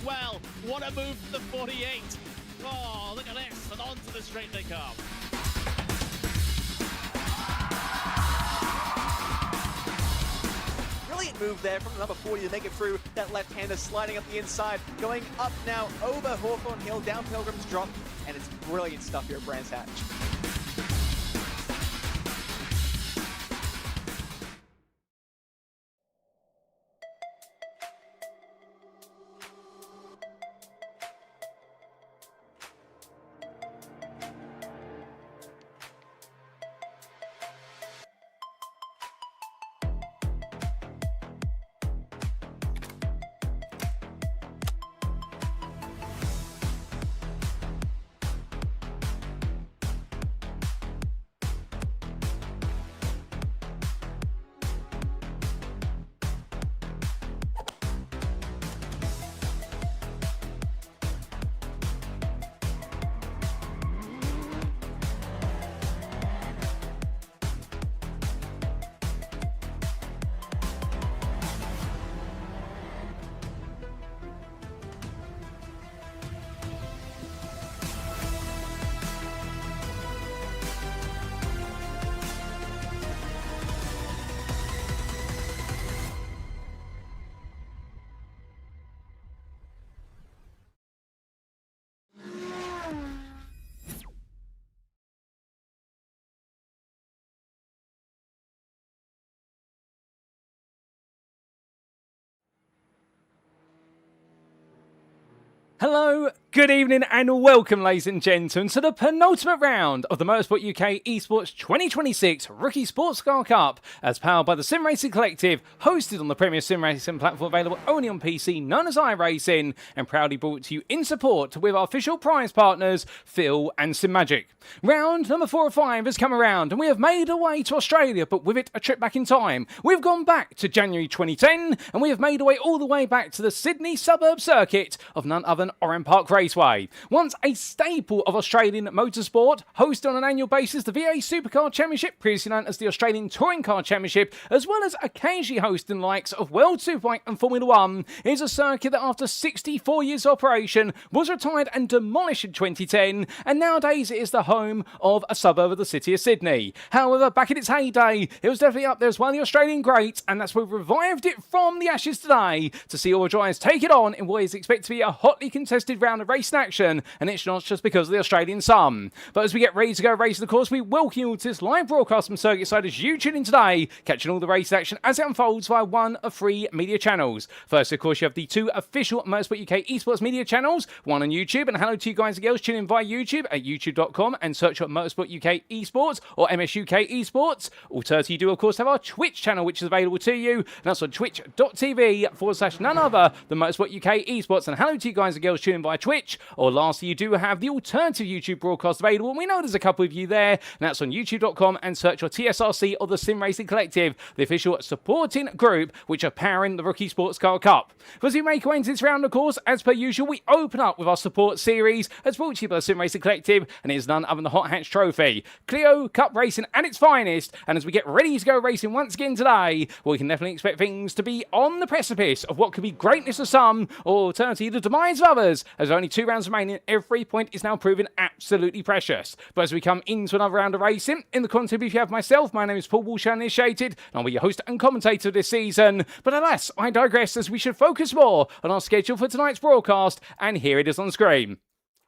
well. What a move from the 48. Oh, look at this, and onto the straight they come. Brilliant move there from the number 40 to make it through. That left-hander sliding up the inside, going up now over Hawthorne Hill, down Pilgrim's Drop, and it's brilliant stuff here at Brands Hatch. Hello, good evening and welcome ladies and gentlemen to the penultimate round of the Motorsport UK Esports 2026 Rookie Sportscar Cup as powered by the Sim Racing Collective, hosted on the premier sim racing platform available only on PC known as iRacing, and proudly brought to you in support with our official prize partners Phil and Simagic. Round number 4 of 5 has come around and we have made our way to Australia, but with it a trip back in time. We've gone back to January 2010 and we have made our way all the way back to the Sydney suburb circuit of none other than Oran Park Raceway. Once a staple of Australian motorsport, hosted on an annual basis the VA Supercar Championship, previously known as the Australian Touring Car Championship, as well as occasionally hosting likes of World Superbike and Formula 1, is a circuit that after 64 years of operation was retired and demolished in 2010, and nowadays it is the home of a suburb of the city of Sydney. However, back in its heyday, it was definitely up there as one of the Australian greats, and that's why we've revived it from the ashes today to see all drivers take it on in what is expected to be a hotly contested round of racing action, and it's not just because of the Australian sun. But as we get ready to go racing, of course, we welcome you to this live broadcast from Circuit Side as you tune in today, catching all the race action as it unfolds via one of 3 media channels. First, of course, you have the 2 official Motorsport UK esports media channels, one on YouTube, and hello to you guys and girls tuning in via YouTube at youtube.com and search for Motorsport UK Esports or MSUK Esports. Alternatively, you do, of course, have our Twitch channel, which is available to you, and that's on twitch.tv/none other than Motorsport UK Esports. And hello to you guys and girls tuning in via Twitch. Or lastly, you do have the alternative YouTube broadcast available, and we know there's a couple of you there, and that's on youtube.com and search for TSRC or the Sim Racing Collective, the official supporting group which are powering the Rookie Sportscar Cup. As we make our way into this round, of course, as per usual, we open up with our support series as brought to you by the Sim Racing Collective, and it is none other than the Hot Hatch Trophy. Clio Cup racing at its finest, and as we get ready to go racing once again today, well, we can definitely expect things to be on the precipice of what could be greatness of some, or alternatively the demise of others, as only 2 rounds remaining. Every point is now proven absolutely precious. But as we come into another round of racing, in the content booth you have myself, my name is Paul Walsh, initiated, and I'll be your host and commentator this season. But alas, I digress, as we should focus more on our schedule for tonight's broadcast, and here it is on screen.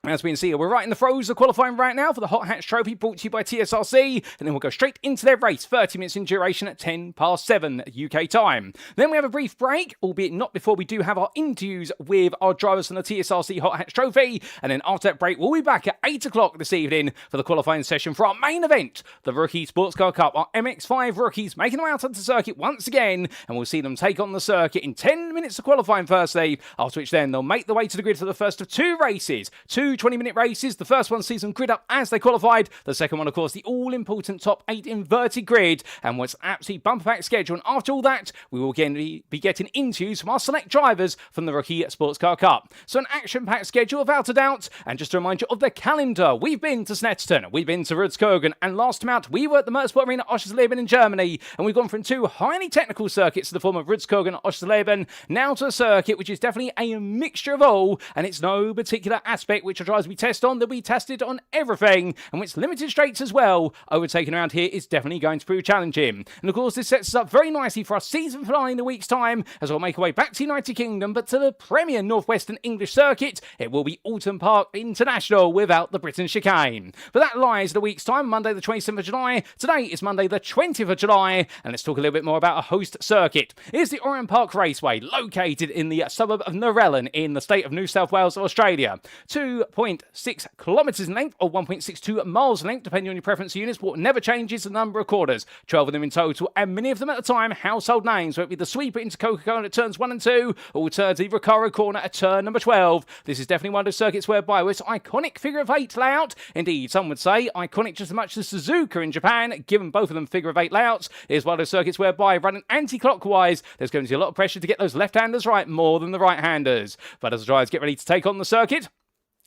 As we can see, we're right in the throes of qualifying right now for the Hot Hatch Trophy, brought to you by TSRC, and then we'll go straight into their race, 30 minutes in duration at 7:10 UK time. Then we have a brief break, albeit not before we do have our interviews with our drivers from the TSRC Hot Hatch Trophy, and then after that break, we'll be back at 8 o'clock this evening for the qualifying session for our main event, the Rookie Sportscar Cup. Our MX-5 rookies making their way out onto the circuit once again, and we'll see them take on the circuit in 10 minutes of qualifying firstly, after which then they'll make their way to the grid for the first of 2 races, 2 two 20-minute races. The first one sees them grid up as they qualified. The second one, of course, the all-important top 8 inverted grid. And what's absolutely bumper-packed schedule. And after all that, we will again be getting interviews from our select drivers from the Rookie Sportscar Cup. So an action-packed schedule without a doubt. And just to remind you of the calendar, we've been to Snetterton, we've been to Rudskogen, and last time out, we were at the Motorsport Arena Oschersleben in Germany. And we've gone from two highly technical circuits in the form of Rudskogen and Oschersleben, now to a circuit which is definitely a mixture of all. And it's no particular aspect which our drivers we test on. They'll be tested on everything. And with limited straights as well, overtaking around here is definitely going to prove challenging. And of course, this sets us up very nicely for our season finale in a week's time, as we'll make our way back to the United Kingdom, but to the Premier Northwestern English Circuit. It will be Oran Park International without the Britain chicane. But that lies in a week's time, Monday the 27th of July. Today is Monday the 20th of July, and let's talk a little bit more about a host circuit. Here's the Oran Park Raceway, located in the suburb of Narellan in the state of New South Wales, Australia. 2.6 kilometres in length, or 1.62 miles in length, depending on your preference units, but what never changes the number of corners. 12 of them in total, and many of them at the time household names, whether it be the sweeper into Coca-Cola at turns 1 and 2, or the Recaro corner at turn number 12. This is definitely one of those circuits whereby with its iconic figure of 8 layout, indeed some would say iconic just as much as Suzuka in Japan, given both of them figure of 8 layouts, is one of those circuits whereby running anti-clockwise, there's going to be a lot of pressure to get those left-handers right more than the right-handers. But as the drivers get ready to take on the circuit,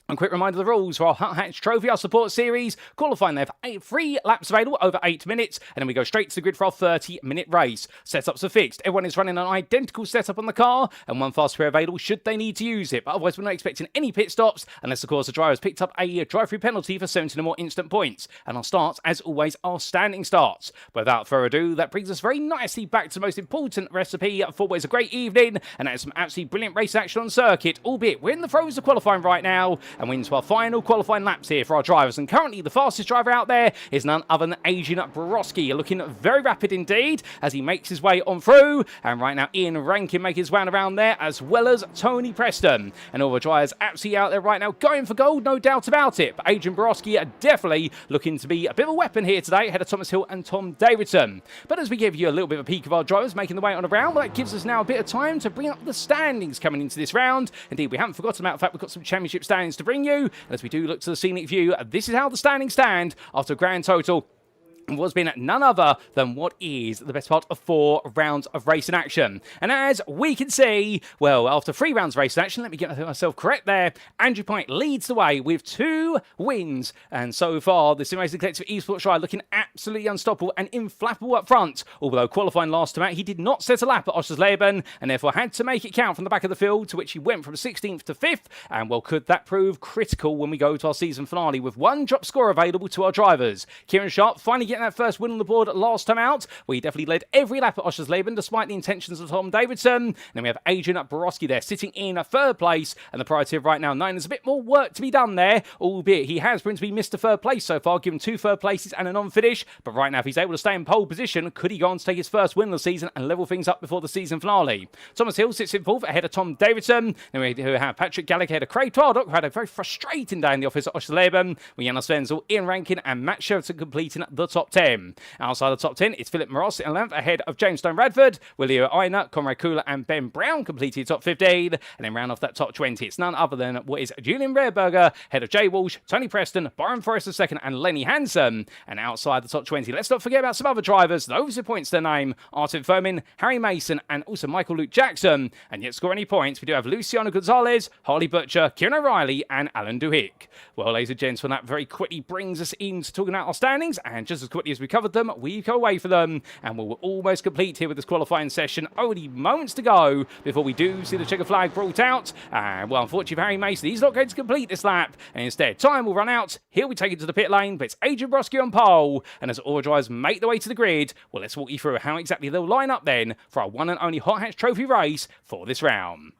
a quick reminder of the rules for our Hut Hatch Trophy, our support series. Qualifying there for 3 laps available over 8 minutes, and then we go straight to the grid for our 30-minute race. Setups are fixed. Everyone is running an identical setup on the car, and one fast pair available should they need to use it. But otherwise, we're not expecting any pit stops, unless, of course, the driver has picked up a drive-through penalty for 17 or more instant points. And our starts, as always, are standing starts. But without further ado, that brings us very nicely back to the most important recipe for what is a great evening, and that is some absolutely brilliant race action on circuit, albeit we're in the throes of qualifying right now, and we're into our final qualifying laps here for our drivers. And currently the fastest driver out there is none other than Adrian Borowski, looking very rapid indeed as he makes his way on through. And right now Ian Rankin making his way around there, as well as Tony Preston. And all the drivers absolutely out there right now going for gold, no doubt about it. But Adrian Borowski definitely looking to be a bit of a weapon here today ahead of Thomas Hill and Tom Davidson. But as we give you a little bit of a peek of our drivers making the way on around, well, that gives us now a bit of time to bring up the standings coming into this round. Indeed, we haven't forgotten about the fact we've got some championship standings to bring you. As we do look to the scenic view, this is how the standings stand after a grand total was been none other than what is the best part of 4 rounds of racing action. And as we can see, well, after 3 rounds of racing action, let me get myself correct there, Andrew Pike leads the way with 2 wins. And so far, the Sim Racing Collective Esports ride looking absolutely unstoppable and inflappable up front. Although qualifying last time out, he did not set a lap at Oschersleben and therefore had to make it count from the back of the field, to which he went from 16th to 5th. And well, could that prove critical when we go to our season finale with 1 drop score available to our drivers? Kieran Sharp finally getting that first win on the board last time out. We definitely led every lap at Oschersleben despite the intentions of Tom Davidson. And then we have Adrian Borowski there sitting in 3rd place, and the priority of right now 9, there's a bit more work to be done there, albeit he has proven to be Mr. 3rd place so far, given 2 3rd places and a non-finish. But right now, if he's able to stay in pole position, could he go on to take his first win of the season and level things up before the season finale? Thomas Hill sits in 4th ahead of Tom Davidson. Then we have Patrick Gallagher ahead of Craig Twardock, who had a very frustrating day in the office at Oschersleben, with Janos Wenzel, Ian Rankin and Matt Sheraton completing the top 10. Outside the top 10, it's Philip Moros in 11th ahead of James Stone Radford, Willio Aina, Conrad Kula and Ben Brown completed top 15. And then round off that top 20, it's none other than what is Julian Rehrberger ahead of Jay Walsh, Tony Preston, Byron Forrest II and Lenny Hansen. And outside the top 20, let's not forget about some other drivers. Those who points their name, Artem Fomin, Harry Mason and also Michael Luke Jackson. And yet score any points, we do have Luciano Gonzalez, Harley Butcher, Kieran O'Reilly and Alan Duhick. Well, ladies and gents, that very quickly brings us into talking about our standings, and just as quickly as we covered them, we go away for them, and we're almost complete here with this qualifying session. Only moments to go before we do see the checker flag brought out. And well, unfortunately for Harry Mason, he's not going to complete this lap, and instead time will run out. He'll be taken to the pit lane, but it's Adrian Borowski on pole. And as all drivers make their way to the grid, well, let's walk you through how exactly they'll line up then for our one and only Hot Hatch Trophy race for this round.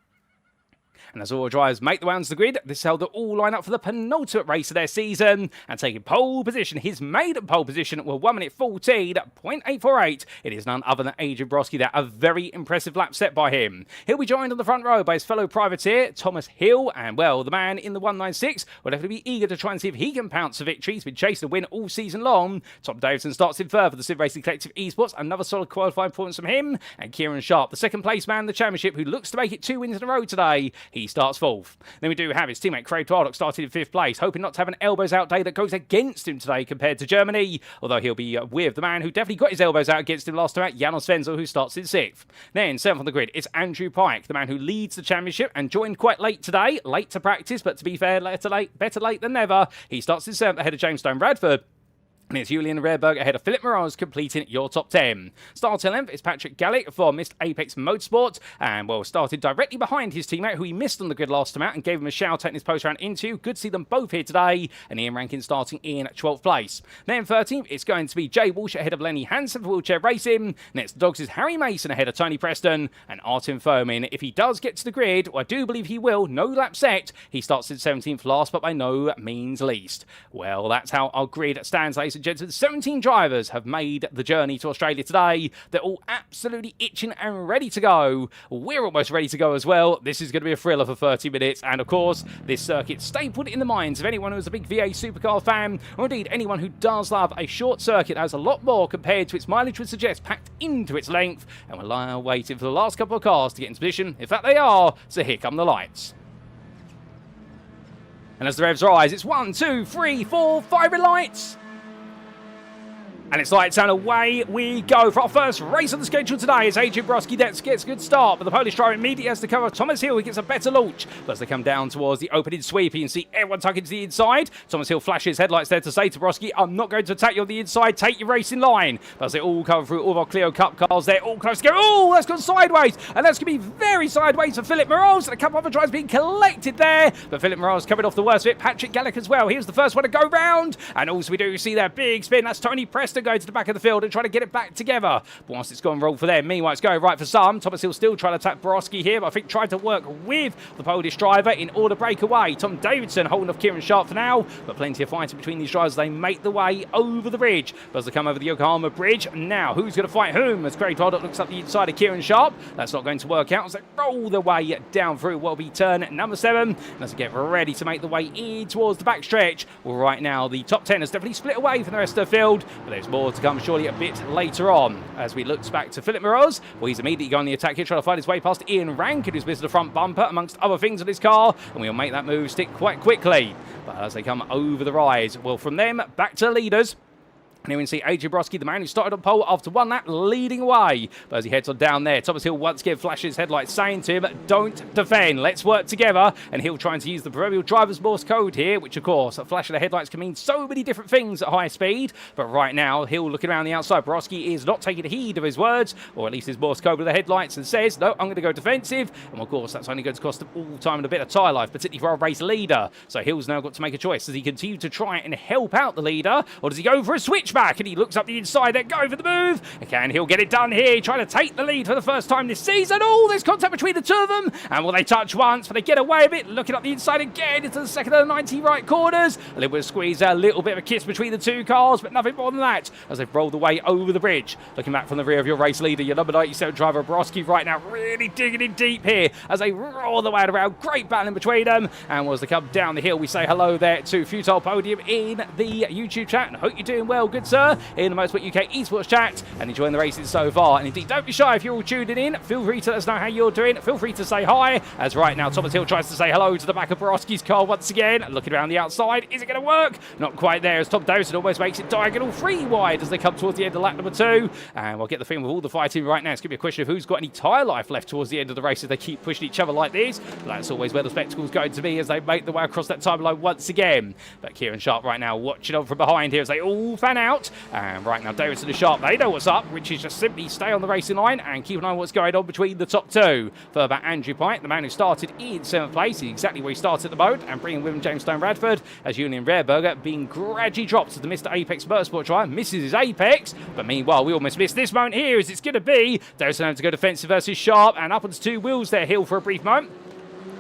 And as all drivers make the rounds to the grid, this is how they'll all line up for the penultimate race of their season. And taking pole position, his maiden pole position will 1 minute 14.848. It is none other than Adrian Borowski there. A very impressive lap set by him. He'll be joined on the front row by his fellow privateer, Thomas Hill. And well, the man in the 196 will definitely be eager to try and see if he can pounce for victory. He's been chasing a win all season long. Tom Davidson starts in third for the Sim Racing Collective Esports. Another solid qualifying performance from him. And Kieran Sharp, the second place man in the championship, who looks to make it 2 wins in a row today. He He starts 4th. Then we do have his teammate Craig Twardock started in 5th place, hoping not to have an elbows out day that goes against him today compared to Germany, although he'll be with the man who definitely got his elbows out against him last time out, Janos Wenzel, who starts in 6th. Then 7th on the grid is Andrew Pike, the man who leads the championship and joined quite late today, late to practice, but to be fair, better late than never. He starts in 7th ahead of James Stone Bradford. And it's Julian Rehberg ahead of Philip Moraz completing your top 10. Starting 11th is Patrick Gallick for Missed Apex Motorsport, and well, started directly behind his teammate who he missed on the grid last time out and gave him a shout out in his post-round interview. Good to see them both here today, and Ian Rankin starting in 12th place. Then 13th, it's going to be Jay Walsh ahead of Lenny Hansen for Wheelchair Racing. Next, the Dogs is Harry Mason ahead of Tony Preston, and Artem Fomin. If he does get to the grid, well, I do believe he will, no lap set, he starts in 17th last, but by no means least. Well, that's how our grid stands, ladies and gentlemen. 17 drivers have made the journey to Australia today. They're all absolutely itching and ready to go. We're almost ready to go as well. This is going to be a thriller for 30 minutes. And of course, this circuit stapled in the minds of anyone who's a big VA supercar fan, or indeed anyone who does love a short circuit that has a lot more compared to its mileage would suggest packed into its length. And we're waiting for the last couple of cars to get into position. In fact, they are. So here come the lights. And as the revs rise, it's 1, 2, 3, 4, 5 red lights. And it's lights and away we go for our first race on the schedule today as Adrian Broski gets a good start, but the Polish driver immediately has to cover Thomas Hill. He gets a better launch, but as they come down towards the opening sweep, you can see everyone tucking to the inside. Thomas Hill flashes headlights there to say to Broski, I'm not going to attack you on the inside, take your race in line. But as they all come through all of our Clio Cup cars, they're all close to go. Oh, that's gone sideways, and that's going to be very sideways for Philip Moraz, and a couple of other drivers being collected there, but Philip Moraz coming off the worst of it. Patrick Gallick as well, here's the first one to go round, and also we do see that big spin. That's Tony Preston going to the back of the field and trying to get it back together. But once it's gone wrong for them, meanwhile it's going right for some. Thomas Hill still trying to attack Borowski here, but I think tried to work with the Polish driver in order to break away. Tom Davidson holding off Kieran Sharp for now, but plenty of fighting between these drivers. They make the way over the bridge. But as they come over the Yokohama Bridge, now who's going to fight whom? As Craig Twardock looks up the inside of Kieran Sharp. That's not going to work out as they roll their way down through what will be turn number 7. And as they get ready to make the way in towards the backstretch, well, right now the top 10 has definitely split away from the rest of the field, but there's more to come surely a bit later on. As we look back to Philip Moraz, well, he's immediately going on the attack here, trying to find his way past Ian Rankin, who's missed the front bumper amongst other things on his car, and we'll make that move stick quite quickly. But as they come over the rise, well, from them back to leaders. And here we can see Adrian Broski, the man who started on pole after one lap, leading away. But as he heads on down there, Thomas Hill once again flashes headlights, saying to him, don't defend, let's work together. And Hill trying to use the proverbial driver's Morse code here, which of course, a flash of the headlights can mean so many different things at high speed. But right now, Hill looking around the outside, Broski is not taking heed of his words, or at least his Morse code with the headlights, and says, no, I'm going to go defensive. And of course, that's only going to cost them all time and a bit of tyre life, particularly for our race leader. So Hill's now got to make a choice. Does he continue to try and help out the leader, or does he go for a switchback? And he looks up the inside there, go for the move. Can Hill get it done here? Trying to take the lead for the first time this season. Oh, there's contact between the two of them. And will they touch once? But they get away with it. Looking up the inside again into the second of the 90 right corners. A little bit of squeeze, a little bit of a kiss between the two cars, but nothing more than that as they've rolled the way over the bridge. Looking back from the rear of your race leader, your number 97 driver, Borowski, right now really digging in deep here as they roll the way around. Great battle in between them. And as they come down the hill, we say hello there to Futile Podium in the YouTube chat. And I hope you're doing well, good sir, in the Motorsport UK eSports chat and enjoying the races so far. And indeed, don't be shy if you're all tuning in. Feel free to let us know how you're doing. Feel free to say hi. As right now, Thomas Hill tries to say hello to the back of Borowski's car once again. Looking around the outside. Is it going to work? Not quite there as Tom Davidson almost makes it diagonal 3 wide as they come towards the end of lap number 2. And we'll get the feeling with all the fighting right now. It's going to be a question of who's got any tyre life left towards the end of the race if they keep pushing each other like this. But that's always where the spectacle's going to be as they make the way across that timeline once again. But Kieran Sharp right now watching on from behind here as they all fan out. And right now, Davidson and Sharp, they know what's up, which is just simply stay on the racing line and keep an eye on what's going on between the top 2. Further back, Andrew Pike, the man who started in 7th place, he's exactly where he started the boat, and bringing with him James Stone Bradford as Julian Rehberger being gradually dropped as the Mr. Apex Motorsport driver misses his apex. But meanwhile, we almost missed this moment here as it's going to be Davidson having to go defensive versus Sharp, and up onto 2 wheels there, Hill for a brief moment.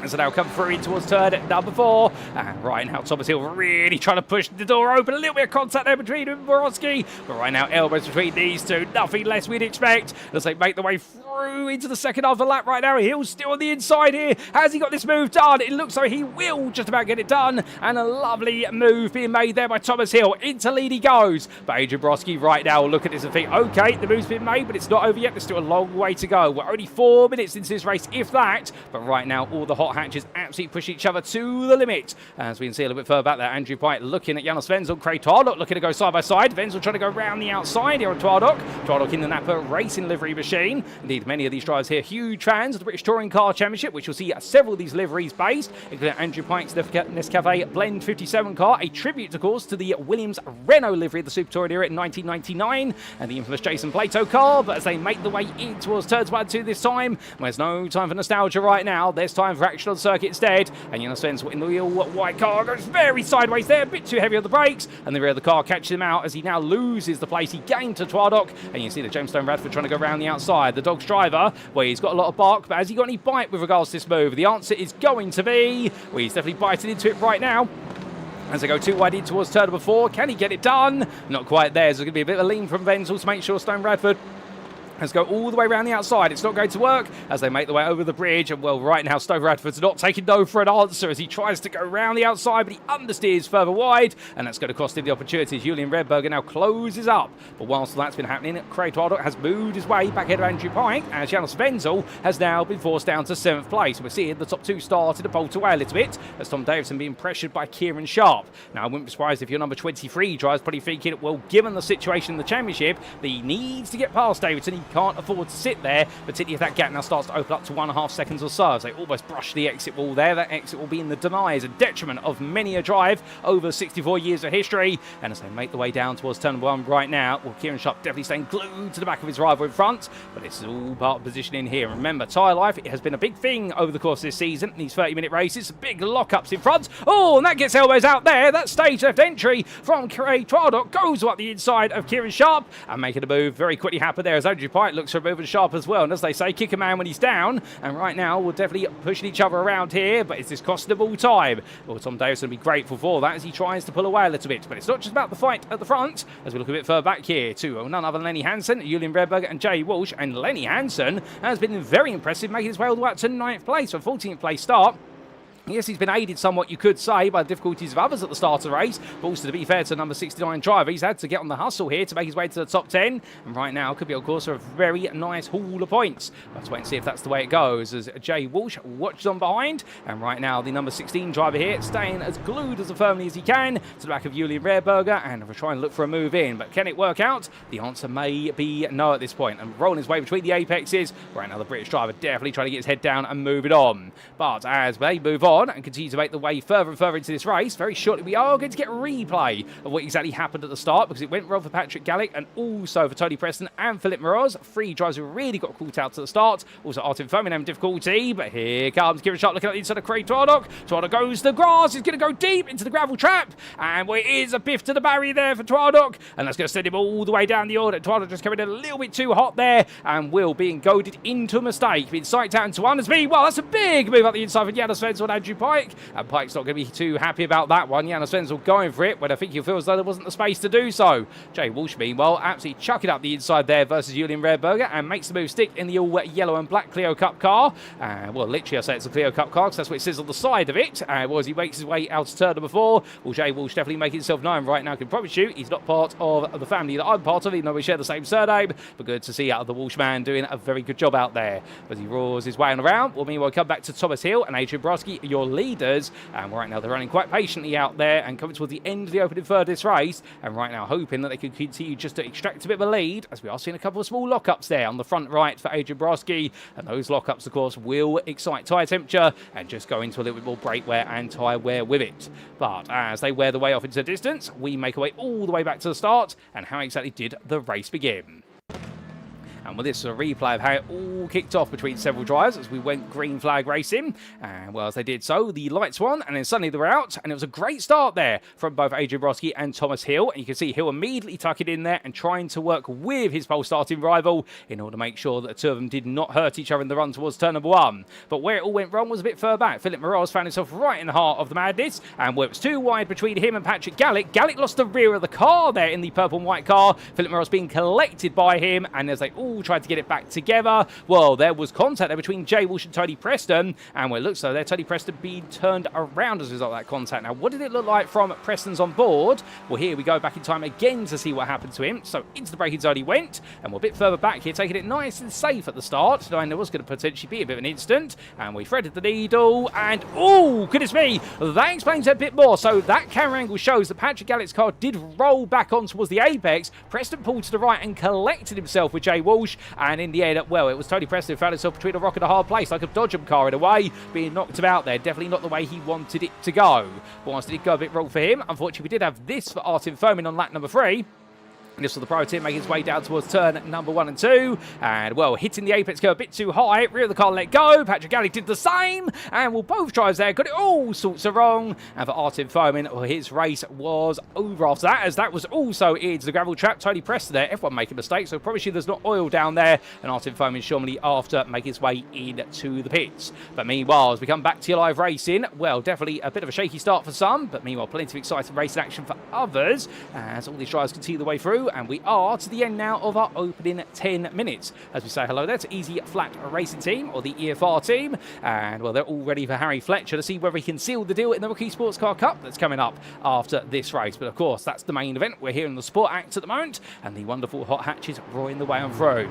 And so they'll come through in towards turn number 4. And right now, Thomas Hill really trying to push the door open. A little bit of contact there between him and Borowski. But right now, elbows between these two. Nothing less we'd expect as they make the way through through into the second half of the lap right now. Hill's still on the inside here. Has he got this move done? It looks like he will just about get it done. And a lovely move being made there by Thomas Hill. Into lead he goes. But Adrian Broski right now, look at his feet. Okay, the move's been made, but it's not over yet. There's still a long way to go. We're only 4 minutes into this race, if that. But right now, all the hot hatches absolutely push each other to the limit. As we can see a little bit further back there, Andrew Pike looking at Janos Wenzel. Craig Twardok looking to go side by side. Wenzel trying to go round the outside here on Twardok. Twardok in the Napa Racing livery machine. Indeed, many of these drivers here, huge fans of the British Touring Car Championship, which will see several of these liveries based, including Andrew Pike's Nescafe Blend 57 car, a tribute, of course, to the Williams Renault livery of the Super Touring era in 1999, and the infamous Jason Plato car. But as they make the way in towards turns 1 and 2 this time, there's no time for nostalgia right now. There's time for action on circuit instead. And Jonas Wenzel in the wheel, white car goes very sideways there, a bit too heavy on the brakes, and the rear of the car catches him out as he now loses the place he gained to Twardok. And you see the James Stone Radford trying to go around the outside. The Dog's driver, well, he's got a lot of bark, but has he got any bite with regards to this move? The answer is going to be, well, he's definitely biting into it right now. As they go too wide in towards turn number 4, can he get it done? Not quite there. There's going to be a bit of a lean from Wenzel to make sure Stone Radford has to go all the way around the outside. It's not going to work as they make the way over the bridge. And well, right now, Stone Radford's not taking no for an answer as he tries to go around the outside, but he understeers further wide, and that's going to cost him the opportunity. Julian Redberger now closes up. But whilst that's been happening, Craig Twardok has moved his way back ahead of Andrew Pike, and Janos Wenzel has now been forced down to 7th place. We're seeing the top 2 starting to bolt away a little bit as Tom Davison being pressured by Kieran Sharp. Now, I wouldn't be surprised if your number 23 driver's probably thinking, well, given the situation in the championship, that he needs to get past Davison. He can't afford to sit there, particularly if that gap now starts to open up to 1.5 seconds or so. As they almost brush the exit wall there. That exit will be in the denies, a detriment of many a drive over 64 years of history. And as they make the way down towards turn 1 right now, well, Kieran Sharp definitely staying glued to the back of his rival in front, but this is all part of positioning here. Remember, tyre life, it has been a big thing over the course of this season, these 30-minute races, big lockups in front. Oh, and that gets elbows out there. That stage left entry from Craig Twardok goes up the inside of Kieran Sharp, and making a move very quickly happen there as Andrew Pike looks for a move and Sharp as well. And as they say, kick a man when he's down. And right now, we're definitely pushing each other around here, but is this costing them all time? Well, Tom Davison will be grateful for that as he tries to pull away a little bit. But it's not just about the fight at the front, as we look a bit further back here to none other than Lenny Hansen, Julian Redberger and Jay Walsh. And Lenny Hansen has been very impressive, making his way all the way up to 9th place for a 14th place start. Yes, he's been aided somewhat, you could say, by the difficulties of others at the start of the race. But also, to be fair to number 69 driver, he's had to get on the hustle here to make his way to the top 10. And right now, could be, of course, a very nice haul of points. Let's wait and see if that's the way it goes. As Jay Walsh watches on behind. And right now, the number 16 driver here, staying as glued as firmly as he can to the back of Julian Redberger. And we're trying to look for a move in. But can it work out? The answer may be no at this point. And rolling his way between the apexes. Right now, the British driver definitely trying to get his head down and move it on. But as they move on and continue to make the way further and further into this race, very shortly we are going to get a replay of what exactly happened at the start, because it went wrong for Patrick Gallick and also for Tony Preston and Philip Moroz. 3 drivers who really got caught out to the start. Also Artem Fomin having difficulty, but here comes Kieran Sharp looking at the inside of Craig Twardok. Twardok goes to the grass, he's going to go deep into the gravel trap, and well, it is a biff to the barrier there for Twardok, and that's going to send him all the way down the order. Twardok just coming in a little bit too hot there, and Will being goaded into a mistake, being psyched out into 1 as me. Well, that's a big move up the inside for Janos Wenzel and Andrew Pike. And Pike's not going to be too happy about that one. Janos Wenzel going for it, but I think he'll feel as though there wasn't the space to do so. Jay Walsh, meanwhile, absolutely chucking up the inside there versus Julian Redberger and makes the move stick in the all yellow and black Clio Cup car. Well, literally, I say it's a Clio Cup car because that's what it says on the side of it. Well, as he makes his way out to turn number 4, well, Jay Walsh definitely making himself known right now. I can promise you he's not part of the family that I'm part of, even though we share the same surname. But good to see the Walsh man doing a very good job out there. As he roars his way on around, well, meanwhile, come back to Thomas Hill and Adrian Broski, your leaders. And right now, they're running quite patiently out there and coming towards the end of the opening third of this race. And right now, hoping that they can continue just to extract a bit of a lead, as we are seeing a couple of small lockups there on the front right for Adrian Broski. And those lockups, of course, will excite tyre temperature and just go into a little bit more brake wear and tyre wear with it. But as they wear the way off into the distance, we make our way all the way back to the start. And how exactly did the race begin? And well, this is a replay of how it all kicked off between several drivers as we went green flag racing. And well, as they did so, the lights were on and then suddenly they were out. And it was a great start there from both Adrian Broski and Thomas Hill. And you can see Hill immediately tucking in there and trying to work with his pole starting rival in order to make sure that the two of them did not hurt each other in the run towards turn number 1. But where it all went wrong was a bit further back. Philip Moroz found himself right in the heart of the madness. And where it was too wide between him and Patrick Gallick, Gallick lost the rear of the car there in the purple and white car. Philip Moroz being collected by him. And as they all all tried to get it back together. Well, there was contact there between Jay Walsh and Tony Preston, and well, it looks like there Tony Preston being turned around as a result of that contact. Now, what did it look like from Preston's on board? Well, here we go back in time again to see what happened to him. So into the braking zone he went, and we're a bit further back here, taking it nice and safe at the start, knowing there was going to potentially be a bit of an incident, and we threaded the needle, and oh, goodness me, that explains it a bit more. So that camera angle shows that Patrick Gallick's car did roll back on towards the apex. Preston pulled to the right and collected himself with Jay Walsh, and in the end, well, it was Tony Preston who found himself between a rock and a hard place, like a Dodgem car in a way, being knocked about there. Definitely not the way he wanted it to go. But whilst it did go a bit wrong for him, unfortunately, we did have this for Artem Fomin on lap number 3. And this was the Pro Team making his way down towards turn number 1 and 2. And, well, hitting the apex curve a bit too high. Rear of the car let go. Patrick Gallick did the same. And, well, both drives there got it all sorts of wrong. And for Artem Fomin, well, his race was over after that, as that was also into the gravel trap. Tony Preston there. Everyone making mistakes, so probably there's not oil down there. And Artem Fomin shortly after making his way into the pits. But meanwhile, as we come back to your live racing, well, definitely a bit of a shaky start for some. But meanwhile, plenty of exciting racing action for others, as all these drivers continue the way through. And we are to the end now of our opening 10 minutes. As we say hello there to Easy Flat Racing Team, or the EFR team. And, well, they're all ready for Harry Fletcher to see whether he can seal the deal in the Rookie Sportscar Cup that's coming up after this race. But, of course, that's the main event. We're here in the Sport Act at the moment, and the wonderful hot hatches roaring the way on through.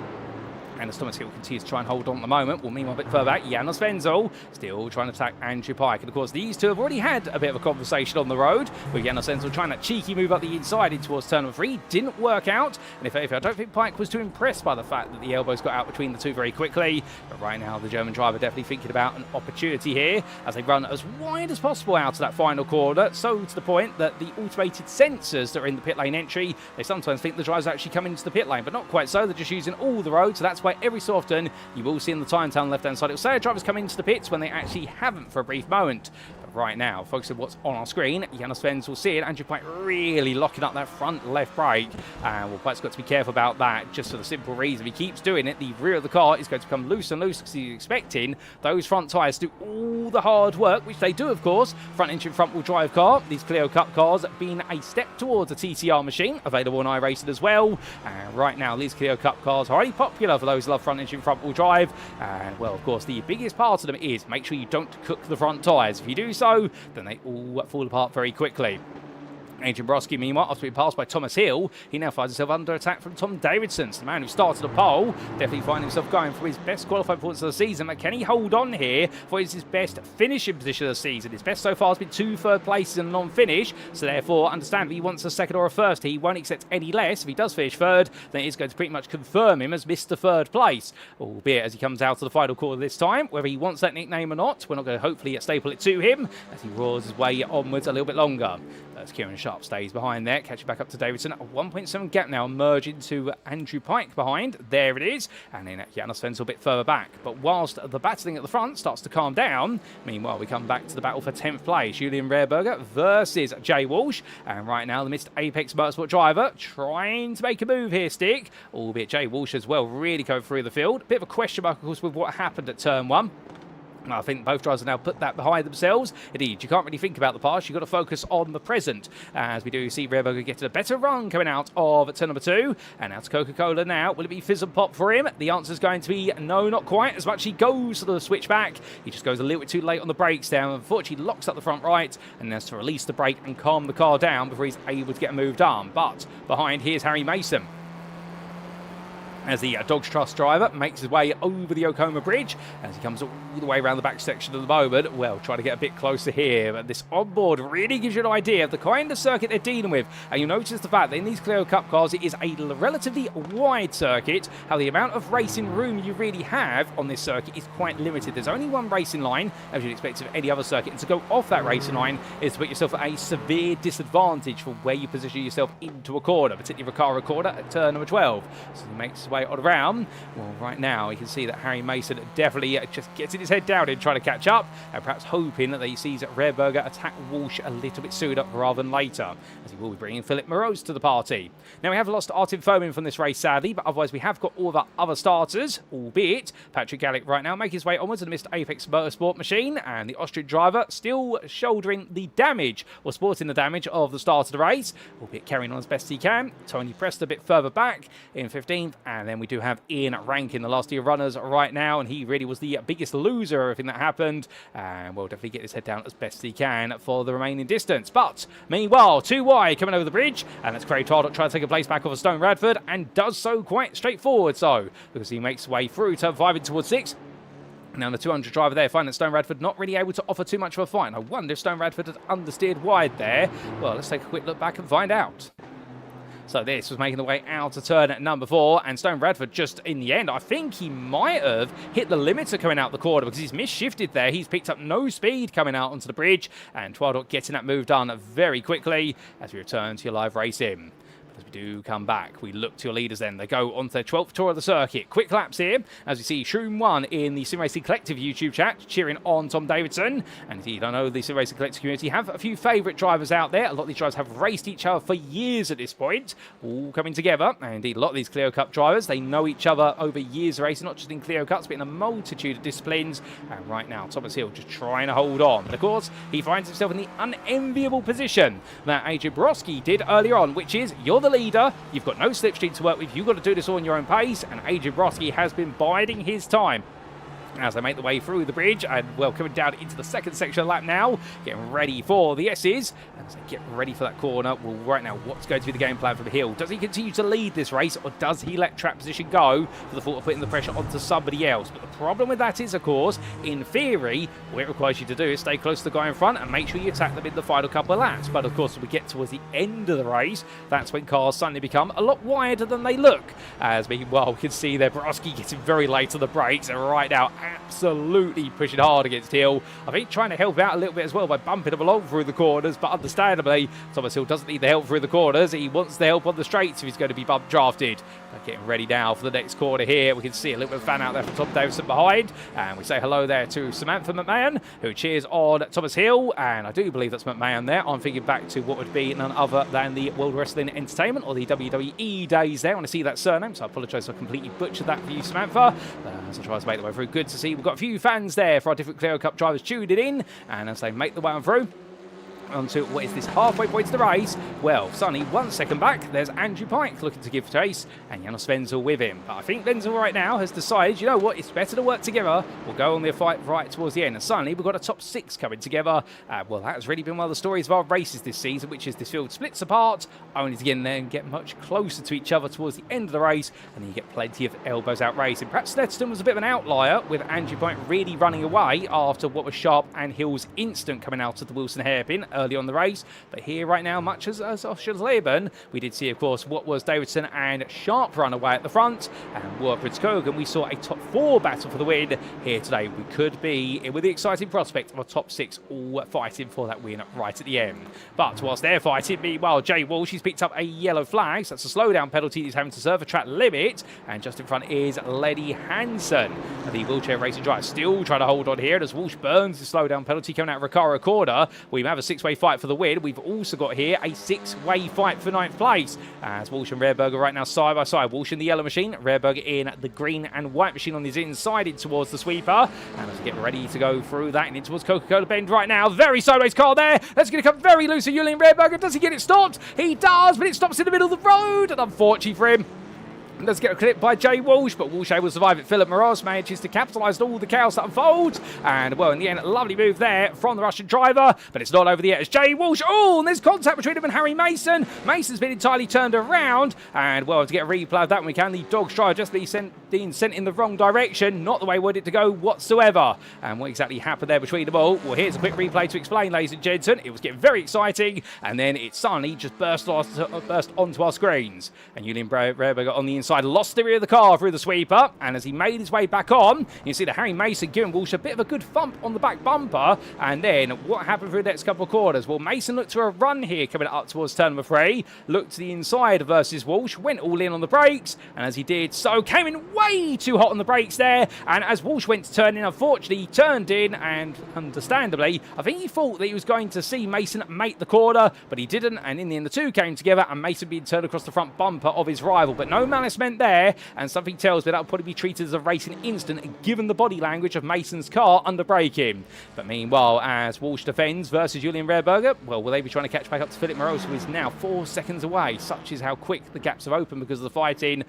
And as Thomas Hill continues to try and hold on at the moment, well, meanwhile, a bit further back, Janos Wenzel still trying to attack Andrew Pike. And, of course, these two have already had a bit of a conversation on the road, with Janos Wenzel trying that cheeky move up the inside in towards turn number 3. Didn't work out. And if I don't think Pike was too impressed by the fact that the elbows got out between the two very quickly. But right now, the German driver definitely thinking about an opportunity here as they run as wide as possible out of that final corner. So to the point that the automated sensors that are in the pit lane entry, they sometimes think the drivers actually come into the pit lane, but not quite so. They're just using all the road. So that's why every so often you will see in the time down left-hand side, it'll say a driver's come into the pits when they actually haven't for a brief moment. But right now, focus on what's on our screen. Janos Wenzel will see it. Andrew Pike really locking up that front left brake. And well, Pike's got to be careful about that, just for the simple reason. If he keeps doing it, the rear of the car is going to become loose and loose, because he's expecting those front tyres to do all the hard work, which they do, of course. Front engine, front wheel drive car. These Clio Cup cars being a step towards a TCR machine, available on iRacing as well. And right now, these Clio Cup cars are highly popular for those who love front engine, front wheel drive. And, well, of course, the biggest part of them is make sure you don't cook the front tyres. If you do so, then they all fall apart very quickly. Adrian Broski, meanwhile, after being passed by Thomas Hill, he now finds himself under attack from Tom Davidson. So the man who started the pole definitely finding himself going for his best qualifying performance of the season. But can he hold on here for his best finishing position of the season? His best so far has been 2 third places and a non-finish. So therefore, understandably, he wants a second or a first. He won't accept any less. If he does finish third, then it is going to pretty much confirm him as Mr. Third Place. Albeit as he comes out to the final quarter this time, whether he wants that nickname or not, we're not going to hopefully staple it to him as he roars his way onwards a little bit longer. As Kieran Sharp stays behind there, catching back up to Davidson. A 1.7 gap now, merging to Andrew Pike behind. There it is. And then Janos Wenzel a bit further back. But whilst the battling at the front starts to calm down, meanwhile, we come back to the battle for 10th place. Julian Rehrberger versus Jay Walsh. And right now, the Mr. Apex Motorsport driver trying to make a move here, Stick. Albeit Jay Walsh as well, really going through the field. Bit of a question mark, of course, with what happened at turn 1. I think both drivers have now put that behind themselves. Indeed, you can't really think about the past. You've got to focus on the present. As we do see Rehrberger getting a better run coming out of turn number 2. And out to Coca-Cola now. Will it be fizz and pop for him? The answer is going to be no, not quite. As much he goes to the switchback, he just goes a little bit too late on the brakes down. Unfortunately, locks up the front right and has to release the brake and calm the car down before he's able to get a move done. But behind, here's Harry Mason, as the Dogs Trust driver makes his way over the Okoma Bridge as he comes all the way around the back section of the moment. Well, trying to get a bit closer here, but this onboard really gives you an idea of the kind of circuit they're dealing with. And you'll notice the fact that in these Clio Cup cars, it is a relatively wide circuit. How the amount of racing room you really have on this circuit is quite limited. There's only one racing line, as you'd expect of any other circuit, and to go off that racing line is to put yourself at a severe disadvantage for where you position yourself into a corner, particularly Recaro corner at turn number 12. So he makes his way on around. Well, right now you can see that Harry Mason definitely just getting his head down in trying to catch up, and perhaps hoping that he sees Rehrberger attack Walsh a little bit sooner rather than later, as he will be bringing Philip Morose to the party. Now, we have lost Artem Fomin from this race, sadly, but otherwise we have got all of our other starters, albeit Patrick Gallick right now making his way onwards to the Mr. Apex Motorsport machine, and the Austrian driver still shouldering the damage, or sporting the damage of the start of the race, albeit carrying on as best he can. Tony Preston a bit further back in 15th, and And then we do have Ian Rankin, the last year runners right now, and he really was the biggest loser of everything that happened. And we'll definitely get his head down as best he can for the remaining distance. But meanwhile, 2 wide coming over the bridge, and that's Craig Tardot trying to take a place back off of Stone Radford, and does so quite straightforward so, because he makes his way through turn 5 in towards 6. Now the 200 driver there, finding that Stone Radford not really able to offer too much of a fight. And I wonder if Stone Radford had understeered wide there. Well, let's take a quick look back and find out. So this was making the way out of turn at number 4, and Stone Radford just in the end, I think he might have hit the limiter coming out the corner because he's misshifted there. He's picked up no speed coming out onto the bridge, and Twadok getting that move done very quickly as we return to your live racing. As we do come back, we look to your leaders then. They go on to their 12th tour of the circuit. Quick laps here, as we see Shroom1 in the Sim Racing Collective YouTube chat, cheering on Tom Davidson. And indeed, I know the Sim Racing Collective community have a few favourite drivers out there. A lot of these drivers have raced each other for years at this point, all coming together. And indeed, a lot of these Clio Cup drivers, they know each other over years of racing, not just in Clio Cups, but in a multitude of disciplines. And right now, Thomas Hill just trying to hold on. But of course, he finds himself in the unenviable position that Adrian Borowski did earlier on, which is, you're the leader, you've got no slipstream to work with, you've got to do this all on your own pace, and Adrian Borowski has been biding his time as they make the way through the bridge, and well, coming down into the second section of the lap now, getting ready for the S's, and as they get ready for that corner, well, right now, what's going to be the game plan for Hill? Does he continue to lead this race, or does he let track position go for the thought of putting the pressure onto somebody else? But the problem with that is, of course, in theory, what it requires you to do is stay close to the guy in front and make sure you attack them in the final couple of laps. But of course, when we get towards the end of the race, that's when cars suddenly become a lot wider than they look. As meanwhile, we can see there, Borowski getting very late on the brakes, and right now, absolutely pushing hard against Hill. I think trying to help out a little bit as well by bumping him along through the corners, but understandably, Thomas Hill doesn't need the help through the corners. He wants the help on the straights if he's going to be bump drafted. But getting ready now for the next corner here. We can see a little bit of fan out there from Tom Davidson behind, and we say hello there to Samantha McMahon, who cheers on Thomas Hill, and I do believe that's McMahon there. I'm thinking back to what would be none other than the World Wrestling Entertainment, or the WWE days there. I want to see that surname, so I apologise if I completely butchered that for you, Samantha. As I try to make the way through, good to see. We've got a few fans there for our different Clio Cup drivers tuning in, and as they make the way on through onto what is this halfway point to the race, well, Sonny 1 second back, there's Andrew Pike looking to give chase, and Janos Wenzel with him. But I think Wenzel right now has decided, you know what, it's better to work together. We'll go on the fight right towards the end, and suddenly we've got a top 6 coming together. Well, that has really been one of the stories of our races this season, which is this field splits apart, only to get in there and get much closer to each other towards the end of the race, and then you get plenty of elbows out racing. Perhaps Stetson was a bit of an outlier, with Andrew Pike really running away after what was Sharp and Hill's instant coming out of the Wilson hairpin early on the race. But here right now, much as Leben, we did see, of course, what was Davidson and Sharp run away at the front, and Warpridge Kogan, we saw a top 4 battle for the win here today. We could be with the exciting prospect of a top 6 all fighting for that win right at the end. But whilst they're fighting, meanwhile, Jay Walsh, he's picked up a yellow flag, so that's a slowdown penalty he's having to serve a track limit, and just in front is Letty Hansen, the wheelchair racing driver, still trying to hold on here, and as Walsh burns the slowdown penalty coming out of Recaro corner, we have a 6-way fight for the win. We've also got here a 6-way fight for 9th place, as Walsh and Rareberger right now side by side. Walsh in the yellow machine, Rareberger in the green and white machine on his inside in towards the sweeper, and as we get ready to go through that and in towards Coca-Cola Bend right now, very sideways car there, that's going to come very loose of Julian Rareberger. Does he get it stopped? He does, but it stops in the middle of the road, and unfortunately for him, let's get a clip by Jay Walsh, but Walsh able to survive it. Philip Moros manages to capitalise on all the chaos that unfolds, and well, in the end, a lovely move there from the Russian driver, but it's not over the edge. Jay Walsh, oh, and there's contact between him and Harry Mason. Mason's been entirely turned around, and well, to get a replay of that when we can, the Dogs driver just being sent in the wrong direction, not the way we wanted it to go whatsoever. And what exactly happened there between them all? Well, here's a quick replay to explain, ladies and gentlemen. It was getting very exciting, and then it suddenly just burst onto our screens, and Julian Rareberger on the inside lost the rear of the car through the sweeper, and as he made his way back on, you see that Harry Mason giving Walsh a bit of a good thump on the back bumper, and then what happened through the next couple of quarters? Well, Mason looked to a run here coming up towards turn number 3, looked to the inside versus Walsh, went all in on the brakes, and as he did so, came in way too hot on the brakes there, and as Walsh went to turn in, unfortunately, he turned in, and understandably, I think he thought that he was going to see Mason make the corner, but he didn't, and in the end, the two came together, and Mason being turned across the front bumper of his rival, but no malice meant there, and something tells me that will probably be treated as a racing incident given the body language of Mason's car under braking. But meanwhile, as Walsh defends versus Julian Rareberger, well, will they be trying to catch back up to Philip Moros, who is now 4 seconds away? Such is how quick the gaps have opened because of the fighting.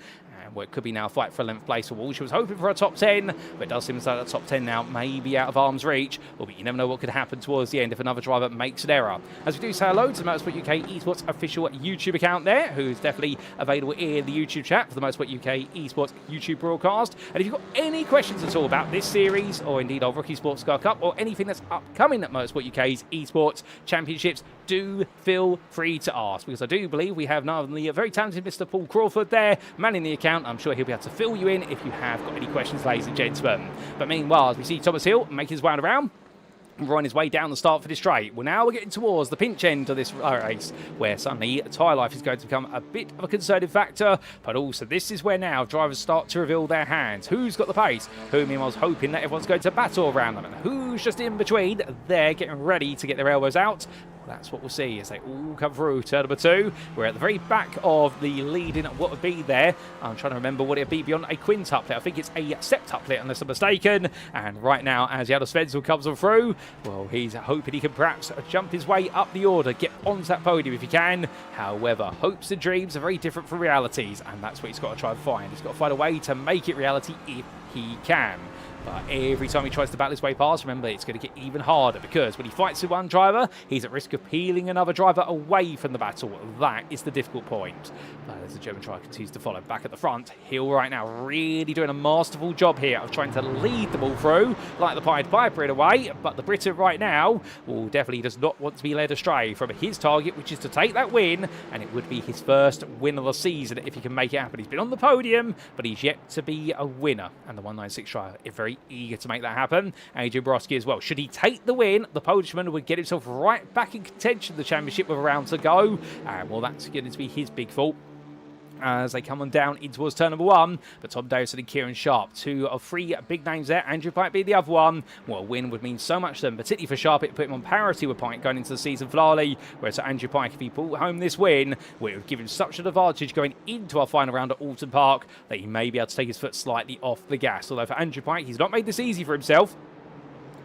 And what could be now a fight for 11th place for Walsh. She was hoping for a top 10, but it does seem as though that top 10 now may be out of arm's reach. But you never know what could happen towards the end if another driver makes an error. As we do say hello to the Motorsport UK Esports official YouTube account there, who's definitely available in the YouTube chat for the Motorsport UK Esports YouTube broadcast. And if you've got any questions at all about this series, or indeed of Rookie Sportscar Cup, or anything that's upcoming at Motorsport UK's Esports Championships, do feel free to ask, because I do believe we have none of the very talented Mr. Paul Crawford there manning the account. I'm sure he'll be able to fill you in if you have got any questions, ladies and gentlemen. But meanwhile, as we see Thomas Hill make his way around, we're on his way down the start for this straight. Well, now we're getting towards the pinch end of this race, where suddenly tyre life is going to become a bit of a concerted factor, but also this is where now drivers start to reveal their hands. Who's got the pace? Who meanwhile was hoping that everyone's going to battle around them, and who's just in between? They're getting ready to get their elbows out. That's what we'll see as they all come through turn number 2. We're at the very back of the lead in what would be there. I'm trying to remember what it would be beyond a quintuplet. I think it's a septuplet, unless I'm mistaken. And right now, as Yado Svensson comes on through, well, he's hoping he can perhaps jump his way up the order, get onto that podium if he can. However, hopes and dreams are very different from realities, and that's what he's got to try and find. He's got to find a way to make it reality if he can. But every time he tries to battle his way past, remember, it's going to get even harder, because when he fights with one driver, he's at risk of peeling another driver away from the battle. That is the difficult point. But as the German driver continues to follow back at the front, Hill right now really doing a masterful job here of trying to lead the ball through, like the Pied Piper in a way. But the Briton right now definitely does not want to be led astray from his target, which is to take that win, and it would be his first win of the season if he can make it happen. He's been on the podium, but he's yet to be a winner. And the 196 driver is very eager to make that happen. Adrian Broski as well. Should he take the win, the Polishman would get himself right back in contention of the championship with a round to go. And well, that's going to be his big fault as they come on down in towards turn number 1. But Tom Davison and Kieran Sharp, 2 of 3 big names there. Andrew Pike being the other one. Well, a win would mean so much to them, particularly for Sharp. It would put him on parity with Pike going into the season finale. Whereas for Andrew Pike, if he brought home this win, well, it would give him such an advantage going into our final round at Oran Park that he may be able to take his foot slightly off the gas. Although for Andrew Pike, he's not made this easy for himself,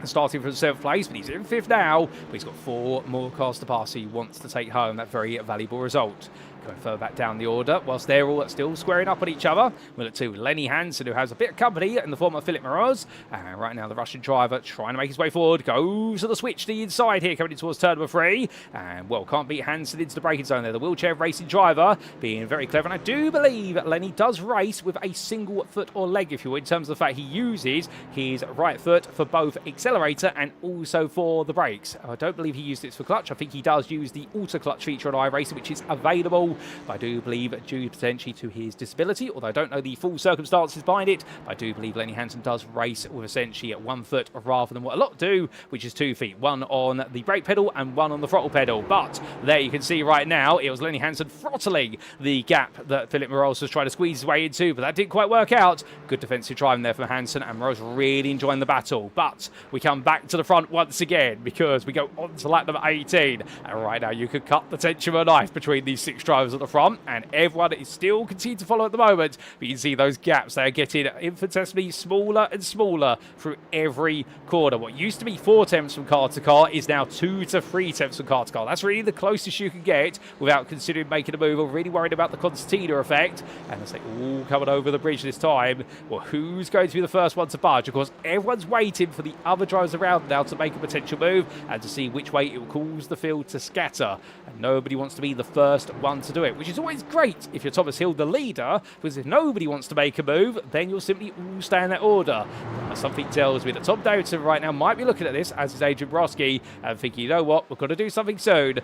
starting from 7th place, but he's in 5th now. But he's got 4 more cars to pass, so he wants to take home that very valuable result. Going further back down the order, whilst they're all still squaring up on each other. We'll look to Lenny Hansen, who has a bit of company in the form of Philip Moroz. And right now, the Russian driver trying to make his way forward, goes to the switch to the inside here, coming in towards turn number 3. And, well, can't beat Hansen into the braking zone there. The wheelchair racing driver being very clever. And I do believe Lenny does race with a single foot or leg, if you will, in terms of the fact he uses his right foot for both accelerator and also for the brakes. I don't believe he used it for clutch. I think he does use the auto clutch feature on iRacing, which is available. But I do believe due potentially to his disability, although I don't know the full circumstances behind it, I do believe Lenny Hansen does race with essentially at 1 foot rather than what a lot do, which is 2 feet. 1 on the brake pedal and 1 on the throttle pedal. But there you can see right now, it was Lenny Hansen throttling the gap that Philip Morales was trying to squeeze his way into, but that didn't quite work out. Good defensive driving there from Hansen, and Morales really enjoying the battle. But we come back to the front once again, because we go on to lap number 18. And right now, you could cut the tension of a knife between these 6 drivers at the front, and everyone is still continuing to follow at the moment. But you can see those gaps, they are getting infinitesimally smaller and smaller through every corner. What used to be 4 tenths from car to car is now 2 to 3 tenths from car to car. That's really the closest you can get without considering making a move or really worried about the concertina effect. And as they all coming over the bridge this time, well, who's going to be the first one to budge? Of course, everyone's waiting for the other drivers around now to make a potential move and to see which way it will cause the field to scatter. And nobody wants to be the first one to do it, which is always great if you're Thomas Hill, the leader, because if nobody wants to make a move, then you'll simply all stay in that order. Something tells me that Tom Davidson right now might be looking at this, as is Adrian Broski, and thinking, you know what, we've got to do something soon,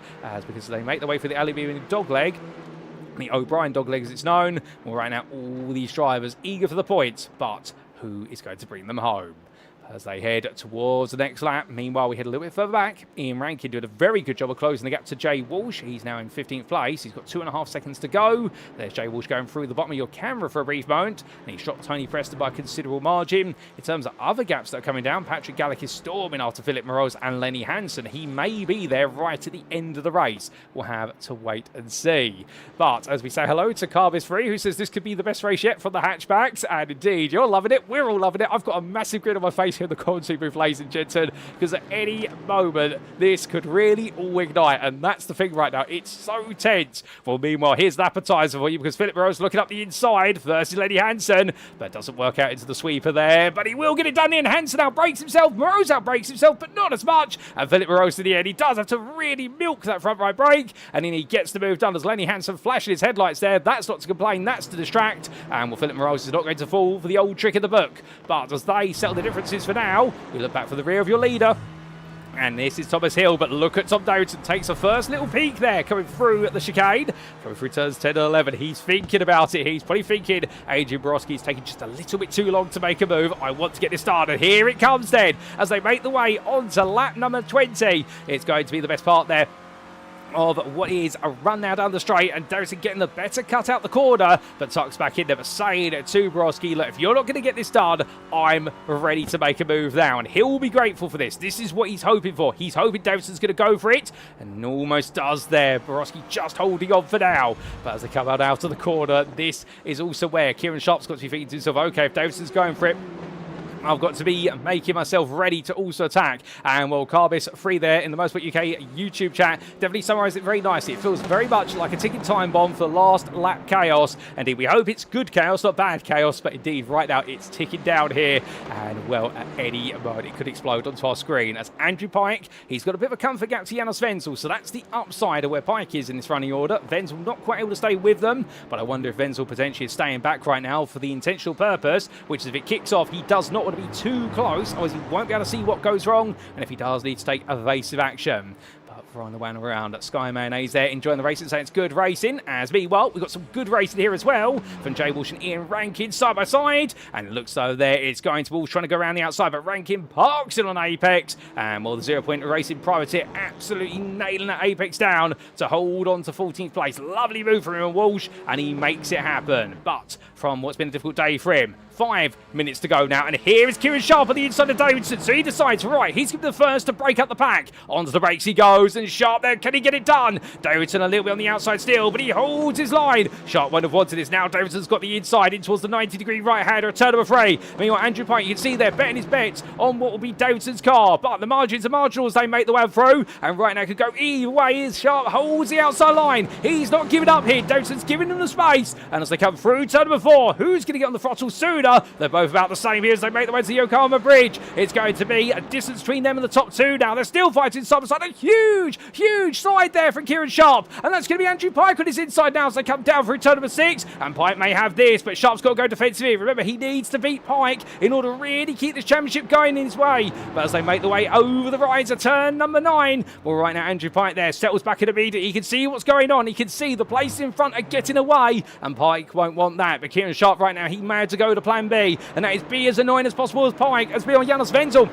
because they make their way for the aluminium dogleg, the O'Brien dogleg as it's known. Well, right now, all these drivers eager for the points, but who is going to bring them home? As they head towards the next lap. Meanwhile, we head a little bit further back. Ian Rankin doing a very good job of closing the gap to Jay Walsh. He's now in 15th place. He's got 2.5 seconds to go. There's Jay Walsh going through the bottom of your camera for a brief moment. And he's dropped Tony Preston by a considerable margin. In terms of other gaps that are coming down, Patrick Gallick is storming after Philip Morose and Lenny Hansen. He may be there right at the end of the race. We'll have to wait and see. But as we say hello to Carbis Free, who says this could be the best race yet from the hatchbacks. And indeed, you're loving it. We're all loving it. I've got a massive grin on my face here in the commentary booth, ladies and gentlemen, because at any moment, this could really all ignite, and that's the thing right now. It's so tense. Well, meanwhile, here's the appetizer for you, because Philip Rose looking up the inside versus Lenny Hansen, but doesn't work out into the sweeper there, but he will get it done in. Hansen outbreaks himself, Morose outbreaks himself, but not as much, and Philip Rose in the end, he does have to really milk that front right brake, and then he gets the move done as Lenny Hansen flashing his headlights there. That's not to complain, that's to distract, and well, Philip Morose is not going to fall for the old trick in the book, but as they settle the differences for now, you look back for the rear of your leader. And this is Thomas Hill, but look at Tom Davidson. Takes a first little peek there, coming through at the chicane. Coming through turns 10 and 11. He's thinking about it. He's probably thinking, Adrian Borowski's taking just a little bit too long to make a move. I want to get this started. Here it comes then, as they make the way onto lap number 20. It's going to be the best part there of what is a run now down the straight, and Davidson getting the better cut out the corner, but tucks back in there, but saying to Borowski, look, if you're not going to get this done, I'm ready to make a move now, and he'll be grateful for this. This is what he's hoping for. He's hoping Davidson's going to go for it, and almost does there. Borowski just holding on for now, but as they come out of the corner, this is also where Kieran Sharp's got to be thinking to himself, okay, if Davidson's going for it, I've got to be making myself ready to also attack. And well, Carbis3 there in the Motorsport UK YouTube chat definitely summarised it very nicely. It feels very much like a ticking time bomb for last lap chaos. Indeed, we hope it's good chaos, not bad chaos, but indeed, right now it's ticking down here. And well, at any moment, it could explode onto our screen. As Andrew Pike, he's got a bit of a comfort gap to Janos Wenzel, so that's the upside of where Pike is in this running order. Wenzel not quite able to stay with them, but I wonder if Wenzel potentially is staying back right now for the intentional purpose, which is if it kicks off, he does not want to be too close, otherwise he won't be able to see what goes wrong, and if he does, need to take evasive action. But on the way around, Sky Mayonnaise there enjoying the racing, saying it's good racing. As meanwhile, we've got some good racing here as well from Jay Walsh and Ian Rankin side by side, and it looks though there it's going to Walsh trying to go around the outside, but Rankin parks it on Apex, and well, the 0 Point Racing privateer absolutely nailing that Apex down to hold on to 14th place. Lovely move from him and Walsh, and he makes it happen. But from what's been a difficult day for him, 5 minutes to go now, and here is Kieran Sharp on the inside of Davidson, so he decides, right, he's going to be the first to break up the pack. Onto the brakes he goes, and Sharp there, can he get it done? Davidson a little bit on the outside still, but he holds his line. Sharp won't have wanted this now. Davidson's got the inside in towards the 90-degree right-hander, a turn of a fray. Meanwhile, Andrew Pike, you can see there, betting his bets on what will be Davidson's car, but the margins are marginal as they make the way through, and right now could go either way as Sharp holds the outside line. He's not giving up here. Davidson's giving them the space, and as they come through, turn number 4, who's going to get on the throttle sooner? They're both about the same here as they make their way to the Yokohama Bridge. It's going to be a distance between them and the top 2 now. They're still fighting side by side. A huge slide there from Kieran Sharp, and that's going to be Andrew Pike on his inside now as they come down through turn number 6, and Pike may have this, but Sharp's got to go defensively. Remember, he needs to beat Pike in order to really keep this championship going in his way, but as they make the way over the rise of turn number 9, well, right now Andrew Pike there settles back in immediately. He can see what's going on. He can see the places in front are getting away, and Pike won't want that, but Kieran Sharp right now, he may have to go to plan B, and that is be as annoying as possible as Pike, as be on Janos Wenzel.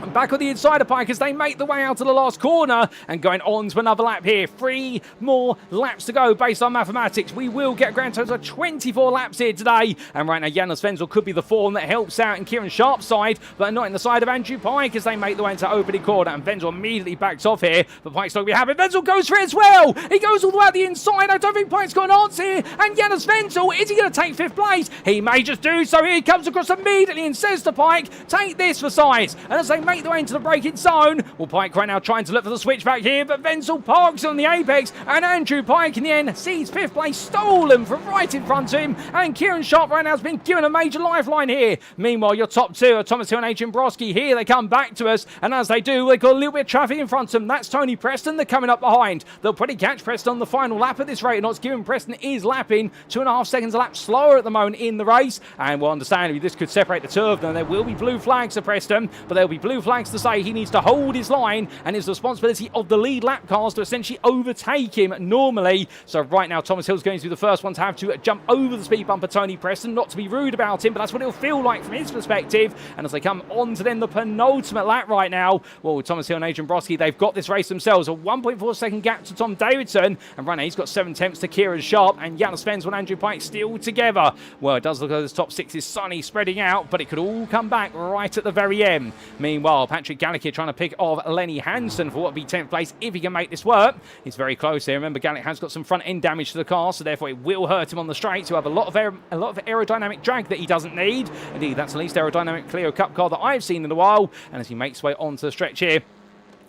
And back on the inside of Pike as they make the way out to the last corner and going on to another lap here. 3 more laps to go based on mathematics. We will get a grand total of 24 laps here today. And right now, Janos Wenzel could be the form that helps out in Kieran Sharp's side, but not in the side of Andrew Pike as they make the way into opening corner. And Wenzel immediately backs off here, but Pike's not going to be happy. Wenzel goes for it as well. He goes all the way out the inside. I don't think Pike's got an answer here. And Janos Wenzel, is he going to take 5th place? He may just do so. Here he comes across immediately and says to Pike, take this for size. And as they make the way into the braking zone, well, Pike right now trying to look for the switchback here, but Wenzel parks on the apex, and Andrew Pike in the end sees 5th place stolen from right in front of him, and Kieran Sharp right now has been given a major lifeline here. Meanwhile, your top 2 are Thomas Hill and Adrian Borowski. Here they come back to us, and as they do, they've got a little bit of traffic in front of them. That's Tony Preston. They're coming up behind. They'll probably catch Preston on the final lap at this rate, and what's given Preston is lapping 2.5 seconds a lap slower at the moment in the race, and well, understandably, this could separate the 2 of them. There will be blue flags for Preston, but there'll be blue flags to say he needs to hold his line, and it's the responsibility of the lead lap cars to essentially overtake him normally. So right now, Thomas Hill's going to be the first one to have to jump over the speed bumper, Tony Preston, not to be rude about him, but that's what it'll feel like from his perspective. And as they come on to then the penultimate lap right now, well, Thomas Hill and Adrian Borowski, they've got this race themselves. A 1.4 second gap to Tom Davidson, and right now he's got 7 tenths to Kieran Sharp, and Janos Wenzel and Andrew Pike still together. Well, it does look like this top 6 is sunny spreading out, but it could all come back right at the very end. Meanwhile, well. Patrick Gallick here trying to pick off Lenny Hansen for what would be 10th place if he can make this work. He's very close here. Remember, Gallick has got some front end damage to the car, so therefore it will hurt him on the straights. He'll have a lot of aerodynamic drag that he doesn't need. Indeed, that's the least aerodynamic Clio Cup car that I've seen in a while. And as he makes his way onto the stretch here,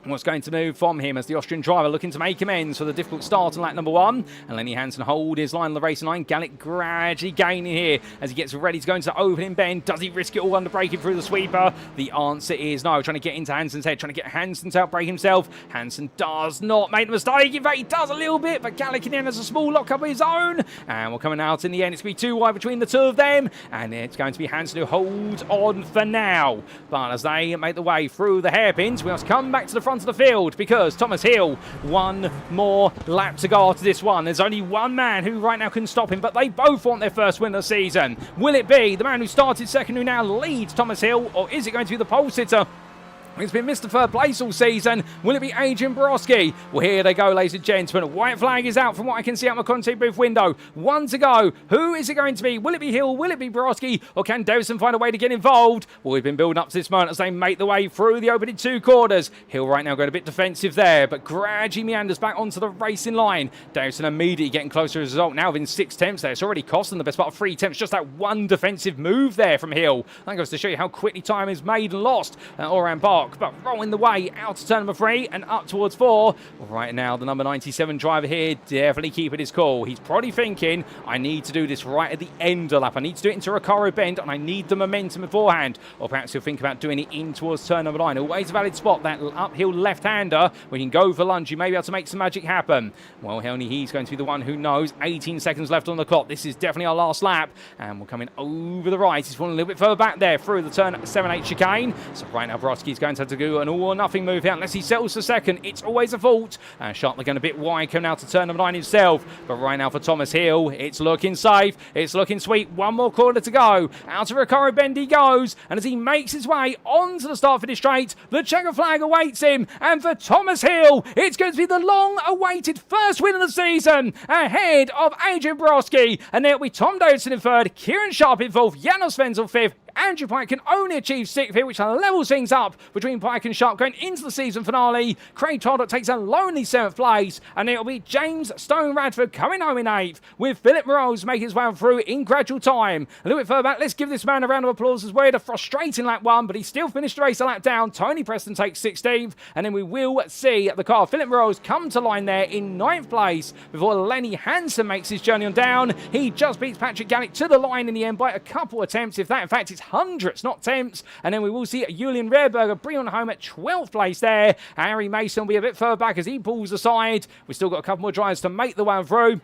what's going to move from him as the Austrian driver looking to make amends for the difficult start on lap number 1. And Lenny Hansen hold his line on the racing line. Gallick gradually gaining here as he gets ready to go into the opening bend. Does he risk it all under braking through the sweeper? The answer is no. Trying to get into Hansen's head, trying to get Hansen to outbrake himself. Hansen does not make the mistake. In fact, he does a little bit, but Gallick in the end has a small lock-up of his own. And we're coming out in the end. It's going to be too wide between the two of them. And it's going to be Hansen who holds on for now. But as they make the way through the hairpins, we must come back to the front of the field because Thomas Hill, one more lap to go after this one. There's only one man who right now can stop him, but they both want their first win of the season. Will it be the man who started second who now leads Thomas Hill, or is it going to be the pole sitter? It's been Mr. Third Place all season. Will it be Adrian Borowski? Well, here they go, ladies and gentlemen. White flag is out from what I can see out my content booth window. 1 to go. Who is it going to be? Will it be Hill? Will it be Borowski? Or can Davison find a way to get involved? Well, we've been building up to this moment as they make the way through the opening 2 quarters. Hill right now going a bit defensive there, but gradually meanders back onto the racing line. Davison immediately getting closer as a result. Now within 6 attempts there. It's already cost them the best part of 3 attempts. Just that one defensive move there from Hill. That goes to show you how quickly time is made and lost at Oran Park. But rolling the way out to turn number 3 and up towards 4. Right now, the number 97 driver here definitely keeping his cool. He's probably thinking, I need to do this right at the end of the lap. I need to do it into Recaro bend, and I need the momentum beforehand. Or perhaps he'll think about doing it in towards turn number 9. Always a valid spot, that uphill left-hander. When you can go for lunge, you may be able to make some magic happen. Well, only he's going to be the one who knows. 18 seconds left on the clock. This is definitely our last lap. And we're coming over the right. He's falling a little bit further back there through the turn 7-8 chicane. So right now, Borowski's going to have to do an all or nothing move here unless he settles for second. It's always a fault. Sharpley going a bit wide, coming out to turn number 9 himself. But right now for Thomas Hill, it's looking safe. It's looking sweet. One more corner to go. Out of Recaro bend he goes. And as he makes his way onto the start finish straight, the checker flag awaits him. And for Thomas Hill, it's going to be the long-awaited first win of the season ahead of Adrian Borowski. And there'll be Tom Davidson in 3rd, Kieran Sharp in 4th, Janos Wenzel 5th, Andrew Pike can only achieve 6th here, which levels things up between Pike and Sharp going into the season finale. Craig Toddart takes a lonely 7th place, and it'll be James Stone Radford coming home in 8th, with Philip Morose making his way through in gradual time. A little bit further back, let's give this man a round of applause as well. A frustrating lap 1, but he still finished the race a lap down. Tony Preston takes 16th, and then we will see the car Philip Morose come to line there in 9th place before Lenny Hansen makes his journey on down. He just beats Patrick Gallick to the line in the end by a couple attempts, if that in fact it's hundredths, not tenths. And then we will see Julian Rehrberger bring on home at 12th place there. Harry Mason will be a bit further back as he pulls aside. We've still got a couple more drivers to make the way through,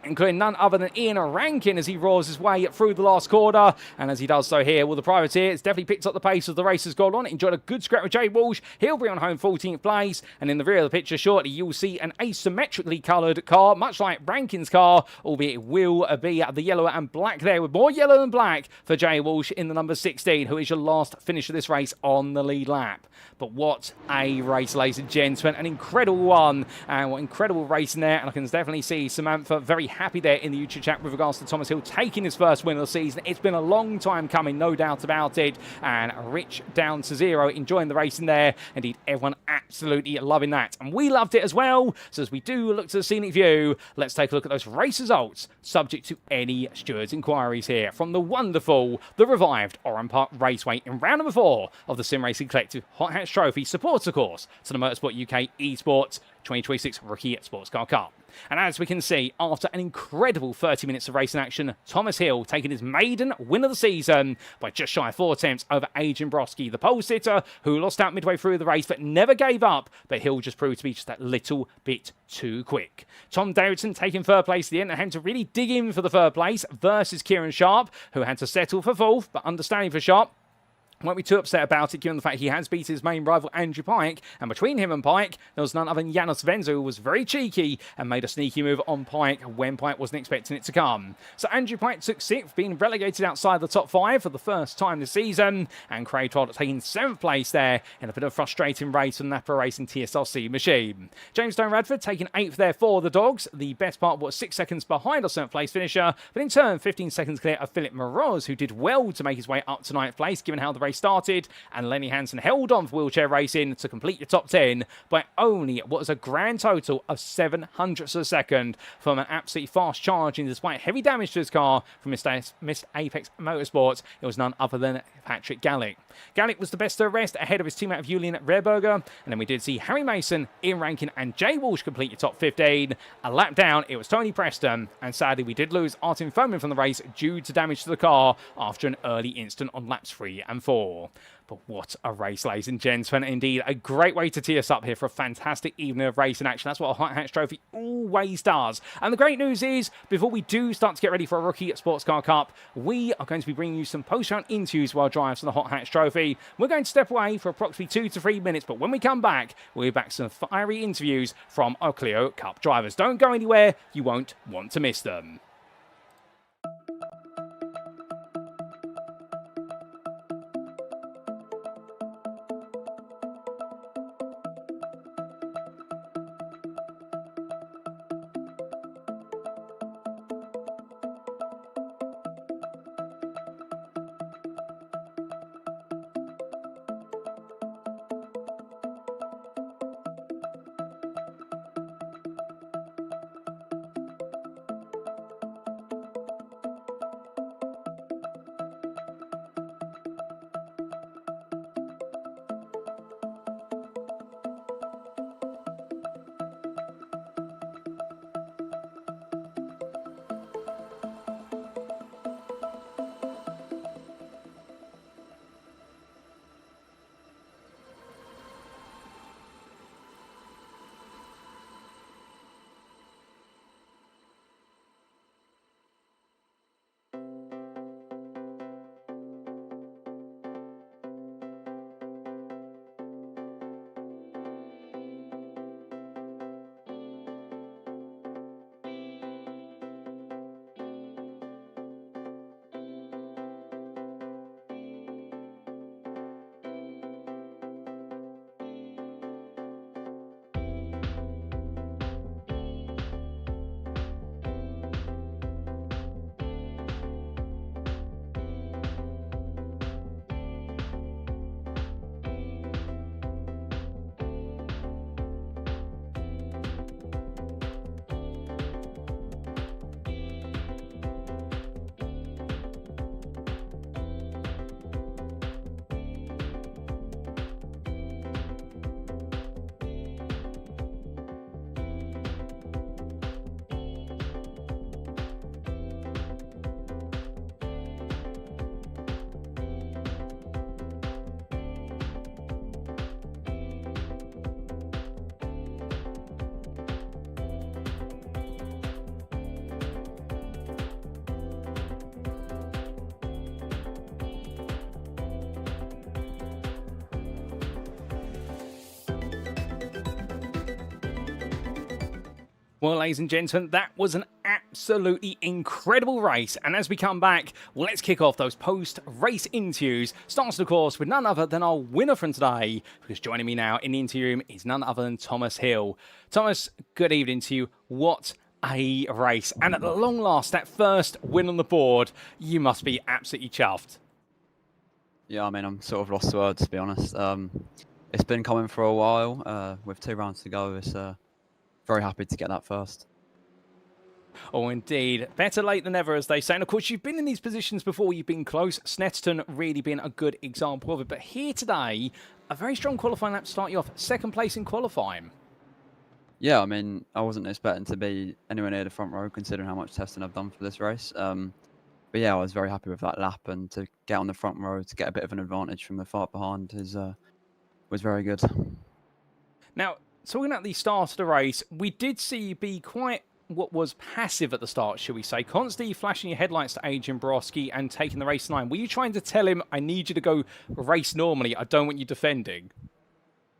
including none other than Ian Rankin as he roars his way through the last quarter. And as he does so here, well, the privateer has definitely picked up the pace as the race has gone on. Enjoyed a good scrap with Jay Walsh. He'll bring on home 14th place. And in the rear of the picture shortly, you'll see an asymmetrically coloured car, much like Rankin's car, albeit it will be the yellow and black there, with more yellow than black for Jay Walsh in the number 16, who is your last finish of this race on the lead lap. But what a race, ladies and gentlemen. An incredible one. And what incredible racing there. And I can definitely see Samantha very happy there in the YouTube chat with regards to Thomas Hill taking his first win of the season. It's been a long time coming, no doubt about it. And Rich down to 0, enjoying the racing there. Indeed, everyone absolutely loving that. And we loved it as well. So as we do look to the scenic view, let's take a look at those race results, subject to any stewards' inquiries here from the wonderful, the revived Oran Park Raceway in round number 4 of the Sim Racing Collective Hot Hatch Trophy, supports, of course, to the Motorsport UK Esports 2026 Rookie Sportscar Cup. And as we can see, after an incredible 30 minutes of racing action, Thomas Hill taking his maiden win of the season by just shy of 4 attempts over Adrian Borowski, the pole sitter, who lost out midway through the race but never gave up. But Hill just proved to be just that little bit too quick. Tom Davidson taking 3rd place at the end and had to really dig in for the 3rd place versus Kieran Sharp, who had to settle for 4th, but understanding for Sharp, won't be too upset about it, given the fact he has beaten his main rival, Andrew Pike. And between him and Pike, there was none other than Janos Wenzel, who was very cheeky and made a sneaky move on Pike when Pike wasn't expecting it to come. So Andrew Pike took 6th, being relegated outside the top 5 for the first time this season. And Craig Todd taking 7th place there in a bit of a frustrating race on the Napa Racing TSRC machine. James Stone Radford taking 8th there for the Dogs. The best part was 6 seconds behind our 7th place finisher, but in turn 15 seconds clear of Philip Morose, who did well to make his way up to 9th place, given how the race race started, and Lenny Hansen held on for Wheelchair Racing to complete the top 10 by only what was a grand total of 700ths of a second from an absolutely fast charge, and despite heavy damage to his car from Mr. Apex Motorsports, it was none other than Patrick Gallick. Gallick was the best of the rest ahead of his teammate of Julian Rehrberger, and then we did see Harry Mason, Ian Rankin and Jay Walsh complete the top 15. A lap down, it was Tony Preston, and sadly we did lose Artem Fomin from the race due to damage to the car after an early incident on laps 3 and 4. But what a race, ladies and gents. And indeed, a great way to tee us up here for a fantastic evening of racing action. That's what a Hot Hatch Trophy always does. And the great news is, before we do start to get ready for a Rookie Sportscar Cup, we are going to be bringing you some post-round interviews while drives for the Hot Hatch Trophy. We're going to step away for approximately 2 to 3 minutes, but when we come back, we'll be back to some fiery interviews from our Clio Cup drivers. Don't go anywhere. You won't want to miss them. Well, ladies and gentlemen, that was an absolutely incredible race. And as we come back, let's kick off those post-race interviews. Starts, of course, with none other than our winner from today, because joining me now in the interview room is none other than Thomas Hill. Thomas, good evening to you. What a race. And at long last, that first win on the board, you must be absolutely chuffed. Yeah, I mean, I'm sort of lost for words, to be honest. It's been coming for a while. With 2 rounds to go, it's very happy to get that first. Oh, indeed. Better late than never, as they say. And, of course, you've been in these positions before. You've been close. Snetterton really being a good example of it. But here today, a very strong qualifying lap to start you off. 2nd place in qualifying. Yeah, I mean, I wasn't expecting to be anywhere near the front row, considering how much testing I've done for this race. But, yeah, I was very happy with that lap. And to get on the front row to get a bit of an advantage from the far behind was very good. Now, talking at the start of the race, we did see you be quite what was passive at the start, shall we say, constantly flashing your headlights to Adrian Borowski and taking the race line. Were you trying to tell him, I need you to go race normally, I don't want you defending?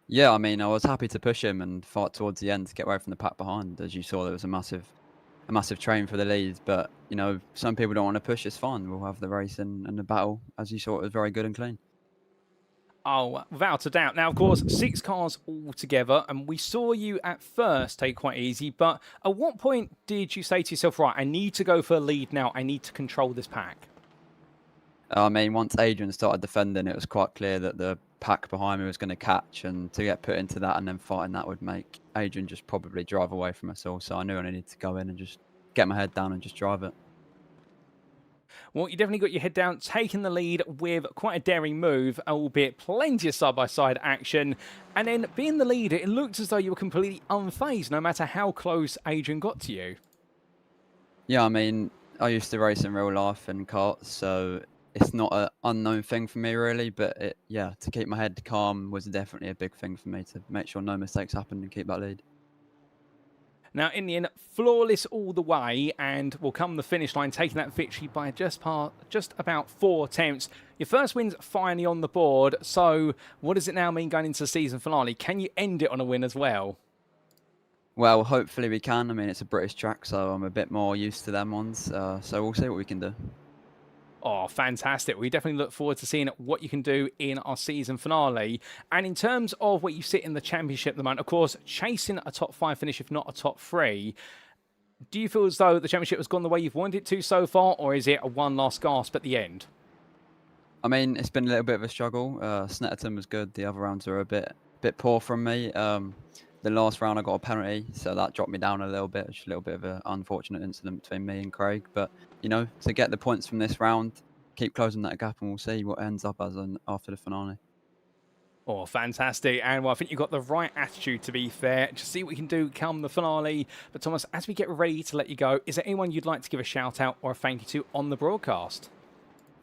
Yeah, I mean, I was happy to push him and fight towards the end to get away from the pack behind. As you saw, there was a massive train for the lead, but, you know, some people don't want to push, it's fine. We'll have the race and the battle. As you saw, it was very good and clean. Oh, without a doubt. Now, of course, 6 cars all together, and we saw you at first take quite easy, but at what point did you say to yourself, right, I need to go for a lead now, I need to control this pack? I mean, once Adrian started defending, it was quite clear that the pack behind me was going to catch, and to get put into that and then fighting that would make Adrian just probably drive away from us all. So I knew I needed to go in and just get my head down and just drive it. Well, you definitely got your head down, taking the lead with quite a daring move, albeit plenty of side-by-side action. And then being the leader, it looked as though you were completely unfazed, no matter how close Adrian got to you. Yeah, I mean, I used to race in real life in karts, so it's not an unknown thing for me really. But yeah, to keep my head calm was definitely a big thing for me, to make sure no mistakes happened and keep that lead. Now, in the end, flawless all the way, and will come the finish line, taking that victory by just about 4 attempts. Your first win's finally on the board, so what does it now mean going into the season finale? Can you end it on a win as well? Well, hopefully we can. I mean, it's a British track, so I'm a bit more used to them ones. So we'll see what we can do. Oh, fantastic. We definitely look forward to seeing what you can do in our season finale. And in terms of where you sit in the championship at the moment, of course, chasing a top 5 finish, if not a top 3, do you feel as though the championship has gone the way you've wanted it to so far, or is it a one last gasp at the end? I mean, it's been a little bit of a struggle. Snetterton was good. The other rounds were a bit poor from me. The last round I got a penalty, so that dropped me down a little bit. It's a little bit of an unfortunate incident between me and Craig. But, you know, to get the points from this round, keep closing that gap and we'll see what ends up as after the finale. Oh, fantastic. And well, I think you've got the right attitude, to be fair. Just see what we can do come the finale. But Thomas, as we get ready to let you go, is there anyone you'd like to give a shout out or a thank you to on the broadcast?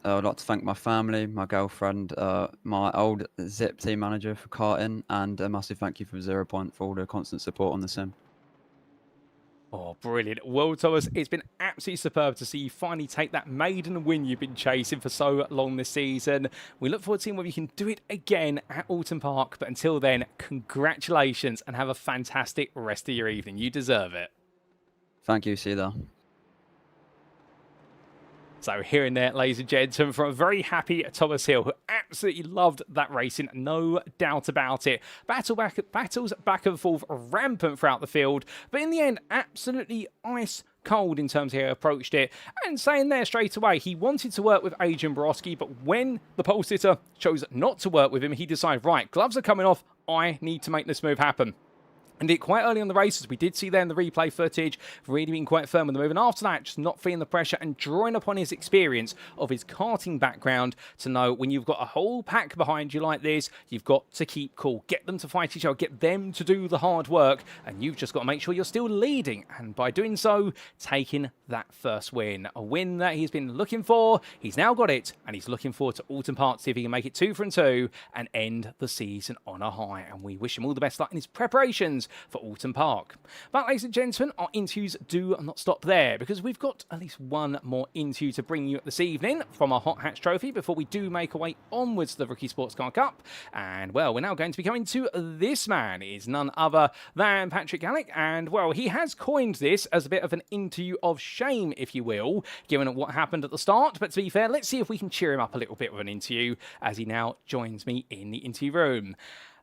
I'd like to thank my family, my girlfriend, my old Zip team manager for karting, and a massive thank you for 0 Point for all the constant support on the sim. Oh, brilliant. Well, Thomas, it's been absolutely superb to see you finally take that maiden win you've been chasing for so long this season. We look forward to seeing whether you can do it again at Oran Park. But until then, congratulations and have a fantastic rest of your evening. You deserve it. Thank you. See you there. So here and there, ladies and gentlemen, from a very happy Thomas Hill, who absolutely loved that racing, no doubt about it. Battles back and forth rampant throughout the field, but in the end, absolutely ice cold in terms of how he approached it, and saying there straight away he wanted to work with Adrian Borowski, but when the pole sitter chose not to work with him, he decided, right, gloves are coming off, I need to make this move happen. And it quite early on the races, we did see there in the replay footage, really being quite firm with the move. And after that, just not feeling the pressure and drawing upon his experience of his karting background to know when you've got a whole pack behind you like this, you've got to keep cool. Get them to fight each other, get them to do the hard work. And you've just got to make sure you're still leading. And by doing so, taking that first win. A win that he's been looking for. He's now got it. And he's looking forward to Oran Park to see if he can make it 2 from 2 and end the season on a high. And we wish him all the best luck in his preparations for Oran Park. But ladies and gentlemen, our interviews do not stop there, because we've got at least one more interview to bring you this evening from our Hot Hatch Trophy before we do make our way onwards to the Rookie Sportscar Cup. And well, we're now going to be coming to this man. He is none other than Patrick Alec, and well, he has coined this as a bit of an interview of shame, if you will, given what happened at the start. But to be fair, let's see if we can cheer him up a little bit with an interview as he now joins me in the interview room.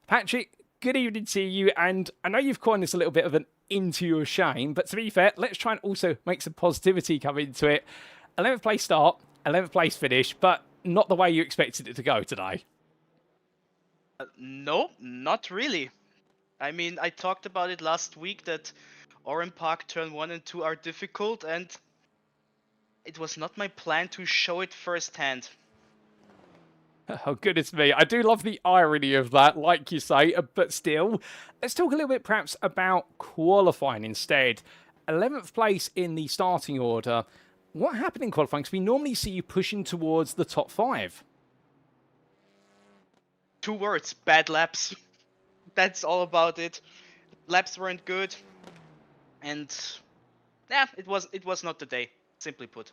Patrick, good evening to you, and I know you've coined this a little bit of an into your shame, but to be fair, let's try and also make some positivity come into it. 11th place start, 11th place finish, but not the way you expected it to go today. No, not really. I mean, I talked about it last week that Oran Park turn 1 and 2 are difficult, and it was not my plan to show it firsthand. Oh, goodness me. I do love the irony of that, like you say, but still, let's talk a little bit perhaps about qualifying instead. 11th place in the starting order. What happened in qualifying? Because we normally see you pushing towards the top 5. 2 words, bad laps. That's all about it. Laps weren't good, and yeah, it was not the day, simply put.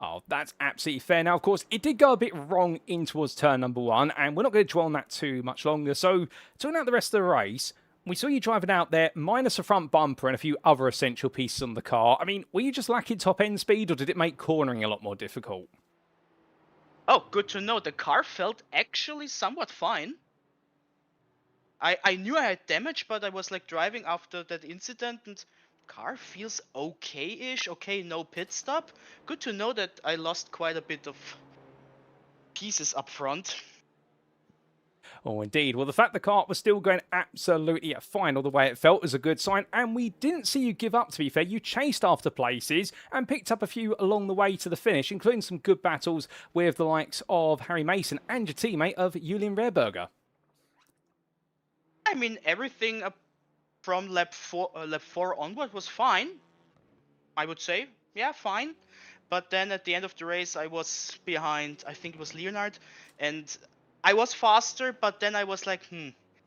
Oh, that's absolutely fair. Now, of course, it did go a bit wrong in towards turn number 1, and we're not going to dwell on that too much longer. So, talking out the rest of the race, we saw you driving out there, minus a front bumper and a few other essential pieces on the car. I mean, were you just lacking top-end speed, or did it make cornering a lot more difficult? Oh, good to know. The car felt actually somewhat fine. I knew I had damage, but I was like driving after that incident, and car feels okay-ish. Okay, no pit stop. Good to know that I lost quite a bit of pieces up front. Oh, indeed. Well, the fact the car was still going absolutely fine all the way it felt is a good sign, and we didn't see you give up, to be fair. You chased after places and picked up a few along the way to the finish, including some good battles with the likes of Harry Mason and your teammate of Julian Rehrberger. I mean, everything from lap 4 onward was fine, I would say. Yeah, fine. But then at the end of the race, I was behind, I think it was Leonard, and I was faster, but then I was like,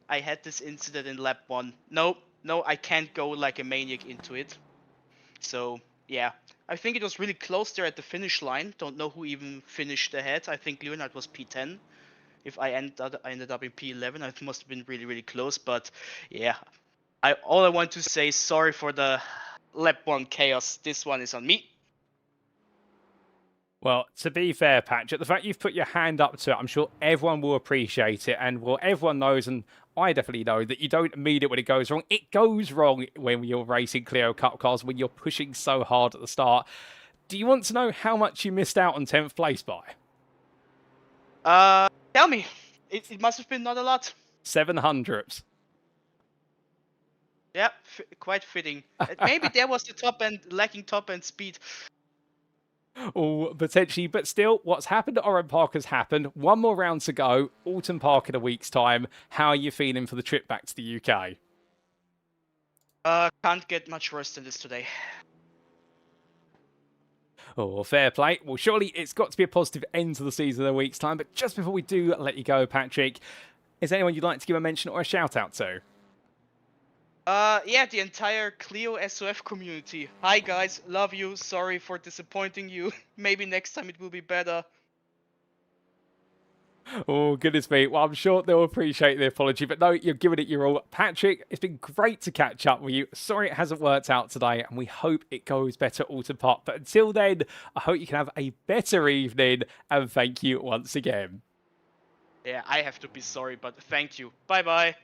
I had this incident in lap 1. No, I can't go like a maniac into it. So, yeah. I think it was really close there at the finish line. Don't know who even finished ahead. I think Leonard was P10. If I ended up in P11, it must have been really, really close. But, yeah. All I want to say, sorry for the lap 1 chaos. This one is on me. Well, to be fair, Patrick, the fact you've put your hand up to it, I'm sure everyone will appreciate it. And well, everyone knows, and I definitely know, that you don't mean it when it goes wrong. It goes wrong when you're racing Clio Cup cars, when you're pushing so hard at the start. Do you want to know how much you missed out on 10th place by? Tell me. It must have been not a lot. 700ths. Yeah, quite fitting. Maybe there was the top end, lacking top end speed. Oh, potentially, but still, what's happened at Oran Park has happened. One more round to go. Oran Park in a week's time. How are you feeling for the trip back to the UK? Can't get much worse than this today. Oh, fair play. Well, surely it's got to be a positive end to the season in a week's time. But just before we do let you go, Patrick, is there anyone you'd like to give a mention or a shout out to? Yeah, the entire Clio SOF community. Hi guys, love you, sorry for disappointing you. Maybe next time it will be better. Oh, goodness me. Well, I'm sure they'll appreciate the apology, but no, you're giving it your all. Patrick, it's been great to catch up with you. Sorry it hasn't worked out today, and we hope it goes better at Oran Park. But until then, I hope you can have a better evening, and thank you once again. Yeah, I have to be sorry, but thank you. Bye-bye.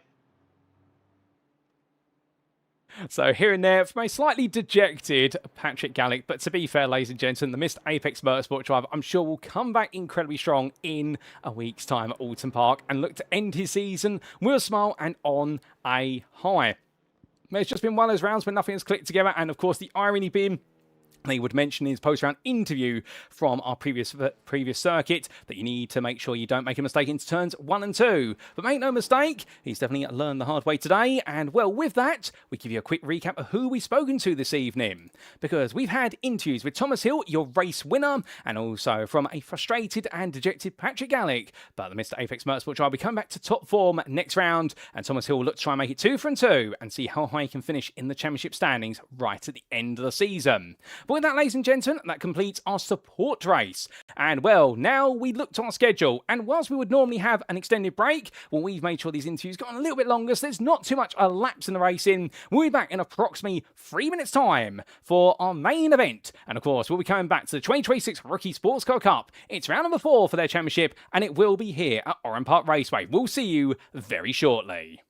So here and there from a slightly dejected Patrick Gallick, but to be fair, ladies and gentlemen, the missed Apex Motorsport driver, I'm sure will come back incredibly strong in a week's time at Oran Park and look to end his season with a smile and on a high. It's just been one of those rounds where nothing has clicked together, and of course the irony being, they would mention in his post-round interview from our previous circuit that you need to make sure you don't make a mistake into turns 1 and 2. But make no mistake, he's definitely learned the hard way today. And well, with that, we give you a quick recap of who we've spoken to this evening. Because we've had interviews with Thomas Hill, your race winner, and also from a frustrated and dejected Patrick Gallick. But the Mr. Apex Motorsport driver will be coming back to top form next round, and Thomas Hill will look to try and make it 2 for 2 and see how high he can finish in the championship standings right at the end of the season. But with that, ladies and gentlemen, that completes our support race. And well, now we look to our schedule. And whilst we would normally have an extended break, well, we've made sure these interviews got on a little bit longer, so there's not too much a lapse in the racing. We'll be back in approximately 3 minutes' time for our main event. And of course, we'll be coming back to the 2026 Rookie Sportscar Cup. It's round number 4 for their championship, and it will be here at Oran Park Raceway. We'll see you very shortly.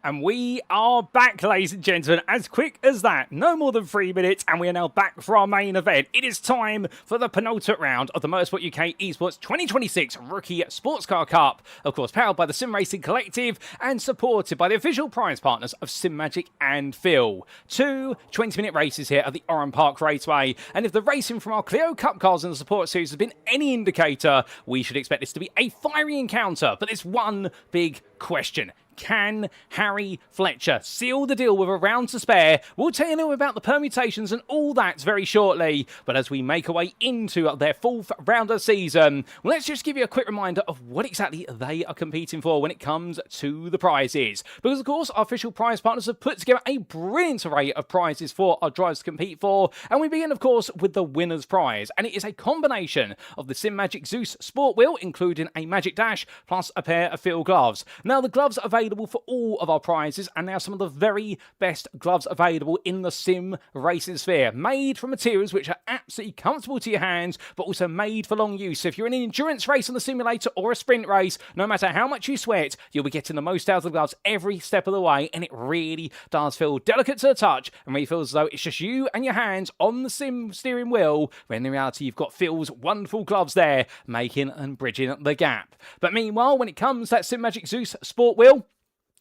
And we are back, ladies and gentlemen, as quick as that. No more than 3 minutes, and we are now back for our main event. It is time for the penultimate round of the Motorsport UK Esports 2026 Rookie Sportscar Cup. Of course, powered by the Sim Racing Collective and supported by the official prize partners of Simagic and Phil. 2 20-minute races here at the Oran Park Raceway. And if the racing from our Clio Cup cars in the support series has been any indicator, we should expect this to be a fiery encounter. But there's one big question. Can Harry Fletcher seal the deal with a round to spare? We'll tell you a little about the permutations and all that very shortly. But as we make our way into their 4th round of the season, let's just give you a quick reminder of what exactly they are competing for when it comes to the prizes. Because, of course, our official prize partners have put together a brilliant array of prizes for our drivers to compete for. And we begin, of course, with the winner's prize. And it is a combination of the Simagic Zeus Sport Wheel, including a Magic Dash, plus a pair of field gloves. Now, the gloves are available for all of our prizes, and now some of the very best gloves available in the sim racing sphere, made from materials which are absolutely comfortable to your hands, but also made for long use. So if you're in an endurance race on the simulator or a sprint race, no matter how much you sweat, you'll be getting the most out of the gloves every step of the way, and it really does feel delicate to the touch, and really feels as though it's just you and your hands on the sim steering wheel, when in reality you've got Phil's wonderful gloves there, making and bridging the gap. But meanwhile, when it comes to that Simagic Zeus Sport Wheel,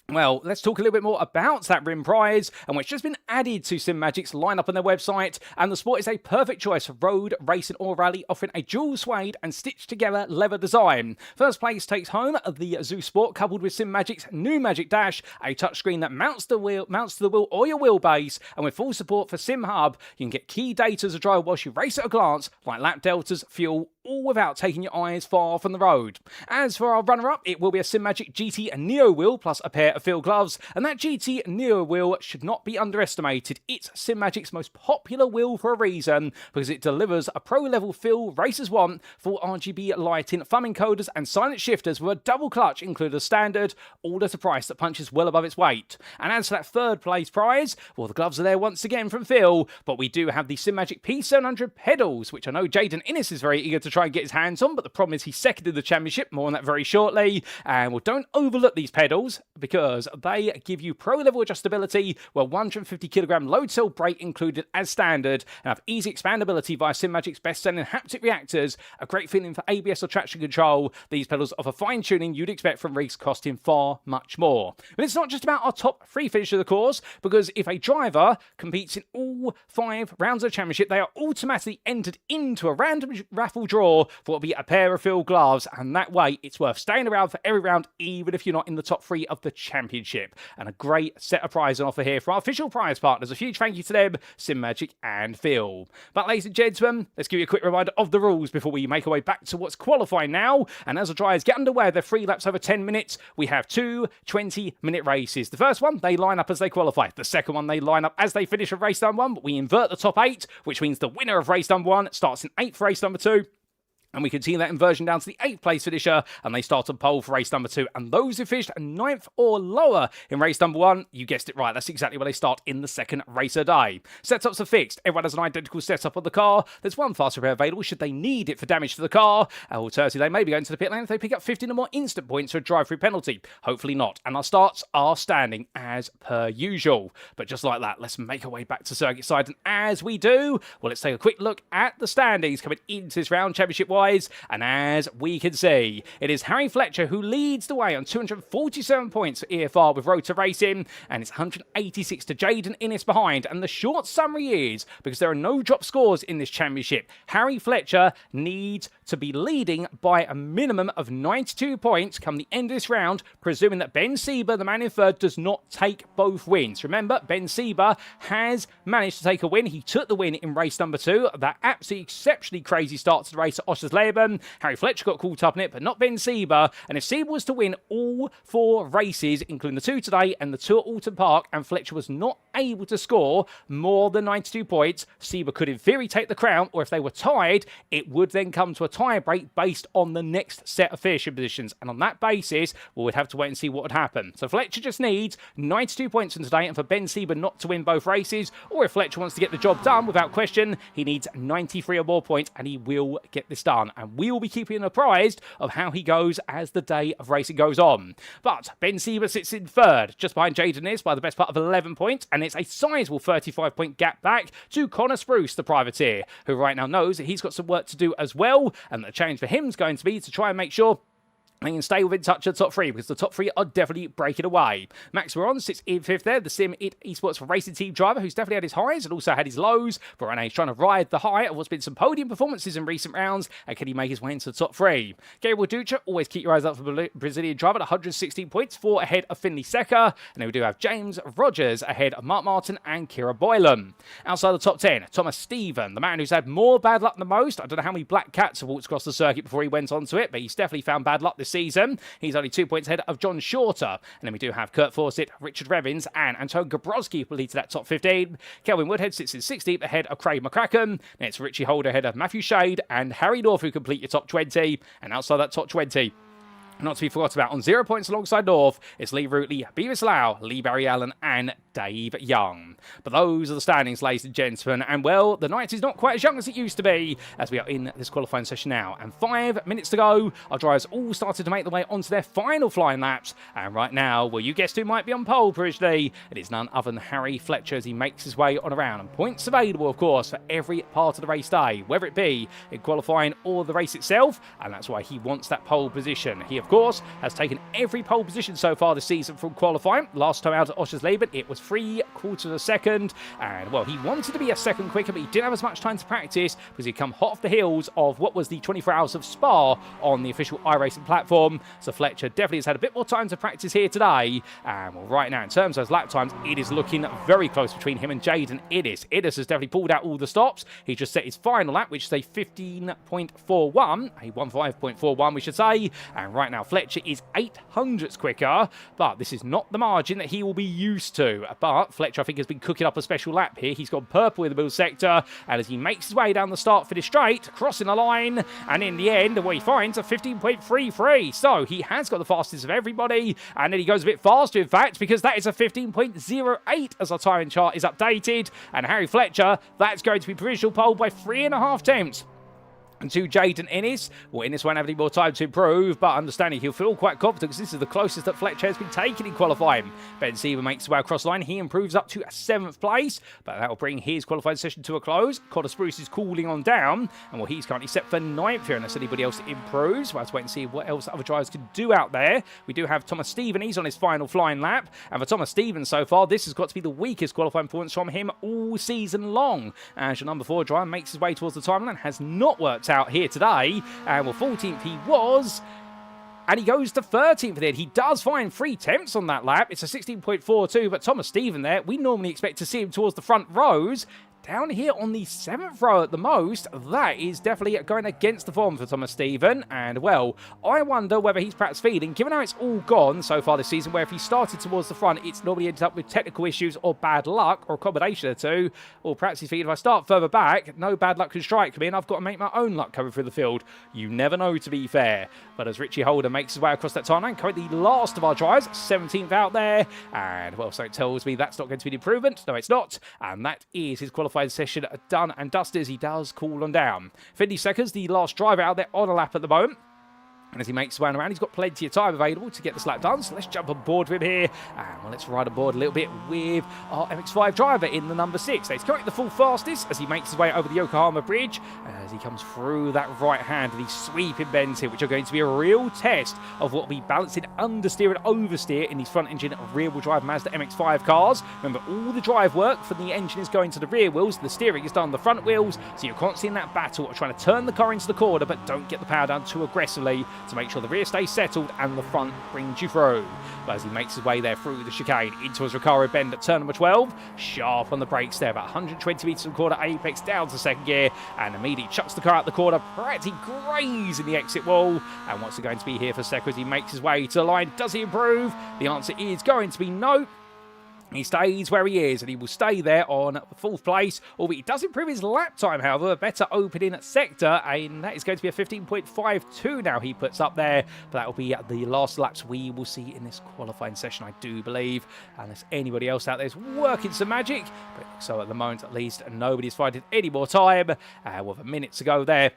well, let's talk a little bit more about that rim prize, and which has been added to Simagic's lineup on their website. And the Sport is a perfect choice for road, racing, or rally, offering a dual suede and stitched together leather design. First place takes home the Zeus Sport, coupled with Simagic's new Magic Dash, a touchscreen that mounts to the wheel or your wheelbase, and with full support for SimHub, you can get key data as a driver whilst you race at a glance, like lap deltas, fuel, all without taking your eyes far from the road. As for our runner-up, it will be a Simagic GT Neo wheel plus a pair of field gloves, and that GT Neo wheel should not be underestimated. It's Simagic's most popular wheel for a reason, because it delivers a pro-level feel racers want, full RGB lighting, thumb encoders and silent shifters with a double clutch included as standard, all at a price that punches well above its weight. And as for that 3rd place prize, well, the gloves are there once again from Phil, but we do have the Simagic P700 pedals, which I know Jaden Innes is very eager to try and get his hands on, but the problem is he's second in the championship. More on that very shortly. And well, don't overlook these pedals, because they give you pro-level adjustability, where 150kg load cell brake included as standard, and have easy expandability via Simagic's best-selling haptic reactors, a great feeling for ABS or traction control. These pedals offer fine-tuning you'd expect from rigs costing far much more. But it's not just about our top 3 finishers of the course, because if a driver competes in all 5 rounds of the championship, they are automatically entered into a random raffle draw for what will be a pair of field gloves, and that way it's worth staying around for every round, even if you're not in the top 3 of the championship. And a great set of prizes on offer here for our official prize partners. A huge thank you to them, Simagic and Phil. But ladies and gentlemen, let's give you a quick reminder of the rules before we make our way back to what's qualifying now. And as the drivers get underway, they're 3 laps over 10 minutes. We have 2 20-minute races. The first one, they line up as they qualify. The second one, they line up as they finish with race number 1, but we invert the top 8, which means the winner of race number 1 starts in 8th for race number 2. And we continue that inversion down to the 8th place finisher, and they start on pole for race number 2. And those who finished 9th or lower in race number 1, you guessed it right, that's exactly where they start in the 2nd race of the day. Setups are fixed. Everyone has an identical setup on the car. There's one fast repair available should they need it for damage to the car. Alternatively, they may be going to the pit lane if they pick up 15 or more instant points for a drive-through penalty. Hopefully not. And our starts are standing as per usual. But just like that, let's make our way back to circuit side. And as we do, well, let's take a quick look at the standings coming into this round championship-wise. And as we can see, it is Harry Fletcher who leads the way on 247 points for EFR with Rotor Racing, and it's 186 to Jaden Innes behind. And the short summary is, because there are no drop scores in this championship, Harry Fletcher needs to be leading by a minimum of 92 points come the end of this round, presuming that Ben Sieber, the man in 3rd, does not take both wins. Remember, Ben Sieber has managed to take a win. He took the win in race number 2. That absolutely exceptionally crazy start to the race at Oschersleben. Harry Fletcher got caught up in it, but not Ben Sieber. And if Sieber was to win all 4 races, including the 2 today and the 2 at Oran Park, and Fletcher was not able to score more than 92 points, Sieber could in theory take the crown, or if they were tied, it would then come to a tie break based on the next set of finishing positions. And on that basis, we would have to wait and see what would happen. So Fletcher just needs 92 points in today, and for Ben Sieber not to win both races, or if Fletcher wants to get the job done without question, he needs 93 or more points, and he will get this done. done, and we will be keeping you apprised of how he goes as the day of racing goes on. But Ben Sieber sits in third, just behind Jaden Innes by the best part of 11 points, and it's a sizable 35-point gap back to Connor Spruce, the privateer, who right now knows that he's got some work to do as well, and the challenge for him is going to be to try and make sure they can stay within touch of the top three, because the top three are definitely breaking away. Max Veron sits in fifth there, the Sim It Esports racing team driver, who's definitely had his highs and also had his lows. But right now he's trying to ride the high of what's been some podium performances in recent rounds, and can he make his way into the top three? Gabriel Dutra, always keep your eyes out for the Brazilian driver at 116 points, 4 ahead of Finley Secker. And then we do have James Rogers ahead of Mark Martin and Kira Boylan. Outside the top 10, Thomas Stephen, the man who's had more bad luck than most. I don't know how many black cats have walked across the circuit before he went onto it, but he's definitely found bad luck this season. He's only 2 points ahead of John Shorter. And then we do have Kurt Fawcett, Richard Revins, and Anton Gabrowski who lead to that top 15. Kelvin Woodhead sits in 16th ahead of Craig McCracken. Then it's Richie Holder ahead of Matthew Shade and Harry North who complete your top 20. And outside that top 20, not to be forgot about, on 0 points alongside North, it's Lee Rootley, Beavis Lau, Lee Barry Allen, and Dave Young. But those are the standings, ladies and gentlemen. And, well, the night is not quite as young as it used to be, as we are in this qualifying session now. And 5 minutes to go, our drivers all started to make their way onto their final flying laps. And right now, well, you guessed who might be on pole provisionally. It is none other than Harry Fletcher as he makes his way on around. And points available, of course, for every part of the race day, whether it be in qualifying or the race itself. And that's why he wants that pole position. He, of course, has taken every pole position so far this season from qualifying. Last time out at Oschersleben, it was 3/4 of a second. And, well, he wanted to be a second quicker, but he didn't have as much time to practice because he'd come hot off the heels of what was the 24 Hours of Spa on the official iRacing platform. So Fletcher definitely has had a bit more time to practice here today. And, well, right now, in terms of those lap times, it is looking very close between him and Jaden Innes. Innes has definitely pulled out all the stops. He just set his final lap, which is a 15.41, a 15.41, we should say. And right now, Fletcher is 800ths quicker, but this is not the margin that he will be used to. But Fletcher, I think, has been cooking up a special lap here. He's gone purple in the middle sector, and as he makes his way down the start-finish straight, crossing the line, and in the end, what he finds a 15.33. So he has got the fastest of everybody, and then he goes a bit faster, in fact, because that is a 15.08 as our timing chart is updated. And Harry Fletcher, that's going to be provisional pole by 3.5 tenths. And to Jaden Innes. Well, Innes won't have any more time to improve, but understanding he'll feel quite confident because this is the closest that Fletcher has been taken in qualifying. Ben Sieber makes his way across the line. He improves up to 7th place, but that will bring his qualifying session to a close. Connor Spruce is cooling on down, and well, he's currently set for 9th here, unless anybody else improves. We'll have to wait and see what else other drivers can do out there. We do have Thomas Stephen. He's on his final flying lap, and for Thomas Stephen so far, this has got to be the weakest qualifying performance from him all season long. As your number 4 driver makes his way towards the timeline, has not worked out here today. And well, 14th he was, and he goes to 13th then. He does find 3 tenths on that lap. It's a 16.42, but Thomas Stephen there, we normally expect to see him towards the front rows. Down here on the 7th row at the most, that is definitely going against the form for Thomas Stephen. And, well, I wonder whether he's perhaps feeling, given how it's all gone so far this season, where if he started towards the front, it's normally ended up with technical issues or bad luck or a combination of two. Or perhaps he's thinking, if I start further back, no bad luck can strike me and I've got to make my own luck coming through the field. You never know, to be fair. But as Richie Holder makes his way across that timeline, currently last of our drivers, 17th out there. And, well, so it tells me that's not going to be an improvement. No, it's not. And that is his qualifying session done and dusted as he does cool on down. 50 seconds, the last driver out there on a lap at the moment. And as he makes his way around, he's got plenty of time available to get this lap done. So let's jump on board with him here. And well, let's ride aboard a little bit with our MX-5 driver in the number 6. Now, he's currently the full fastest as he makes his way over the Yokohama Bridge. As he comes through that right hand and these sweeping bends here, which are going to be a real test of what will be balancing understeer and oversteer in these front engine rear-wheel drive Mazda MX-5 cars. Remember, all the drive work from the engine is going to the rear wheels. The steering is done on the front wheels. So you're constantly in that battle of trying to turn the car into the corner, but don't get the power down too aggressively to make sure the rear stays settled and the front brings you through. But as he makes his way there through the chicane into his Recaro bend at turn number 12, sharp on the brakes there, about 120 metres from quarter apex down to second gear, and immediately chucks the car out the corner, practically grazing the exit wall. And what's it going to be here for Seco as he makes his way to the line? Does he improve? The answer is going to be no. He stays where he is, and he will stay there on 4th place. Albeit he does improve his lap time, however, a better opening sector, and that is going to be a 15.52 now he puts up there. But that will be the last laps we will see in this qualifying session, I do believe, unless anybody else out there is working some magic. But so at the moment, at least, nobody's finding any more time. With a minute to go there.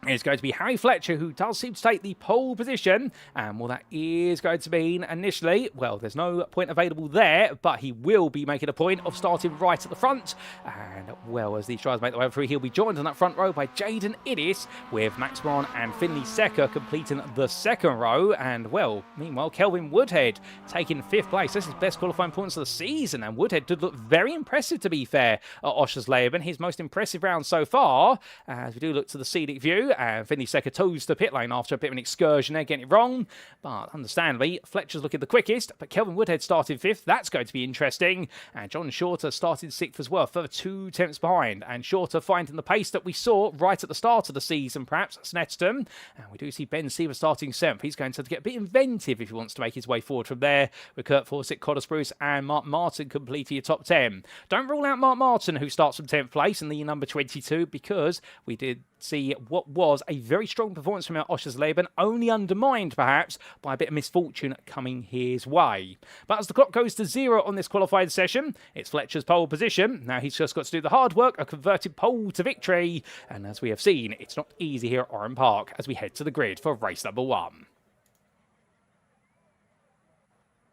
It's going to be Harry Fletcher, who does seem to take the pole position. And well, that is going to mean initially, well, there's no point available there, but he will be making a point of starting right at the front. And well, as these drivers make their way through, he'll be joined on that front row by Jaden Iddis, with Max Braun and Finley Secker completing the second row. And well, meanwhile, Kelvin Woodhead taking 5th place. This is best qualifying points of the season. And Woodhead did look very impressive, to be fair, at Oschersleben. His most impressive round so far. As we do look to the scenic view, and Finley Secker toes the pit lane after a bit of an excursion there, getting it wrong. But understandably, Fletcher's looking the quickest, but Kelvin Woodhead started 5th. That's going to be interesting. And John Shorter started 6th as well, further 2 tenths behind. And Shorter finding the pace that we saw right at the start of the season, perhaps, at Snetterton. And we do see Ben Siever starting 7th. He's going to have to get a bit inventive if he wants to make his way forward from there, with Kurt Forsyth, Connor Spruce, and Mark Martin completing your top 10. Don't rule out Mark Martin, who starts from 10th place in the number 22, because we did see what was a very strong performance from Oschersleben, only undermined perhaps by a bit of misfortune coming his way. But as the clock goes to 0 on this qualified session, it's Fletcher's pole position. Now he's just got to do the hard work of converting pole to victory, and as we have seen, it's not easy here at Oran Park as we head to the grid for race number 1.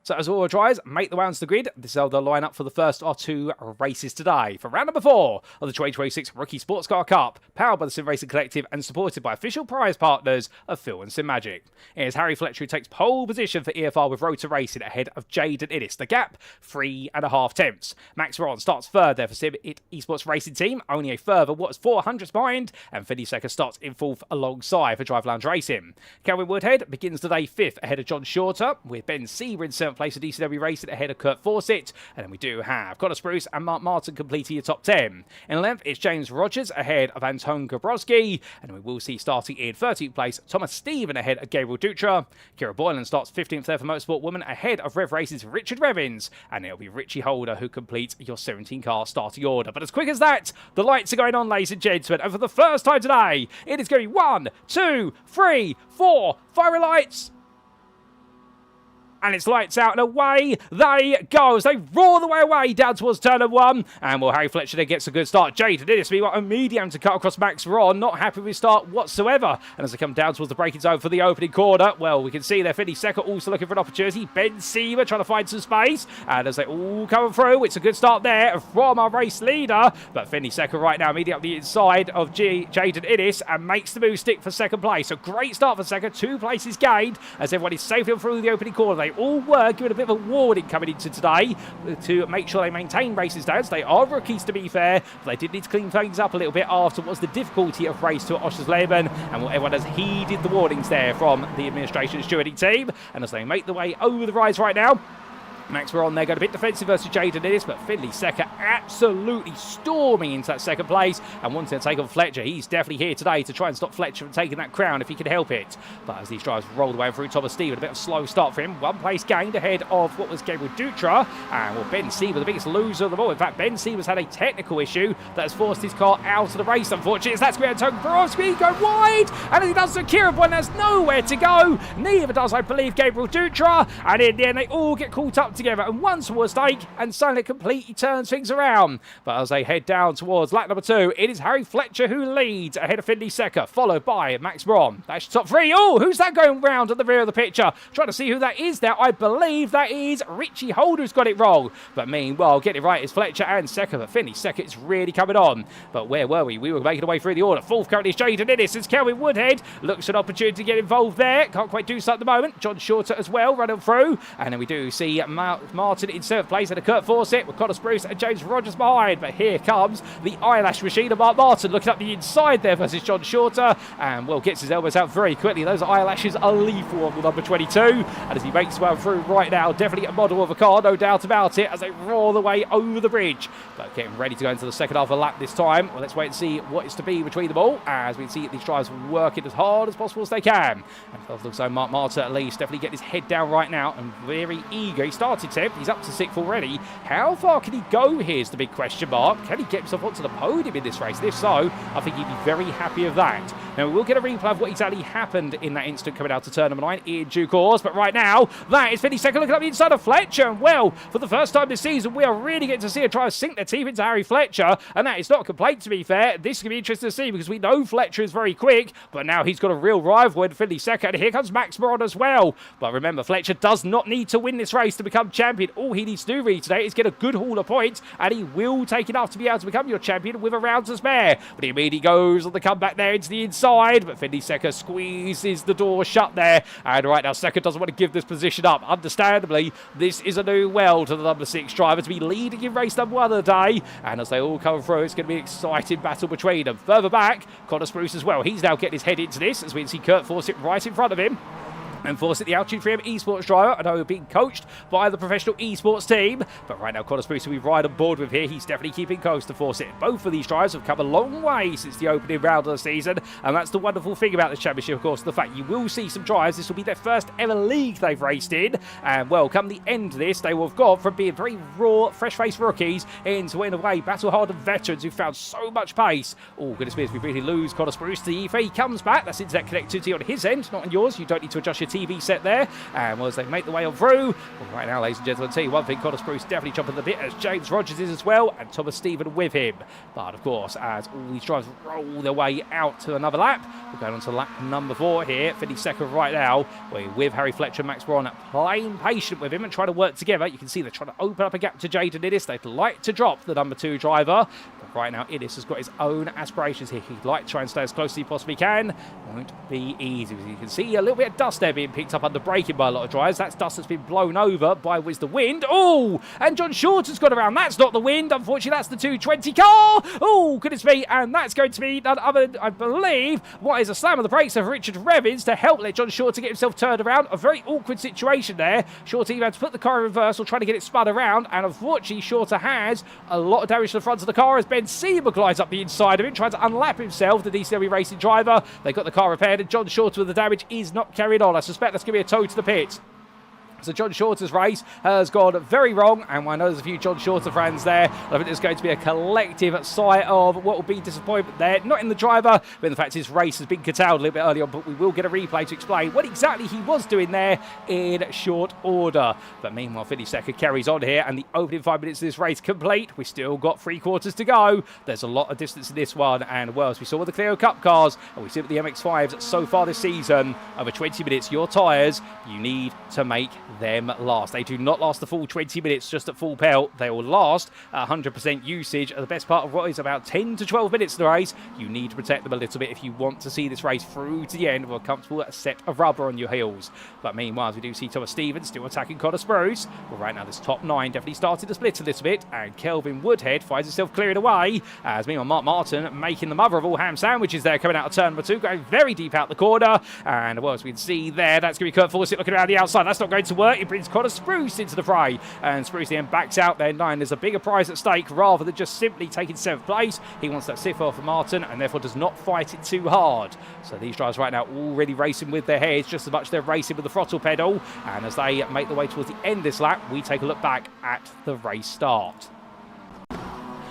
So as all our drivers make the way onto the grid, this is how they'll line up for the first of 2 races today. For round number 4 of the 2026 Rookie Sportscar Cup, powered by the Sim Racing Collective and supported by official prize partners of Phil and Simagic. It is Harry Fletcher who takes pole position for EFR with Rotor Racing ahead of Jaden Iddis. The gap, 3.5 tenths. Max Braun starts third there for Sim Esports Racing Team, only a further 400s behind, and Finley Secker starts in 4th alongside for Drive Lounge Racing. Kelvin Woodhead begins the day 5th ahead of John Shorter, with Ben Siever in 7th place of DCW Racing ahead of Kurt Forsyth. And then we do have Connor Spruce and Mark Martin completing your top 10. In 11th, it's James Rogers ahead of Anton Gabrowski. And we will see starting in 13th place, Thomas Stephen ahead of Gabriel Dutra. Kira Boylan starts 15th there for Motorsport Woman ahead of Rev Racing's Richard Revins. And it'll be Richie Holder who completes your 17-car starting order. But as quick as that, the lights are going on, ladies and gentlemen. And for the first time today, it is going 1, 2, 3, 4, fiery lights. And it's lights out and away they go as they roar the way away down towards turn of 1. And well, Harry Fletcher then gets a good start. Jaden Iddis, we got a medium to cut across Max Ron, not happy with his start whatsoever. And as they come down towards the braking zone for the opening corner, well, we can see there Finley Secker also looking for an opportunity. Ben Siever trying to find some space. And as they all come through, it's a good start there from our race leader. But Finley Secker right now immediately up the inside of Jaden Iddis and makes the move stick for second place. A great start for Secker, 2 places gained as everyone is safely through the opening corner. They all were given a bit of a warning coming into today to make sure they maintain racing standards. They are rookies, to be fair, but they did need to clean things up a little bit after what was the difficulty of race to Oschersleben, and everyone has heeded the warnings there from the administration stewarding team. And as they make the way over the rise right now, Max Braun there going a bit defensive versus Jaden Iddis, but Finley Secker absolutely storming into that second place and wanting to take on Fletcher. He's definitely here today to try and stop Fletcher from taking that crown if he can help it. But as these drivers roll away through Thomas Stephen, a bit of a slow start for him. 1 place gained ahead of what was Gabriel Dutra. And well, Ben Siever, the biggest loser of them all. In fact, Ben Siever's had a technical issue that has forced his car out of the race, unfortunately. As that's going to Anton Gabrowski going wide. And as he does so, Kira Boylan has nowhere to go. Neither does, I believe, Gabriel Dutra. And in the end, they all get caught up together, and one towards stake, and suddenly completely turns things around. But as they head down towards lap number 2, it is Harry Fletcher who leads ahead of Finley Secker, followed by Max Braun. That's top 3. Oh, who's that going round at the rear of the picture? Trying to see who that is there. I believe that is Richie Holder who's got it wrong. But meanwhile, getting it right is Fletcher and Secker, but Finley Secker is really coming on. But where were we? We were making our way through the order. 4th currently is Jaden Iddis as Kelvin Woodhead looks at an opportunity to get involved there. Can't quite do so at the moment. John Shorter as well running through. And then we do see Martin in 7th place and a Kurt Forsyth with Connor Spruce and James Rogers behind. But here comes the eyelash machine of Mark Martin looking up the inside there versus John Shorter, and well, gets his elbows out very quickly. Those eyelashes are lethal on the number 22, and as he makes his way through right now, definitely a model of a car, no doubt about it, as they roar the way over the bridge. But getting ready to go into the second half of the lap this time. Well, let's wait and see what is to be between them all as we see these drivers working as hard as possible as they can. And it looks like Mark Martin at least definitely getting his head down right now and very eager. He started started 10th. He's up to 6th already. How far can he go here is the big question mark. Can he get himself onto the podium in this race? And if so, I think he'd be very happy of that. Now, we will get a replay of what exactly happened in that instant coming out to turn number 9 in due course. But right now, that is 52nd looking up the inside of Fletcher. And well, for the first time this season, we are really getting to see a try to sink their teeth into Harry Fletcher. And that is not a complaint, to be fair. This is going to be interesting to see because we know Fletcher is very quick, but now he's got a real rival in 52nd. And here comes Max Moron as well. But remember, Fletcher does not need to win this race to become champion. All he needs to do really today is get a good haul of points, and he will take enough to be able to become your champion with a round to spare. But he immediately goes on the comeback there into the inside, but Finley Secker squeezes the door shut there. And right now, Secker doesn't want to give this position up. Understandably, this is a new well to the number 6 driver to be leading in race number 1 of the day. And as they all come through, it's going to be an exciting battle between them. Further back, Connor Spruce as well. He's now getting his head into this as we can see Kurt Fawcett right in front of him. And Fawcett, the Altitude 3M esports driver, I know being coached by the professional esports team. But right now, Connor Spruce, who we ride on board with here, he's definitely keeping close to Fawcett. Both of these drivers have come a long way since the opening round of the season. And that's the wonderful thing about this championship, of course, the fact you will see some drivers. This will be their first ever league they've raced in. And well, come the end of this, they will have gone from being very raw, fresh-faced rookies into, in a way, battle-hardened veterans who found so much pace. Oh, goodness me, as we really lose Connor Spruce to the ether. He comes back. That's internet connectivity on his end, not on yours. You don't need to adjust your TV set there. And as they make the way on through, well, right now, ladies and gentlemen, I'll tell you one thing, Connor Spruce definitely jumping the bit as James Rogers is as well, and Thomas Stephen with him. But of course, as all these drivers roll their way out to another lap, we're going on to lap number 4 here. 52nd right now, we're with Harry Fletcher and Max Braun playing patient with him and trying to work together. You can see they're trying to open up a gap to Jaden Innes. They'd like to drop the number 2 driver. But right now, Innes has got his own aspirations here. He'd like to try and stay as close as he possibly can. Won't be easy. You can see a little bit of dust there being picked up under braking by a lot of drivers. That's dust that's been blown over by the wind. Oh, and John Short has got around. That's not the wind. Unfortunately, that's the 220 car. Oh, goodness me. And that's going to be none other than, I believe, what is a slam of the brakes of Richard Revins to help let John Short to get himself turned around. A very awkward situation there. Shorter either had to put the car in reverse or trying to get it spun around. And unfortunately, Shorter has a lot of damage to the front of the car as Ben Seamer glides up the inside of it, trying to unlap himself, the DCW Racing driver. They got the car repaired, and John Shorter with the damage is not carried on. I suspect that's going to be a tow to the pit. So John Shorter's race has gone very wrong, and I know there's a few John Shorter fans there. I think there's going to be a collective sigh of what will be disappointment there. Not in the driver, but in the fact his race has been curtailed a little bit early on, but we will get a replay to explain what exactly he was doing there in short order. But meanwhile, Finley Secker carries on here, and the opening 5 minutes of this race complete. We've still got 3/4 to go. There's a lot of distance in this one, and well, as we saw with the Clio Cup cars, and we see with the MX-5s so far this season, over 20 minutes, your tyres, you need to make them last. They do not last the full 20 minutes just at full pelt. They will last 100% usage. The best part of what is about 10 to 12 minutes of the race, you need to protect them a little bit if you want to see this race through to the end with a comfortable set of rubber on your heels. But meanwhile, as we do see Thomas Stevens still attacking Connor Spruce. Well, right now this top 9 definitely started to split a little bit, and Kelvin Woodhead finds himself clearing away, as meanwhile Mark Martin making the mother of all ham sandwiches there, coming out of turn number 2, going very deep out the corner. And well, as we can see there, that's going to be Kurt Fawcett looking around the outside. That's not going to work. It brings Connor Spruce into the fray, and Spruce then backs out there 9. There's a bigger prize at stake rather than just simply taking 7th place. He wants that siff off of Martin, and therefore does not fight it too hard. So these drivers right now already racing with their heads just as much as they're racing with the throttle pedal. And as they make their way towards the end of this lap, we take a look back at the race start.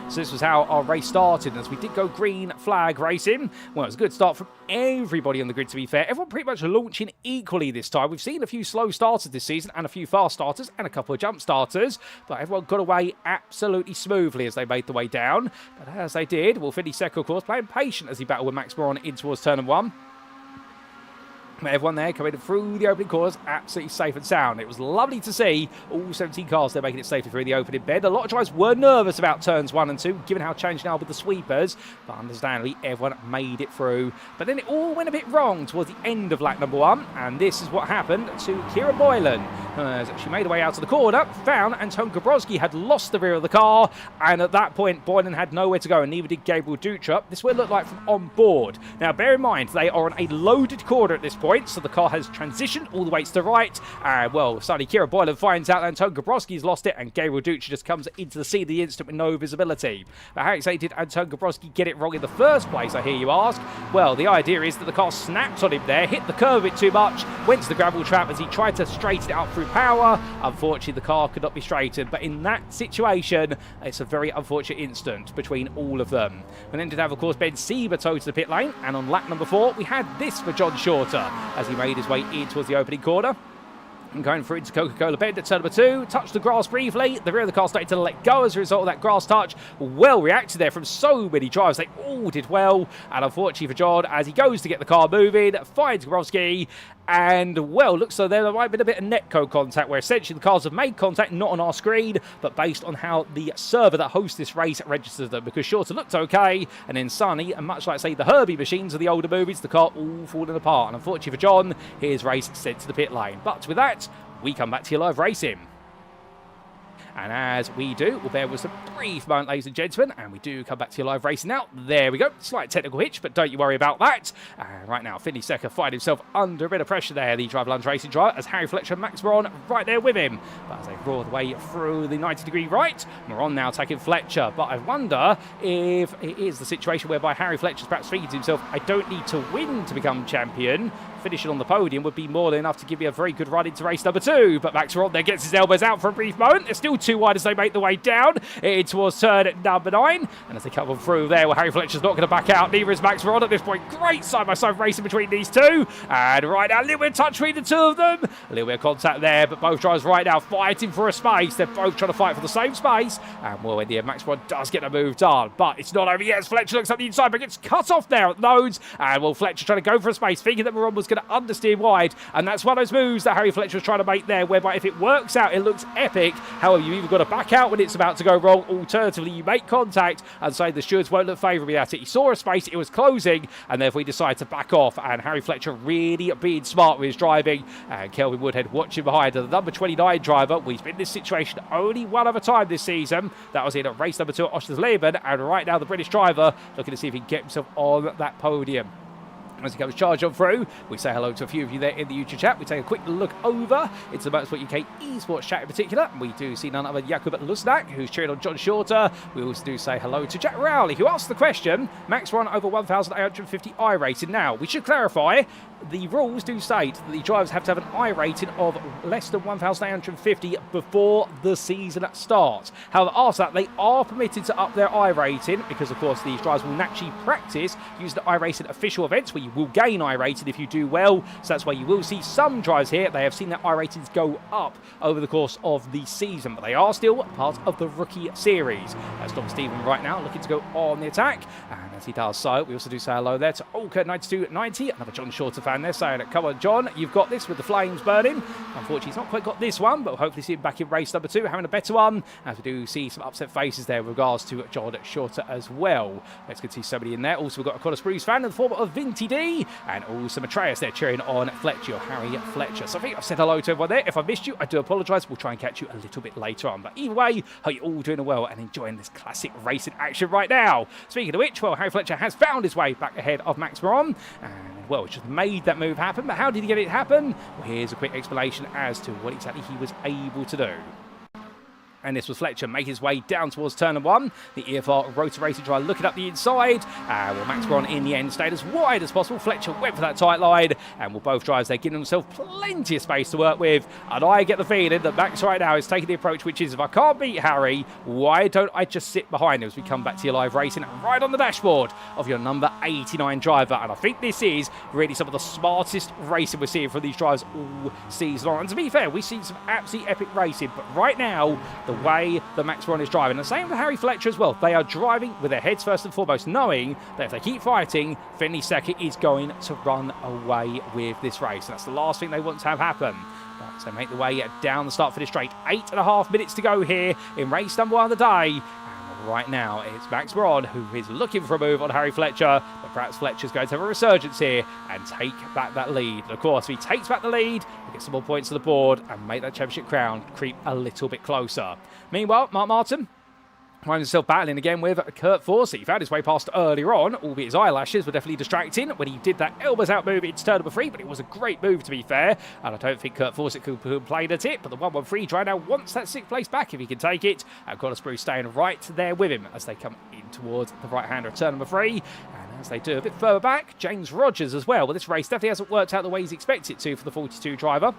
So this was how our race started, and as we did go green flag racing, well, it was a good start from everybody on the grid, to be fair. Everyone pretty much launching equally this time. We've seen a few slow starters this season, and a few fast starters, and a couple of jump starters, but everyone got away absolutely smoothly as they made the way down. But as they did, well, Finley Secker, of course, playing patient as he battled with Max Moron in towards turn 1. Everyone there coming through the opening corners, absolutely safe and sound. It was lovely to see all 17 cars there making it safely through the opening bend. A lot of drivers were nervous about turns 1 and 2, given how changed now with the sweepers, but understandably, everyone made it through. But then it all went a bit wrong towards the end of lap number 1, and this is what happened to Kira Boylan. As she made her way out to the corner, found Anton Gabrowski had lost the rear of the car, and at that point, Boylan had nowhere to go, and neither did Gabriel Dutra. This will look like from on board. Now, bear in mind, they are on a loaded corner at this point. points. So the car has transitioned all the way to the right. And, well, suddenly Kira Boylan finds out that Anton Gabrowski's lost it, and Gabriel Ducci just comes into the scene of the instant with no visibility. But how exactly did Anton Gabrowski get it wrong in the first place, I hear you ask? Well, the idea is that the car snapped on him there, hit the curve a bit too much, went to the gravel trap as he tried to straighten it out through power. Unfortunately, the car could not be straightened. But in that situation, it's a very unfortunate instant between all of them. We then did have, of course, Ben Sieber towed to the pit lane. And on lap number 4, we had this for John Shorter as he made his way in towards the opening corner. And going through into Coca-Cola Bend at turn number 2, touched the grass briefly. The rear of the car started to let go as a result of that grass touch. Well reacted there from so many drivers. They all did well. And unfortunately for John, as he goes to get the car moving, finds Gabrowski. And, well, looks like there might have been a bit of netcode contact where essentially the cars have made contact, not on our screen, but based on how the server that hosts this race registers them. Because Shorter looked okay, and then Sunny, and much like, say, the Herbie machines of the older movies, the car all falling apart. And unfortunately for John, his race sent to the pit lane. But with that, we come back to your live racing. And as we do, we'll bear with some brief moment, ladies and gentlemen, and we do come back to your live racing now. There we go. Slight technical hitch, but don't you worry about that. And right now, Finley Secker finds himself under a bit of pressure there, the Drive Lunge Racing driver, as Harry Fletcher and Max Moron right there with him. But as they roar the way through the 90-degree right, Moron now taking Fletcher. But I wonder if it is the situation whereby Harry Fletcher's perhaps thinking to himself, I don't need to win to become champion. Finishing on the podium would be more than enough to give me a very good run into race number 2. But Max Moron there gets his elbows out for a brief moment. They're still too wide as they make the way down in towards turn number 9. And as they come on through there, well, Harry Fletcher's not going to back out. Neither is Max Moron at this point. Great side-by-side racing between these two. And right now, a little bit of touch between the two of them. A little bit of contact there, but both drivers right now fighting for a space. They're both trying to fight for the same space. And, well, in the end, Max Moron does get a move done. But it's not over yet as Fletcher looks up the inside, but gets cut off there at the nose. And, well, Fletcher trying to go for a space, thinking that Moron was going to understeer wide. And that's one of those moves that Harry Fletcher was trying to make there, whereby if it works out, it looks epic. However, you've either got to back out when it's about to go wrong. Alternatively, you make contact and say the stewards won't look favourably at it. He saw a space, it was closing, and therefore he decided to back off. And Harry Fletcher really being smart with his driving. And Kelvin Woodhead watching behind. And the number 29 driver, well, he's been in this situation only one other time this season. That was in race number 2 at Oschersleben. And right now, the British driver looking to see if he can get himself on that podium. As he comes charge on through, we say hello to a few of you there in the YouTube chat. We take a quick look over into the Motorsport UK esports chat in particular. We do see none other than Jakub Lusnak, who's cheering on John Shorter. We also do say hello to Jack Rowley, who asked the question, Max run over 1,850 iRating. Now, we should clarify, the rules do state that the drivers have to have an iRating of less than 1,850 before the season starts. However, after that, they are permitted to up their iRating because, of course, these drivers will naturally practice using the iRacing official events where you will gain iRating if you do well. So that's why you will see some drivers here. They have seen their iRatings go up over the course of the season, but they are still part of the Rookie Series. That's Dom Stephen right now looking to go on the attack. And as he does so, we also do say hello there to Olka9290, another John Shorter fan there, saying, come on, John, you've got this with the flames burning. Unfortunately, he's not quite got this one, but we'll hopefully see him back in race number 2, having a better one, as we do see some upset faces there with regards to John Shorter as well. Let's get to see somebody in there. Also, we've got a Connor Spruce fan in the form of Vinty D, and also Matreus there cheering on Fletcher, Harry Fletcher. So I think I've said hello to everyone there. If I missed you, I do apologise. We'll try and catch you a little bit later on. But either way, hope you're all doing well and enjoying this classic racing action right now. Speaking of which, well, Harry Fletcher has found his way back ahead of Max Moron, and, well, just made that move happen. But how did he get it happen? Well, here's a quick explanation as to what exactly he was able to do. And this was Fletcher making his way down towards turn 1. The EFR Rotor Racing driver looking up the inside. Well, Max Moron in the end stayed as wide as possible. Fletcher went for that tight line. And well, both drivers there giving themselves plenty of space to work with. And I get the feeling that Max right now is taking the approach, which is, if I can't beat Harry, why don't I just sit behind him as we come back to your live racing right on the dashboard of your number 89 driver. And I think this is really some of the smartest racing we're seeing from these drivers all season long. And to be fair, we've seen some absolutely epic racing. But right now, the way that Max Moron is driving, and the same for Harry Fletcher as well, they are driving with their heads first and foremost, knowing that if they keep fighting, Finley Secker is going to run away with this race. And that's the last thing they want to have happen. But so make the way down the start finish straight. 8.5 minutes to go here in race number 1 of the day. Right now, it's Max Moron who is looking for a move on Harry Fletcher, but perhaps Fletcher's going to have a resurgence here and take back that lead. And of course, if he takes back the lead, he gets some more points to the board and make that championship crown creep a little bit closer. Meanwhile, Mark Martin, finds himself battling again with Kurt Forsey. He found his way past earlier on, albeit his eyelashes were definitely distracting when he did that elbows out move into turn number 3, but it was a great move to be fair, and I don't think Kurt Forsey could complain at it, but the 113 try now wants that 6th place back if he can take it, and Connor Spruce staying right there with him as they come in towards the right-hander of turn number 3, and as they do a bit further back, James Rogers as well. Well, this race definitely hasn't worked out the way he's expected it to for the 42 driver.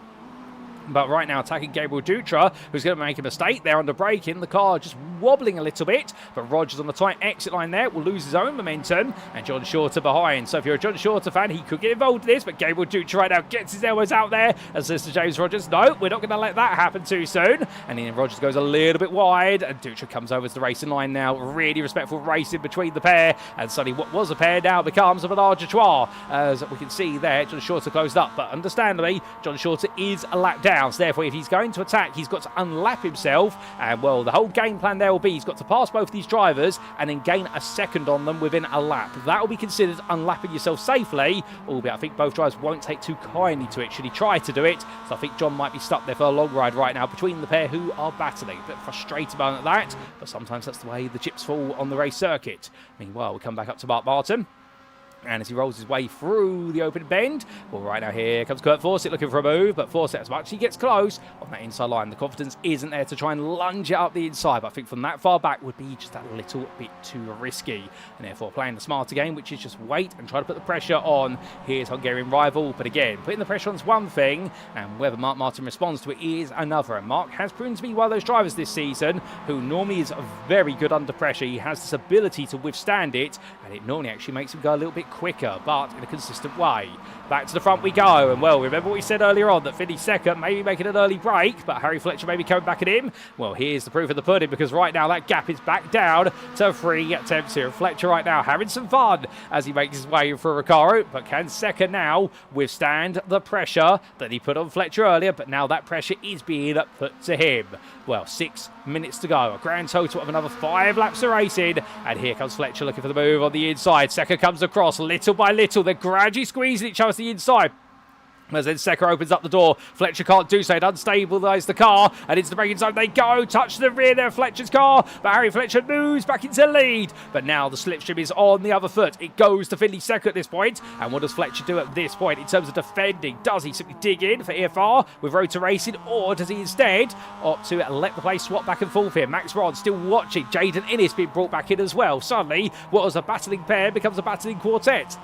But right now attacking Gabriel Dutra, who's going to make a mistake there under braking. The car just wobbling a little bit, but Rogers on the tight exit line there will lose his own momentum, and John Shorter behind. So if you're a John Shorter fan, he could get involved in this, but Gabriel Dutra right now gets his elbows out there and says to James Rogers, no, we're not going to let that happen too soon. And then Rogers goes a little bit wide, and Dutra comes over to the racing line now. Really respectful racing between the pair, and suddenly what was a pair now becomes a menage a trois. As we can see there, John Shorter closed up, but understandably, John Shorter is a lap down. So therefore, if he's going to attack, he's got to unlap himself, and well, the whole game plan there will be he's got to pass both these drivers and then gain a second on them within a lap. That will be considered unlapping yourself safely, albeit I think both drivers won't take too kindly to it should he try to do it. So I think John might be stuck there for a long ride right now between the pair who are battling. A bit frustrated about that, but sometimes that's the way the chips fall on the race circuit. Meanwhile, we come back up to Mark Martin. And as he rolls his way through the open bend, well, right now here comes Kurt Forsett looking for a move, but Forsett, as much as he gets close on that inside line, the confidence isn't there to try and lunge it up the inside. But I think from that far back would be just that little bit too risky. And therefore playing the smarter game, which is just wait and try to put the pressure on his Hungarian rival. But again, putting the pressure on is one thing, and whether Mark Martin responds to it is another. And Mark has proven to be one of those drivers this season who normally is very good under pressure. He has this ability to withstand it, and it normally actually makes him go a little bit quicker, but in a consistent way. Back to the front we go, and well, remember what we said earlier on, that Finley second maybe making an early break, but Harry Fletcher may be coming back at him. Well, here's the proof of the pudding, because right now that gap is back down to 3 attempts here. Fletcher right now having some fun as he makes his way through Recaro, but can second now withstand the pressure that he put on Fletcher earlier, but now that pressure is being put to him. Well, 6 minutes to go, a grand total of another 5 laps of racing, and here comes Fletcher looking for the move on the inside. Second comes across little by little, they're gradually squeezing each other to the inside. As then Secker opens up the door, Fletcher can't do so, it unstabilises the car, and into the braking zone they go, touch the rear there of Fletcher's car, but Harry Fletcher moves back into lead, but now the slipstream is on the other foot. It goes to Finley Secker at this point, and what does Fletcher do at this point in terms of defending? Does he simply dig in for EFR with Road to Racing, or does he instead opt to let the play swap back and forth here? Max Rod still watching, Jaden Innes being brought back in as well. Suddenly, what was a battling pair becomes a battling quartet.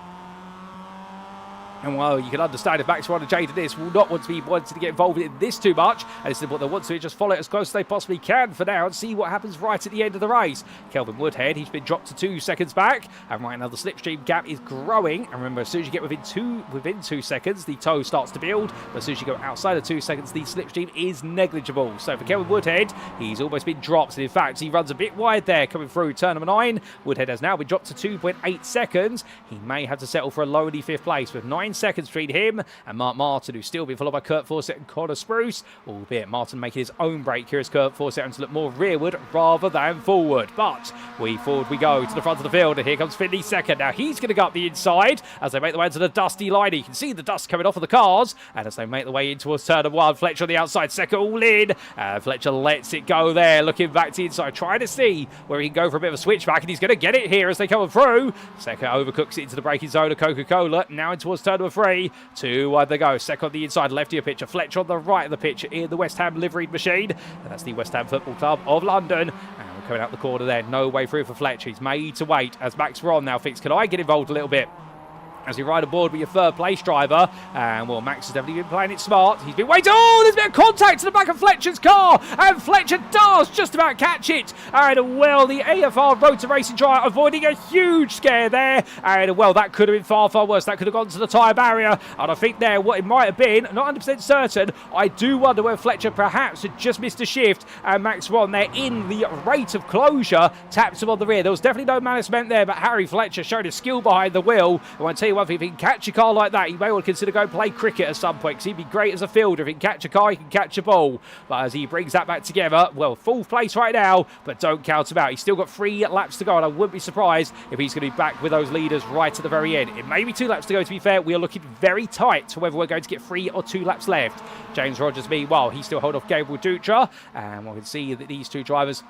And well, you can understand if Max Rod and Jaden Innes will not want to be wanting to get involved in this too much, and instead what they want to do is just follow it as close as they possibly can for now and see what happens right at the end of the race. Kelvin Woodhead, he's been dropped to 2 seconds back, and right now the slipstream gap is growing. And remember, as soon as you get within two seconds, the toe starts to build, but as soon as you go outside of 2 seconds, the slipstream is negligible. So for Kelvin Woodhead, he's almost been dropped, and in fact, he runs a bit wide there coming through turn number 9. Woodhead has now been dropped to 2.8 seconds. He may have to settle for a lonely 5th place with 9 seconds between him and Mark Martin, who's still been followed by Kurt Forsett and Connor Spruce, albeit Martin making his own break here as Kurt Forsett having to look more rearward rather than forward. But forward we go to the front of the field, and here comes Finley second. Now he's going to go up the inside as they make their way into the dusty line. You can see the dust coming off of the cars, and as they make their way in towards turn of 1, Fletcher on the outside, Secker all in, Fletcher lets it go there, looking back to the inside, trying to see where he can go for a bit of a switchback, and he's going to get it here as they come through. Secker overcooks it into the braking zone of Coca-Cola, now in towards turn number 3. 2 wide they go. Secker on the inside, left of your pitcher. Fletcher on the right of the pitch in the West Ham liveried machine. And that's the West Ham Football Club of London. And we're coming out the corner there. No way through for Fletcher. He's made to wait as Max Ron now thinks, can I get involved a little bit? As you ride aboard with your 3rd place driver, and well, Max has definitely been playing it smart. He's been waiting. Oh, there's a bit of contact to the back of Fletcher's car, and Fletcher does just about catch it. And well, the AFR Road to Racing driver avoiding a huge scare there, and well, that could have been far, far worse. That could have gone to the tyre barrier, and I think there, what it might have been, not 100% certain, I do wonder whether Fletcher perhaps had just missed a shift, and Max Ron there in the rate of closure tapped him on the rear. There was definitely no malice meant there, but Harry Fletcher showed his skill behind the wheel. I want to tell you one thing, if he can catch a car like that, he may well consider going play cricket at some point, because he'd be great as a fielder. If he can catch a car, he can catch a ball. But as he brings that back together, well, 4th place right now, but don't count him out. He's still got 3 laps to go, and I wouldn't be surprised if he's going to be back with those leaders right at the very end. It may be 2 laps to go, to be fair. We are looking very tight to whether we're going to get 3 or 2 laps left. James Rogers, meanwhile, he's still hold off Gabriel Dutra, and we can see that these 2 drivers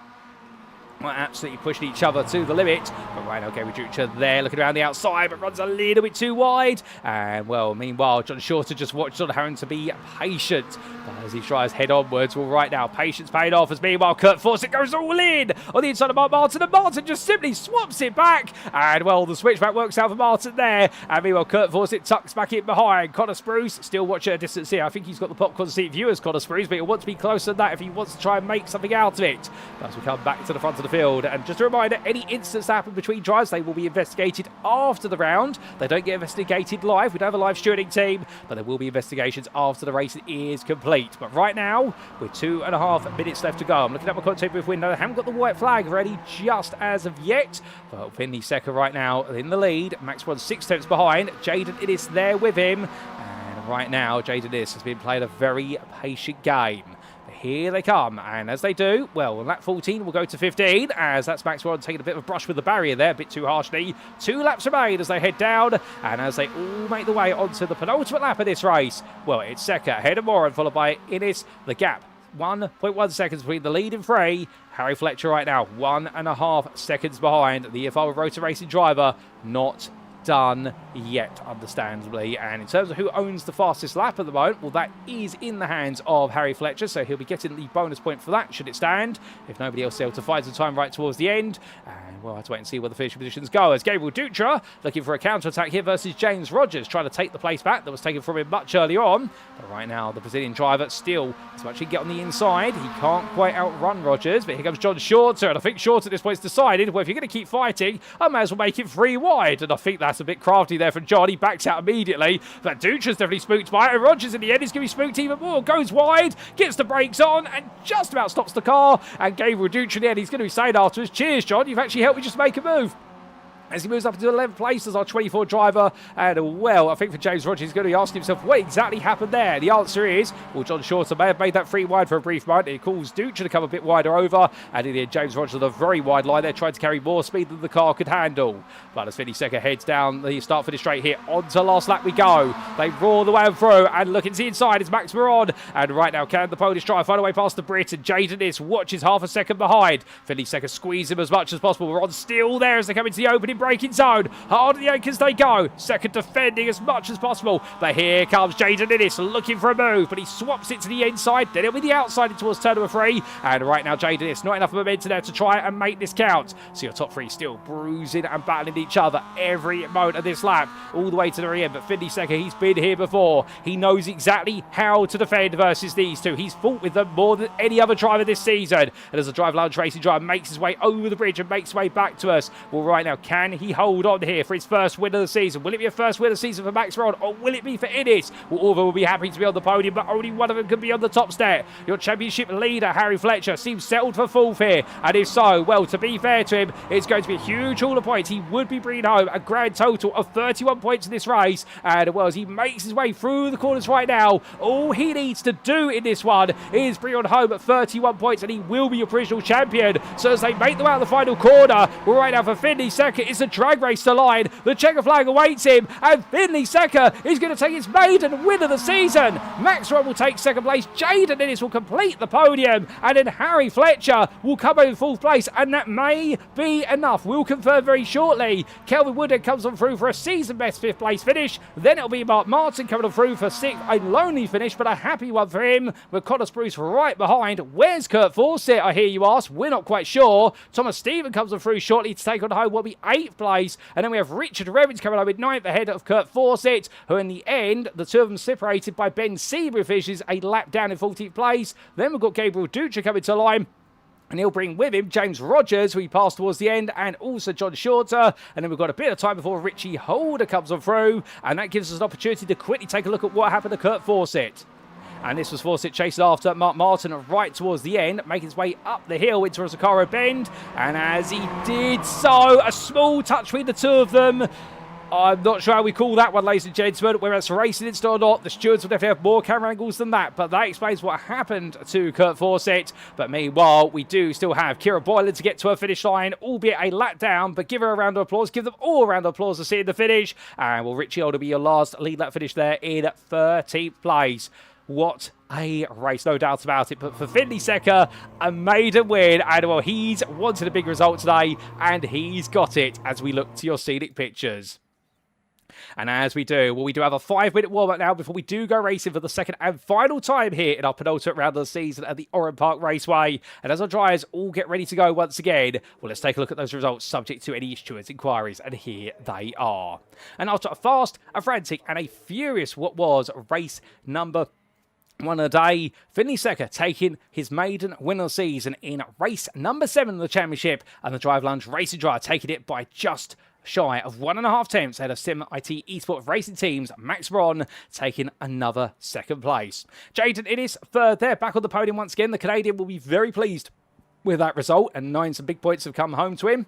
Well, absolutely pushing each other to the limit. But right now, Gabriel Dutra there looking around the outside, but runs a little bit too wide. And, well, meanwhile, John Shorter just watched on having to be patient as he tries head onwards. Well, right now, patience paid off as meanwhile, Kurt Fawcett goes all in on the inside of Mark Martin, and Martin just simply swaps it back. And, well, the switchback works out for Martin there. And, meanwhile, Kurt Fawcett tucks back in behind. Connor Spruce still watching at a distance here. I think he's got the popcorn seat view as Connor Spruce, but he'll want to be closer than that if he wants to try and make something out of it. But as we come back to the front of the field, and just a reminder, any incidents that happen between drives, they will be investigated after the round. They don't get investigated live. We don't have a live stewarding team, but there will be investigations after the race is complete. But right now, with 2.5 minutes left to go, I'm looking at my content booth window. I haven't got the white flag ready just as of yet, but Finley Secker right now in the lead. Max Bronn 6 tenths behind. Jaden Innes there with him. And right now, Jaden Innes has been playing a very patient game. Here they come, and as they do, well, on lap 14 will go to 15, as that's Max Bronn taking a bit of a brush with the barrier there, a bit too harshly. 2 laps remain as they head down, and as they all make the way onto the penultimate lap of this race, well, it's Secker ahead of Moran, followed by Innes. The gap, 1.1 seconds between the lead and Frey. Harry Fletcher right now, 1.5 seconds behind. The EFL Rotor Racing driver, not done yet, understandably. And in terms of who owns the fastest lap at the moment, well, that is in the hands of Harry Fletcher, so he'll be getting the bonus point for that should it stand, if nobody else is able to find some time right towards the end. And we'll have to wait and see where the finishing positions go, as Gabriel Dutra looking for a counter-attack here versus James Rogers, trying to take the place back that was taken from him much earlier on. But right now, the Brazilian driver still, as much as he can get on the inside, he can't quite outrun Rogers. But here comes John Shorter, and I think Shorter at this point has decided, well, if you're going to keep fighting, I may as well make it 3 wide. And I think that's a bit crafty there from John. He backs out immediately, but Dutra's definitely spooked by it, and Rogers in the end is going to be spooked even more. Goes wide, gets the brakes on, and just about stops the car. And Gabriel Dutra in the end, he's going to be saying afterwards, cheers, John, you've actually helped me just make a move. As he moves up into 11th place as our 24 driver. And, well, I think for James Rogers, he's going to be asking himself what exactly happened there. The answer is, well, John Shorter may have made that 3 wide for a brief moment. It calls Dutra to come a bit wider over. And in the end, James Rogers on a very wide line there, trying to carry more speed than the car could handle. But as Finley Secker heads down the start-finish straight here, onto last lap we go. They roar the way through, and look, it's the inside, it's Max Bronn. And right now, can the Polish driver find a way past the Brit? And Jaden Innes watches half a second behind. Finley Secker squeeze him as much as possible. Bronn still there as they come into the opening braking zone. Hard at the anchors they go. Second defending as much as possible. But here comes Jaden Innes looking for a move, but he swaps it to the inside. Then it'll be the outside towards turn number 3. And right now, Jaden Innes, not enough momentum there to try and make this count. So your top 3 still bruising and battling each other every moment of this lap, all the way to the very end. But Finley Secker, he's been here before. He knows exactly how to defend versus these two. He's fought with them more than any other driver this season. And as a Drive Lounge Racing driver makes his way over the bridge and makes his way back to us, well, right now, can he hold on here for his first win of the season? Will it be a first win of the season for Max Bronn, or will it be for Innes? Well, all of them will be happy to be on the podium, but only one of them can be on the top step. Your championship leader, Harry Fletcher, seems settled for 4th here, and if so, well, to be fair to him, it's going to be a huge haul of points. He would be bringing home a grand total of 31 points in this race, and well, as he makes his way through the corners right now, all he needs to do in this one is bring on home at 31 points, and he will be your provisional champion. So as they make their way out of the final corner, well, right now for Finley Secker, it's a drag race to line. The checker flag awaits him, and Finley Secker is going to take his maiden win of the season. Max Bronn will take 2nd place, Jaden Innes will complete the podium, and then Harry Fletcher will come in 4th place, and that may be enough. We'll confirm very shortly. Kelvin Woodhead comes on through for a season best 5th place finish. Then it'll be Mark Martin coming on through for 6th, a lonely finish, but a happy one for him, with Connor Spruce right behind. Where's Kurt Fawcett, I hear you ask? We're not quite sure. Thomas Stephen comes on through shortly to take on home what will be 8th place, and then we have Richard Revens coming on with 9th ahead of Kurt Fawcett, who in the end, the two of them separated by Ben Seabury finishes a lap down in 14th place. Then we've got Gabriel Dutra coming to line, and he'll bring with him James Rogers, who he passed towards the end, and also John Shorter. And then we've got a bit of time before Richie Holder comes on through, and that gives us an opportunity to quickly take a look at what happened to Kurt Fawcett. And this was Fawcett chasing after Mark Martin right towards the end, making his way up the hill into Rosacaro Bend. And as he did so, a small touch between the two of them. I'm not sure how we call that one, ladies and gentlemen, whether it's a racing incident or not. The stewards will definitely have more camera angles than that, but that explains what happened to Kurt Fawcett. But meanwhile, we do still have Kira Boylan to get to her finish line, albeit a lap down, but give her a round of applause. Give them all a round of applause to see the finish. And will Richie Holder be your last lead lap finish there in 13th place? what a race, no doubt about it. But for Finley Secker, a maiden win. And well, he's wanted a big result today, and he's got it as we look to your scenic pictures. And as we do, well, we do have a 5-minute warm-up now before we do go racing for the second and final time here in our penultimate round of the season at the Oran Park Raceway. And as our drivers all get ready to go once again, well, let's take a look at those results subject to any stewards' inquiries. And here they are. And after a fast, a frantic, and a furious what was race number 1 a day, Finley Secker taking his maiden win of the season in race number 7 of the championship, and the Drive Lunge Racing Drive taking it by just shy of 1.5 tenths ahead of Sim IT Esports Racing Team's Max Bron taking another second place. Jaden Innes third there, back on the podium once again. The Canadian will be very pleased with that result, and some big points have come home to him.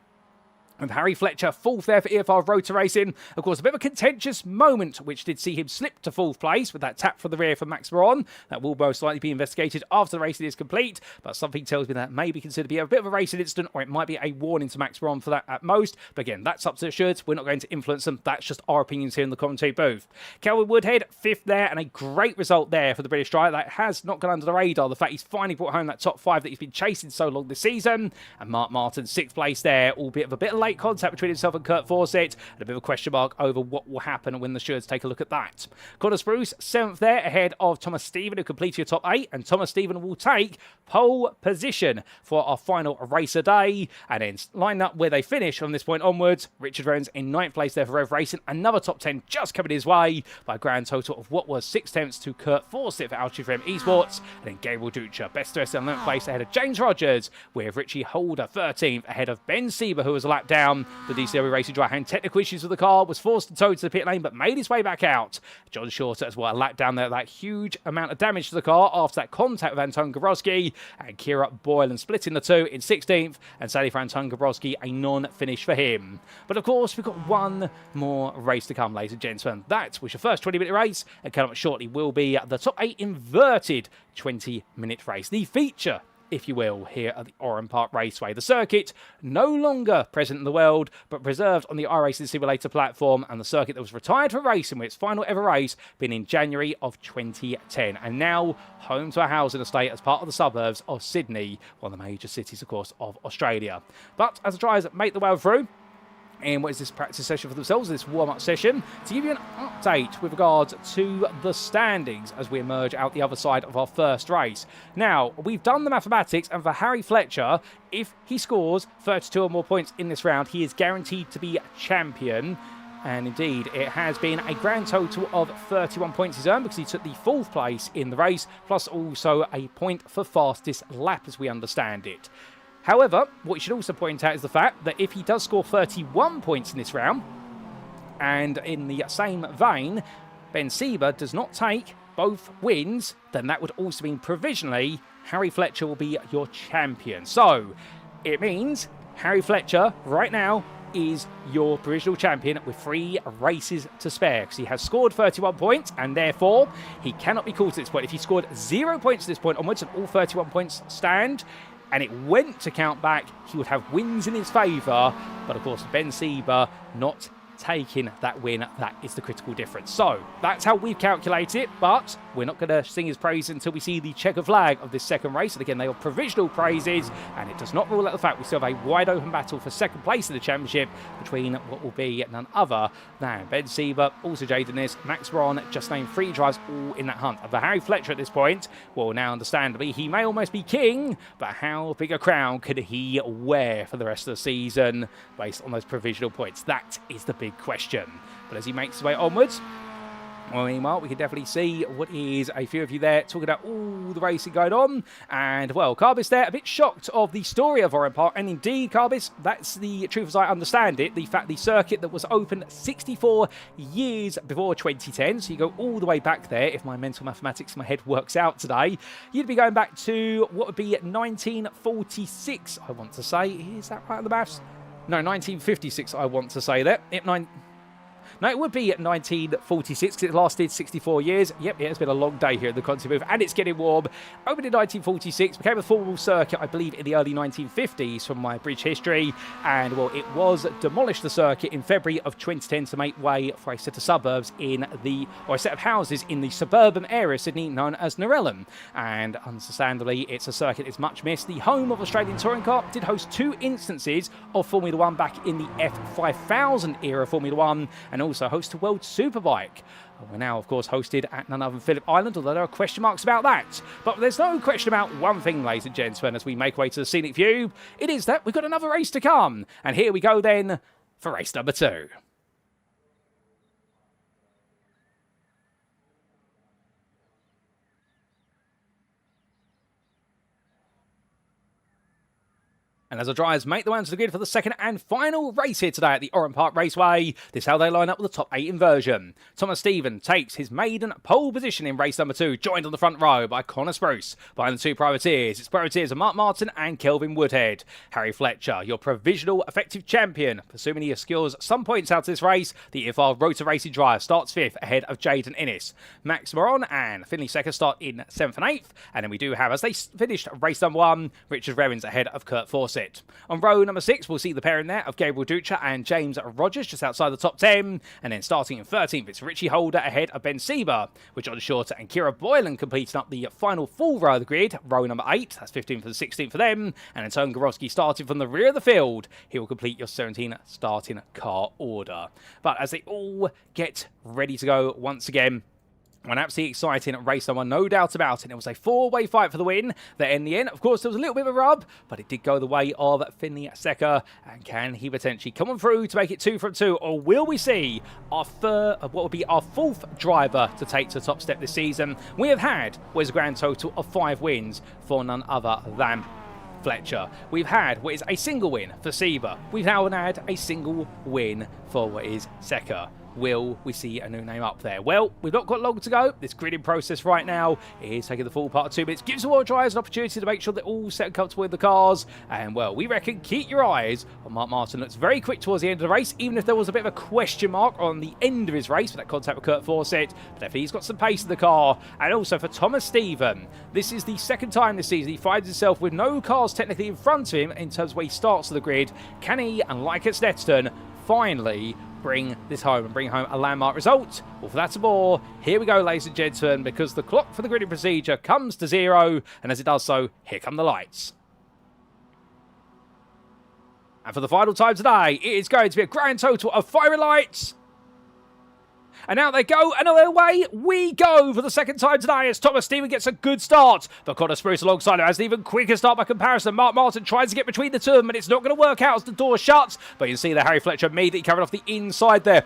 With Harry Fletcher fourth there for EFR Road to Racing. Of course, a bit of a contentious moment, which did see him slip to fourth place with that tap from the rear for Max Veron. That will most likely be investigated after the racing is complete, but something tells me that may be considered to be a bit of a racing incident, or it might be a warning to Max Veron for that at most. But again, that's up to the stewards. We're not going to influence them. That's just our opinions here in the commentary booth. Kelvin Woodhead fifth there, and a great result there for the British driver. That has not gone under the radar. The fact he's finally brought home that top 5 that he's been chasing so long this season. And Mark Martin sixth place there, albeit of a bit of late contact between himself and Kurt Fawcett, and a bit of a question mark over what will happen when the stewards take a look at that. Connor Spruce, 7th there, ahead of Thomas Stephen, who completed your top 8, and Thomas Stephen will take pole position for our final race a day, and then line up where they finish from this point onwards. Richard Rens in 9th place there for Rev Racing, another top 10 just coming his way by a grand total of what was 6 tenths to Kurt Fawcett for Altitude FM Esports, and then Gabriel Ducha, best dressed in 11th place ahead of James Rogers, with Richie Holder 13th ahead of Ben Sieber, who was a lap down. The DCW Racing Drive had technical issues with the car, was forced to tow to the pit lane, but made his way back out. John Shorter as well, a lap down there, that huge amount of damage to the car after that contact with Anton Gabrowski, and Kira Boylan splitting the two in 16th, and sadly for Anton Gabrowski, a non-finish for him. But of course, we've got one more race to come, ladies and gentlemen. That was your first 20-minute race, and coming up shortly will be the top 8 inverted 20-minute race. The feature, if you will, here at the Oran Park Raceway. The circuit no longer present in the world, but preserved on the iRacing simulator platform, and the circuit that was retired for racing with its final ever race being in January of 2010, and now home to a housing estate as part of the suburbs of Sydney, one of the major cities, of course, of Australia. But as the drivers make the way through, and what is this practice session for themselves, this warm-up session, to give you an update with regards to the standings as we emerge out the other side of our first race. Now, we've done the mathematics, and for Harry Fletcher, if he scores 32 or more points in this round, he is guaranteed to be champion. And indeed, it has been a grand total of 31 points he's earned because he took the 4th place in the race, plus also a point for fastest lap as we understand it. However, what you should also point out is the fact that if he does score 31 points in this round, and in the same vein, Ben Sieber does not take both wins, then that would also mean provisionally Harry Fletcher will be your champion. So, it means Harry Fletcher, right now, is your provisional champion with 3 races to spare because he has scored 31 points, and therefore he cannot be called to this point. If he scored 0 points at this point onwards and all 31 points stand, and it went to count back, he would have wins in his favour. But of course, Ben Sieber not taking that win, that is the critical difference. So that's how we've calculated it, but we're not going to sing his praise until we see the checker flag of this second race. And again, they are provisional praises, and it does not rule out the fact we still have a wide open battle for second place in the championship between what will be none other than Ben Sieber, also Jaden Innes, Max Ron, just named 3 drives all in that hunt. And for Harry Fletcher at this point, well, now understandably, he may almost be king, but how big a crown could he wear for the rest of the season based on those provisional points? That is the big question. But as he makes his way onwards, well, meanwhile, we can definitely see what is a few of you there talking about all the racing going on. And, well, Carbis there, a bit shocked of the story of Oran Park. And indeed, Carbis, that's the truth as I understand it. The fact the circuit that was open 64 years before 2010. So you go all the way back there. If my mental mathematics in my head works out today, you'd be going back to what would be 1946, I want to say. Is that right on the maths? No, 1956, I want to say that. No, it would be 1946 because it lasted 64 years. Yep, it has been a long day here at the Continental Booth, and it's getting warm. Opened in 1946, became a formal circuit, I believe, in the early 1950s from my bridge history. And, well, it was demolished, the circuit, in February of 2010 to make way for a set of suburbs or a set of houses in the suburban area of Sydney known as Narellan. And understandably, it's a circuit that's much missed. The home of Australian touring car did host 2 instances of Formula 1 back in the F5000 era of Formula 1, and also host a World Superbike. We're now, of course, hosted at none other than Phillip Island, although there are question marks about that. But there's no question about one thing, ladies and gentlemen, as we make way to the scenic view. It is that we've got another race to come. And here we go then for race number 2. And as our drivers make the way onto the grid for the second and final race here today at the Oran Park Raceway, this is how they line up with the top 8 inversion. Thomas Stephen takes his maiden pole position in race number 2, joined on the front row by Connor Spruce. Behind the 2 privateers, it's privateers of Mark Martin and Kelvin Woodhead. Harry Fletcher, your provisional effective champion. Assuming he scores some points out of this race, the EFR Rotor Racing driver starts 5th ahead of Jaden Innes. Max Moron and Finley Secker start in 7th and 8th. And then we do have, as they finished race number 1, Richard Revens ahead of Kurt Fawcett. On row number 6, we'll see the pair in there of Gabriel Ducha and James Rogers just outside the top 10. And then starting in 13th, it's Richie Holder ahead of Ben Sieber, with John Shorter and Kira Boylan completing up the final full row of the grid. Row number 8, that's 15th and 16th for them. And Anton Gorowski starting from the rear of the field. He will complete your 17 starting car order. But as they all get ready to go once again, an absolutely exciting race number, no doubt about it. It was a 4-way fight for the win. That in the end, of course, there was a little bit of a rub, but it did go the way of Finley Secker. And can he potentially come on through to make it 2 from 2? Or will we see our what would be our 4th driver to take to the top step this season? We have had what is a grand total of 5 wins for none other than Fletcher. We've had what is a single win for Sieber. We've now had a single win for what is Secker. Will we see a new name up there? Well, we've not got long to go. This gridding process right now is taking the full part of 2 minutes. Gives the world drivers an opportunity to make sure they're all set and comfortable with the cars. And, well, we reckon keep your eyes on Mark Martin. Looks very quick towards the end of the race, even if there was a bit of a question mark on the end of his race with that contact with Kurt Fawcett. But definitely he's got some pace in the car. And also for Thomas Stephen, this is the second time this season he finds himself with no cars technically in front of him in terms of where he starts to the grid. Can he, and like at Stetson, finally bring this home and bring home a landmark result? Well, for that and more, here we go, ladies and gentlemen, because the clock for the gridding procedure comes to 0, and as it does so, here come the lights. And for the final time today, it is going to be a grand total of 5 lights. And out they go, and away we go for the second time today as Thomas Stephen gets a good start. But Connor Spruce alongside him has an even quicker start by comparison. Mark Martin tries to get between the two of them, but it's not going to work out as the door shuts. But you can see that Harry Fletcher immediately carried off the inside there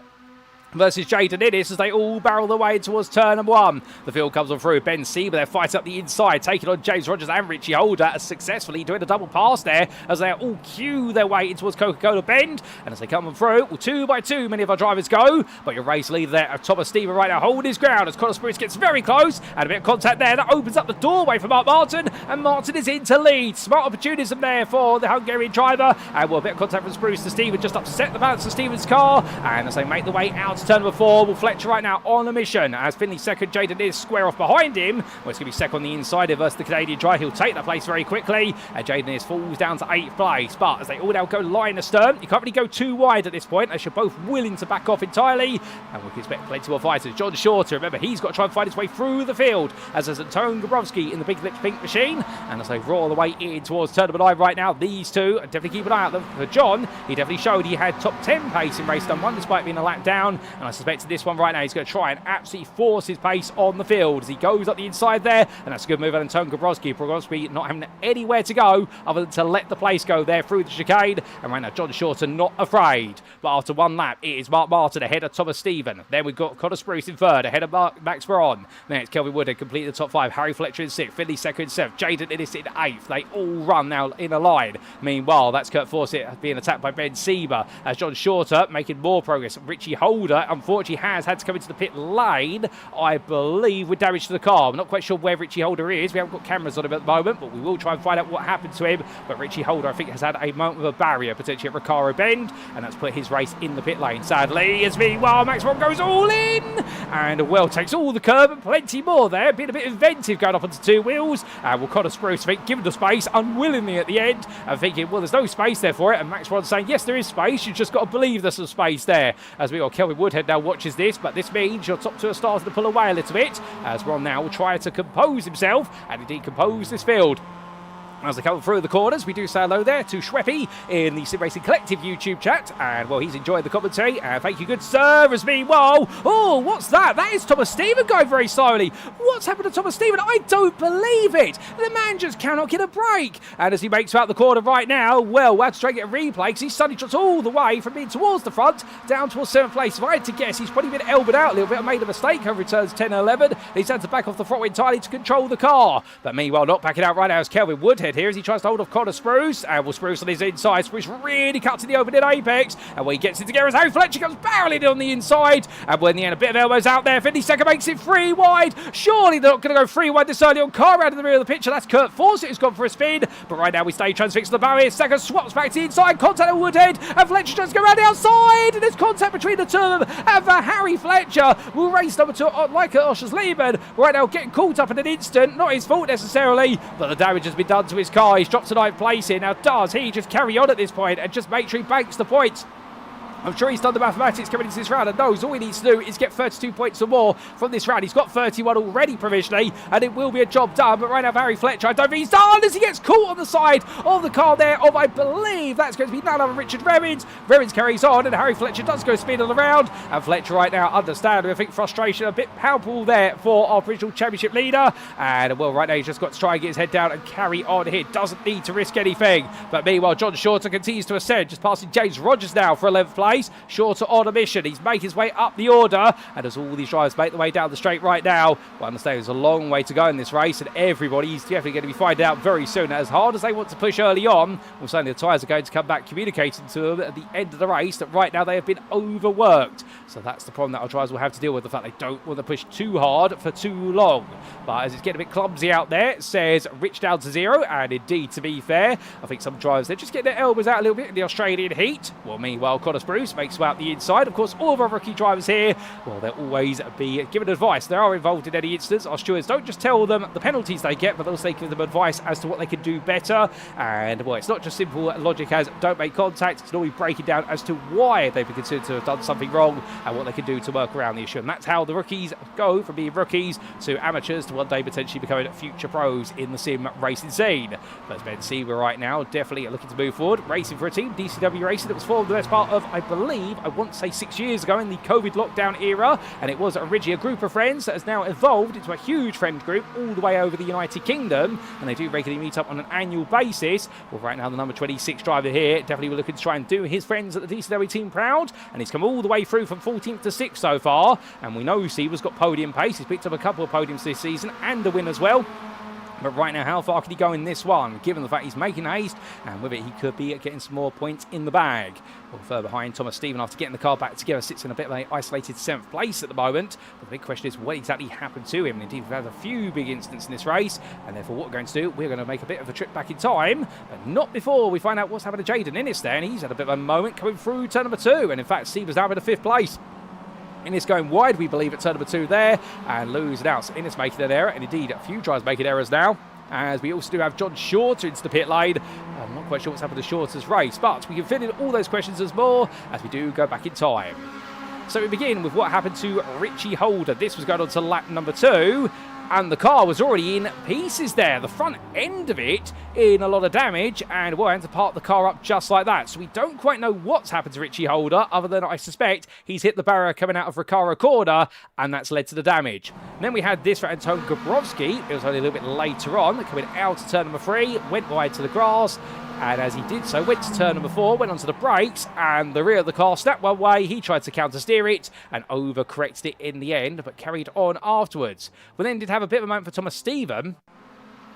versus Jaden Innes as they all barrel their way towards turn number 1. The field comes on through. Ben Sieber there fights up the inside, taking on James Rogers and Richie Holder, successfully doing a double pass there as they all queue their way in towards Coca-Cola Bend. And as they come on through, well, 2 by 2 many of our drivers go, but your race leader there, Thomas Stephen, right now holding his ground as Connor Spruce gets very close, and a bit of contact there that opens up the doorway for Mark Martin, and Martin is in to lead. Smart opportunism there for the Hungarian driver, and well, a bit of contact from Spruce to Stephen, just upset the balance of Stephen's car, and as they make the way out to turn number 4, well, Fletcher right now on a mission as Finley second, Jaden is square off behind him. Well, it's going to be second on the inside versus the Canadian driver. He'll take that place very quickly, and Jaden is falls down to 8th place, but as they all now go line astern, you can't really go too wide at this point as you're both willing to back off entirely, and we can expect plenty more fighters. John Shorter, remember, he's got to try and find his way through the field as there's Anton Gabrowski in the Big Lips Pink machine, and as they roll the way in towards turn number 9 right now, these two, definitely keep an eye out for John. He definitely showed he had top 10 pace in race number 1 despite being a lap down, and I suspect this one right now he's going to try and absolutely force his pace on the field as he goes up the inside there, and that's a good move on Anton Gabrowski. Gabrowski not having anywhere to go other than to let the place go there through the chicane, and right now John Shorter not afraid, but after 1 lap it is Mark Martin ahead of Thomas Stephen. Then we've got Connor Spruce in 3rd ahead of Max Moron. Then it's Kelvin Woodhead completing the top 5, Harry Fletcher in 6th, Finley second in 7th, Jaden Innes in 8th. They all run now in a line. Meanwhile, that's Kurt Fawcett being attacked by Ben Sieber as John Shorter making more progress. Richie Holder Holder, unfortunately, has had to come into the pit lane, I believe, with damage to the car. I'm not quite sure where Richie Holder is. We haven't got cameras on him at the moment, but we will try and find out what happened to him. But Richie Holder, I think, has had a moment of a barrier, potentially at Recaro Bend, and that's put his race in the pit lane. Sadly, as meanwhile, Max Ron goes all in, and well, takes all the curb and plenty more there. Being a bit inventive going up onto two wheels. And we'll Connor Spruce, I think, given the space unwillingly at the end, and thinking, well, there's no space there for it. And Max Ron saying, yes, there is space. You've just got to believe there's some space there. As we got Kelvin Woodhead now watches this, but this means your top two are starting to pull away a little bit, as Ron now will try to compose himself and indeed compose this field. As they come through the corners, we do say hello there to Shweppy in the Sim Racing Collective YouTube chat. And, well, he's enjoying the commentary. And thank you, good sir, as me. Whoa. Oh, what's that? That is Thomas Stephen going very slowly. What's happened to Thomas Stephen? I don't believe it. The man just cannot get a break. And as he makes out the corner right now, well, we'll have to try and get a replay because he's suddenly drops all the way from being towards the front down towards 7th place. If I had to guess, he's probably been elbowed out a little bit. I made a mistake over returns 10 and 11. He's had to back off the throttle entirely to control the car. But meanwhile, not backing out right now is Kelvin Woodhead here as he tries to hold off Connor Spruce, and will Spruce on his inside. Spruce really cuts in the opening apex, and when he gets into gear as Harry Fletcher comes barreling in on the inside, and when the end a bit of elbows out there, 52nd makes it 3 wide. Surely they're not going to go 3 wide this early on. Car out of the rear of the picture. That's Kurt Fawcett who's gone for a spin, but right now we stay transfixed to the barrier. Second swaps back to the inside, contact with Woodhead, and Fletcher tries to go around the outside, and there's contact between the two of them, and for Harry Fletcher will race number 2 like Oshers Lehman. Right now getting caught up in an instant, not his fault necessarily, but the damage has been done to his car. He's dropped to 9th place here. Now, does he just carry on at this point and just make sure he banks the points? I'm sure he's done the mathematics coming into this round and knows all he needs to do is get 32 points or more from this round. He's got 31 already provisionally, and it will be a job done. But right now, Harry Fletcher, I don't think he's done as he gets caught on the side of the car there of, I believe, that's going to be none other than Richard Revins. Revins carries on, and Harry Fletcher does go spinning around. And Fletcher right now, understandably, I think frustration a bit palpable there for our provisional championship leader. And, well, right now he's just got to try and get his head down and carry on here. Doesn't need to risk anything. But meanwhile, John Shorter continues to ascend, just passing James Rogers now for 11th place. Shorter on a mission. He's making his way up the order, and as all these drivers make their way down the straight right now, well, I understand there's a long way to go in this race, and everybody's definitely going to be finding out very soon that as hard as they want to push early on, well, certainly the tyres are going to come back communicating to them at the end of the race that right now they have been overworked. So that's the problem that our drivers will have to deal with, the fact they don't want to push too hard for too long. But as it's getting a bit clumsy out there, says Rich down to 0, and indeed, to be fair, I think some drivers, they're just getting their elbows out a little bit in the Australian heat. Well, meanwhile, Connor Spruce makes way out the inside. Of course, all of our rookie drivers here, well, they'll always be given advice. They are involved in any instance. Our stewards don't just tell them the penalties they get, but also give them advice as to what they can do better. And, well, it's not just simple logic as don't make contact. It's always breaking down as to why they've been considered to have done something wrong and what they can do to work around the issue. And that's how the rookies go from being rookies to amateurs to one day potentially becoming future pros in the sim racing scene. But as Ben Seaver right now, definitely looking to move forward, racing for a team, DCW Racing, that was formed the best part of, I believe, I want to say 6 years ago in the COVID lockdown era, and it was originally a group of friends that has now evolved into a huge friend group all the way over the United Kingdom, and they do regularly meet up on an annual basis. Well, right now the number 26 driver here definitely looking to try and do his friends at the DCW team proud, and he's come all the way through from 14th to 6th so far, and we know Seaver's got podium pace. He's picked up a couple of podiums this season and a win as well. But right now, how far can he go in this one, given the fact he's making haste, and with it, he could be getting some more points in the bag. Well, further behind, Thomas Stephen, after getting the car back together, sits in a bit of an isolated 7th place at the moment. But the big question is, what exactly happened to him? And indeed, we've had a few big incidents in this race, and therefore, what we're going to do, we're going to make a bit of a trip back in time, but not before we find out what's happened to Jaden Innes there, and he's had a bit of a moment coming through turn number 2, and in fact, Steve was now in the 5th place. Innes going wide, we believe, at turn number 2 there, and losing out. So Innes making an error, and indeed, a few drivers making errors now. As we also do have John Shorter into the pit lane. I'm not quite sure what's happened to Shorter's race, but we can fit in all those questions as more as we do go back in time. So we begin with what happened to Richie Holder. This was going on to lap number 2, and the car was already in pieces there. The front end of it in a lot of damage, and we're having to park the car up just like that. So we don't quite know what's happened to Richie Holder, other than I suspect he's hit the barrier coming out of Recaro corner, and that's led to the damage. And then we had this for Anton Gabrovski. It was only a little bit later on, coming out of turn number 3, went wide to the grass, and as he did so, went to turn number 4, went onto the brakes, and the rear of the car snapped one way. He tried to counter-steer it and overcorrected it in the end, but carried on afterwards. We then did have a bit of a moment for Thomas Stephen,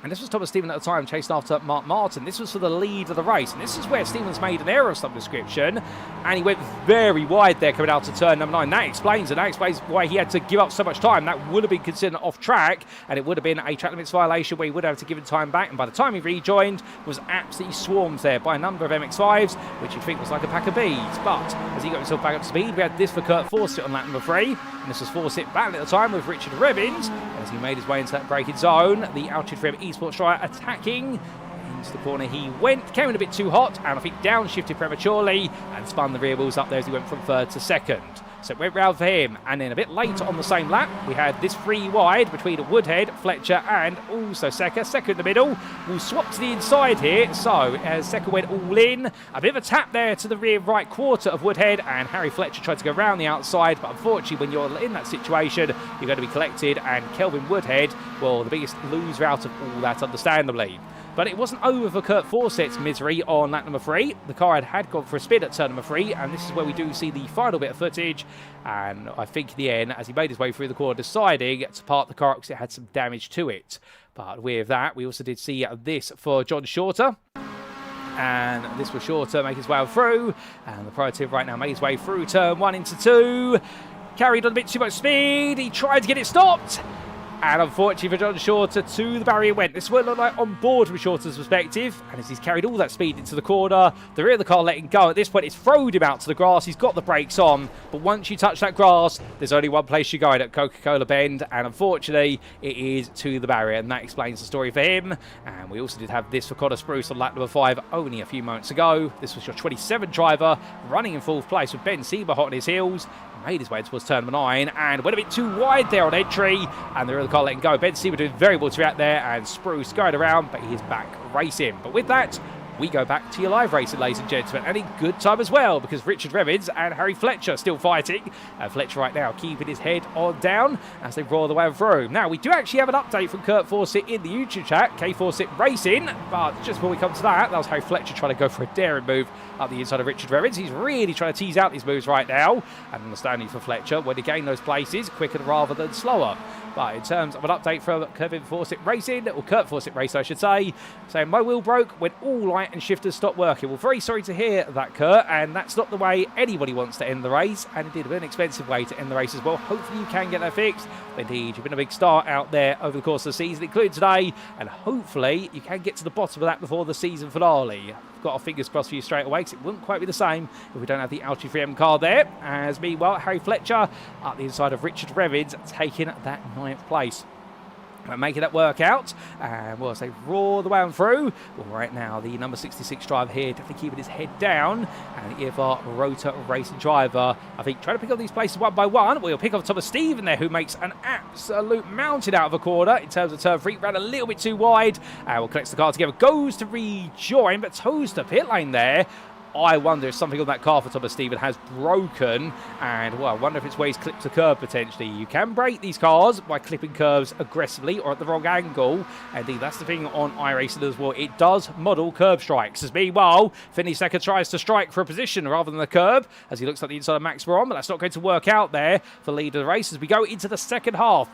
And this was Thomas Stephen at the time, chased after Mark Martin. This was for the lead of the race. And this is where Stevens made an error of some description. And he went very wide there coming out to turn number 9. That explains it. That explains why he had to give up so much time. That would have been considered off track. And it would have been a track limits violation where he would have to give him time back. And by the time he rejoined, was absolutely swarmed there by a number of MX-5s, which you'd think was like a pack of bees. But as he got himself back up to speed, we had this for Kurt Fawcett on lap number 3. And this was Fawcett battling at the time with Richard Revins. As he made his way into that braking zone, the Altitude Frame Esports driver attacking. Into the corner he went, came in a bit too hot, and I think downshifted prematurely and spun the rear wheels up there as he went from 3rd to 2nd. So it went round for him, and then a bit later on the same lap, we had this free wide between Woodhead, Fletcher, and also Secker. Secker in the middle. We'll swap to the inside here. So as Secker went all in, a bit of a tap there to the rear right quarter of Woodhead, and Harry Fletcher tried to go around the outside, but unfortunately when you're in that situation, you're going to be collected, and Kelvin Woodhead, well, the biggest loser out of all that, understandably. But it wasn't over for Kurt Fawcett's misery on lap number 3. The car had gone for a spin at turn number 3, and this is where we do see the final bit of footage. And I think in the end, as he made his way through the corner, deciding to park the car because it had some damage to it. But with that, we also did see this for John Shorter. And this was Shorter make his way through. And the Pro Team right now made his way through turn 1 into 2. Carried on a bit too much speed. He tried to get it stopped. And unfortunately for John Shorter, to the barrier went. This is what it looked like on board from Shorter's perspective. And as he's carried all that speed into the corner, the rear of the car letting go. At this point, it's thrown him out to the grass. He's got the brakes on. But once you touch that grass, there's only one place you're going, at Coca-Cola Bend. And unfortunately, it is to the barrier. And that explains the story for him. And we also did have this for Connor Spruce on lap number 5 only a few moments ago. This was your 27 driver running in 4th place with Ben Sieber hot on his heels. Made his way towards turn number 9 and went a bit too wide there on entry, and the rear of the car letting go. Ben Sieber doing very well to react there, and Spruce going around, but he is back racing. But with that, we go back to your live racing, ladies and gentlemen, and in good time as well, because Richard Revins and Harry Fletcher still fighting. And Fletcher right now keeping his head on down as they roar the way through. Now, we do actually have an update from Kurt Fawcett in the YouTube chat, K Fawcett Racing, but just before we come to that was Harry Fletcher trying to go for a daring move up the inside of Richard Revins. He's really trying to tease out these moves right now, and understanding for Fletcher, when he gain those places, quicker rather than slower. But in terms of an update from Kevin Fawcett Racing, or Kurt Fawcett Race, I should say, saying my wheel broke when all light and shifters stopped working. Well, very sorry to hear that, Kurt, and that's not the way anybody wants to end the race, and indeed an expensive way to end the race as well. Hopefully you can get that fixed. Indeed, you've been a big star out there over the course of the season, including today, and hopefully you can get to the bottom of that before the season finale. Got our fingers crossed for you straight away, because it wouldn't quite be the same if we don't have the Altitude 3M car there. As meanwhile, Harry Fletcher up the inside of Richard Revins, taking that 9th place. Making that work out, and we'll say roar the way on through. Well, right now, the number 66 driver here definitely keeping his head down, and the EFR Rotor Racing driver, I think, trying to pick up these places one by one. We'll pick up Thomas Stephen there, who makes an absolute mountain out of a corner in terms of turn 3. Ran a little bit too wide, and will collect the car together, goes to rejoin, but toes to pit lane there. I wonder if something on that car for Thomas Stephen has broken, and well, I wonder if it's where he's clipped a curb potentially. You can break these cars by clipping curves aggressively or at the wrong angle. Indeed, that's the thing on iRacing as well. It does model curb strikes. As meanwhile, Finley Secker tries to strike for a position rather than the curb as he looks at the inside of Max Veron, but that's not going to work out there for lead of the race as we go into the second half.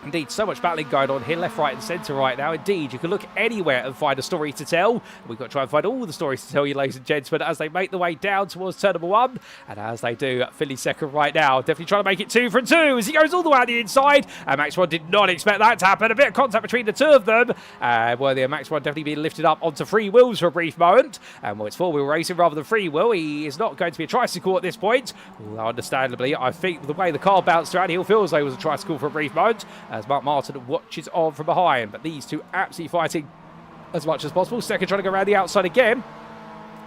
Indeed, so much battling going on here, left, right and centre right now. Indeed, you can look anywhere and find a story to tell. We've got to try and find all the stories to tell you, ladies and gentlemen, as they make their way down towards turn number 1. And as they do, Philly second right now, definitely trying to make it 2 from 2 as he goes all the way on the inside. And Max Veron did not expect that to happen. A bit of contact between the two of them. Well, the Max Veron definitely being lifted up onto 3 wheels for a brief moment. And well, it's 4-wheel racing rather than 3-wheel. He is not going to be a tricycle at this point. Although, understandably, I think the way the car bounced around, he'll feel as though it was a tricycle for a brief moment as Mark Martin watches on from behind. But these two absolutely fighting as much as possible. Second trying to go around the outside again.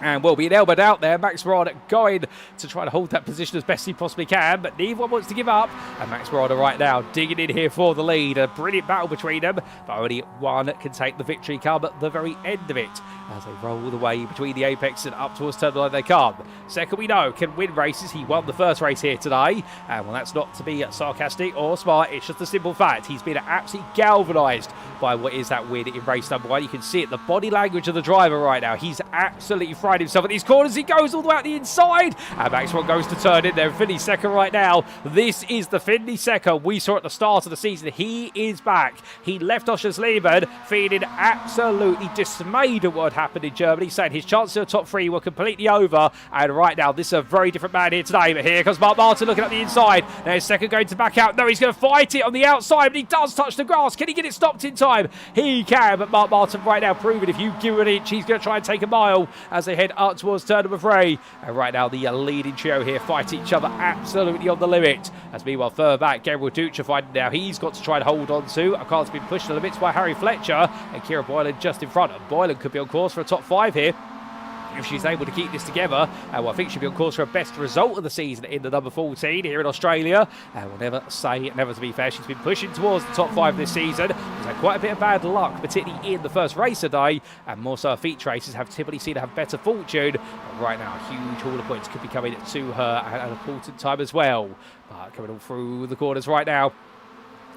And will be elbowed out there. Max Veron going to try to hold that position as best he possibly can, but neither one wants to give up. And Max Veron right now digging in here for the lead. A brilliant battle between them, but only one can take the victory come at the very end of it. as they roll the way between the apex and up towards turn line they come. Second, we know, can win races. He won the first race here today. And well, that's not to be sarcastic or smart. It's just a simple fact. He's been absolutely galvanised by what is that win in race number 1. You can see it, the body language of the driver right now. He's absolutely fried himself at these corners. He goes all the way out the inside. And Maxwell goes to turn in there. Finley Secker right now. This is the Finley Secker we saw at the start of the season. He is back. He left Oschersleben feeling absolutely dismayed at what had happened in Germany, saying his chances of top 3 were completely over. And right now, this is a very different man here today. But here comes Mark Martin looking at the inside. There's Secker going to back out. No, he's going to fight it on the outside, but he does touch the grass. Can he get it stopped in time? He can, but Mark Martin right now proving if you give him an inch, he's going to try and take a mile as they head up towards turn number 3. And right now, the leading trio here fight each other absolutely on the limit. As meanwhile, further back, Gabriel Ducha finding now he's got to try and hold on to. A car's been pushed to the limits by Harry Fletcher, and Kira Boylan just in front. And Boylan could be on course for a top 5 here if she's able to keep this together. Well, I think she'll be on course for her best result of the season in the number 14 here in Australia. And we'll never say never, to be fair. She's been pushing towards the top 5 this season. She's had quite a bit of bad luck, particularly in the first race today, and more so her feature races have typically seen her have better fortune. But right now, a huge haul of points could be coming to her at an important time as well. But coming all through the corners right now.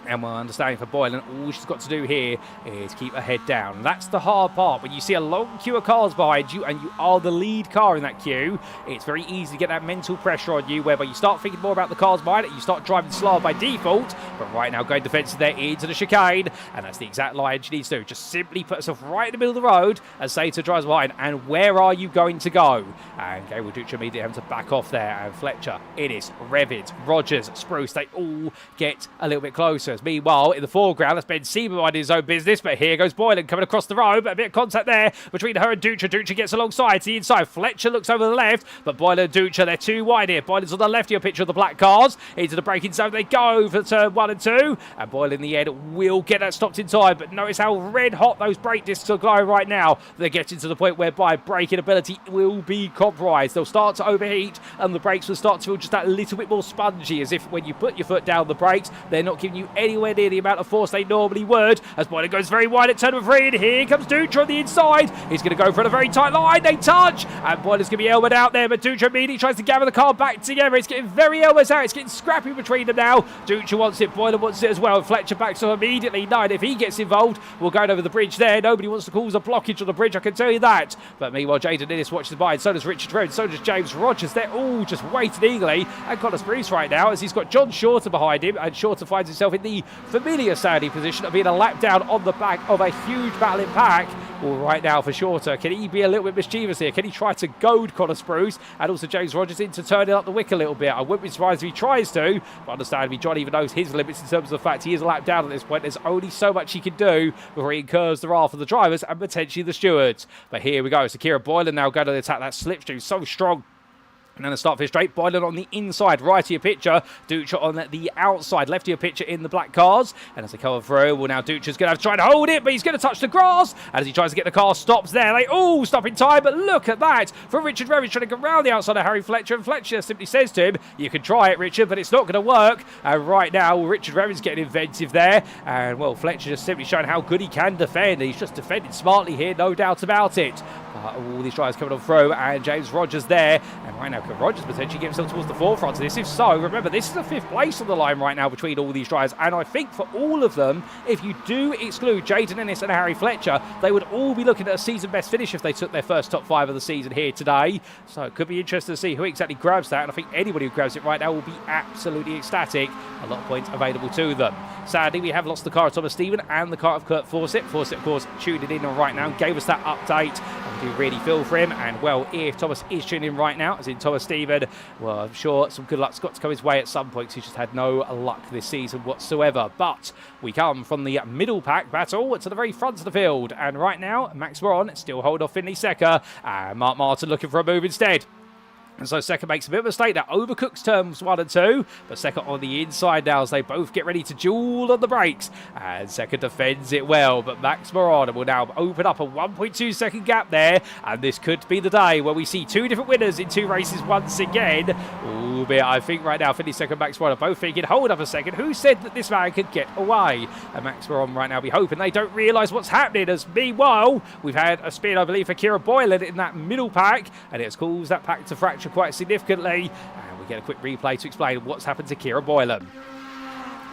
And we're understanding for Boylan, all she's got to do here is keep her head down. And that's the hard part. When you see a long queue of cars behind you and you are the lead car in that queue, it's very easy to get that mental pressure on you, whereby you start thinking more about the cars behind it, you start driving slower by default. But right now, going defensive there into the chicane. And that's the exact line she needs to do. Just simply put herself right in the middle of the road and say to drivers behind, and where are you going to go? And Gabriel Ducha immediately having to back off there. And Fletcher, Innes, Revins, Rogers, Spruce, they all get a little bit closer. Meanwhile, in the foreground, that's Ben Seaman minding his own business, but here goes Boylan coming across the road, but a bit of contact there between her and Ducha. Ducha gets alongside to the inside. Fletcher looks over the left, but Boylan and Ducha, they're too wide here. Boylan's on the left, your picture of the black cars. Into the braking zone they go for turn 1 and 2, and Boylan in the end will get that stopped in time, but notice how red hot those brake discs are going right now. They're getting to the point whereby braking ability will be compromised. They'll start to overheat, and the brakes will start to feel just that little bit more spongy, as if when you put your foot down the brakes, they're not giving you anywhere near the amount of force they normally would. As Boylan goes very wide at turn number 3, and here comes Dutra on the inside. He's going to go for a very tight line. They touch, and Boylan's going to be helmeted out there, but Dutra immediately tries to gather the car back together. It's getting very helmets out. It's getting scrappy between them now. Dutra wants it, Boylan wants it as well. Fletcher backs off immediately. No, and if he gets involved, we're going over the bridge there. Nobody wants to cause a blockage on the bridge, I can tell you that. But meanwhile, Jaden Innes watches behind. So does Richard Rhodes. So does James Rogers. They're all just waiting eagerly. And Connor Spruce right now, as he's got John Shorter behind him, and Shorter finds himself in the familiar sounding position of being a lap down on the back of a huge battling pack. Well, right now for Shorter, can he be a little bit mischievous here? Can he try to goad Connor Spruce and also James Rogers into turning up the wick a little bit? I wouldn't be surprised if he tries to, but understandably, John even knows his limits in terms of the fact he is a lap down at this point. There's only so much he can do before he incurs the wrath of the drivers and potentially the stewards. But here we go. So Kira Boylan now going to attack that slipstream so strong. And then a start for straight. Boylan on the inside, right of your picture. Ducha on the outside, left of your picture in the black cars. And as they come through, well, now Ducha's going to have to try and hold it, but he's going to touch the grass. And as he tries to get the car stops there, they all stop in time. But look at that from Richard Revich trying to go around the outside of Harry Fletcher. And Fletcher simply says to him, you can try it, Richard, but it's not going to work. And right now, Richard Revich's getting inventive there. And, well, Fletcher just simply showing how good he can defend. He's just defending smartly here, no doubt about it. All these drivers coming on through, and James Rogers there. And right now, can Rogers potentially get himself towards the forefront of this? If so, remember, this is a 5th place on the line right now between all these drivers. And I think for all of them, if you do exclude Jaden Innes and Harry Fletcher, they would all be looking at a season best finish if they took their first top 5 of the season here today. So it could be interesting to see who exactly grabs that. And I think anybody who grabs it right now will be absolutely ecstatic. A lot of points available to them. Sadly, we have lost the car of Thomas Stephen and the car of Kurt Fawcett. Fawcett, of course, tuned in right now and gave us that update. And we do really feel for him. And, well, if Thomas is tuning in right now, as in Thomas Stephen, well, I'm sure some good luck's got to come his way at some point. He's just had no luck this season whatsoever. But we come from the middle pack battle to the very front of the field. And right now, Max Moron still hold off Finley Secker. And Mark Martin looking for a move instead. And so Second makes a bit of a mistake. That overcooks turns 1 and 2. But Second on the inside now as they both get ready to duel on the brakes. And Second defends it well. But Max Moran will now open up a 1.2 second gap there. And this could be the day where we see 2 different winners in 2 races once again. Albeit I think right now Finley Second, Max Moran are both thinking, hold up a second, who said that this man could get away? And Max Moran right now be hoping they don't realise what's happening. As meanwhile, we've had a spin, I believe, for Kira Boylan in that middle pack. And it's caused that pack to fracture quite significantly, and we get a quick replay to explain what's happened to Kira Boylan.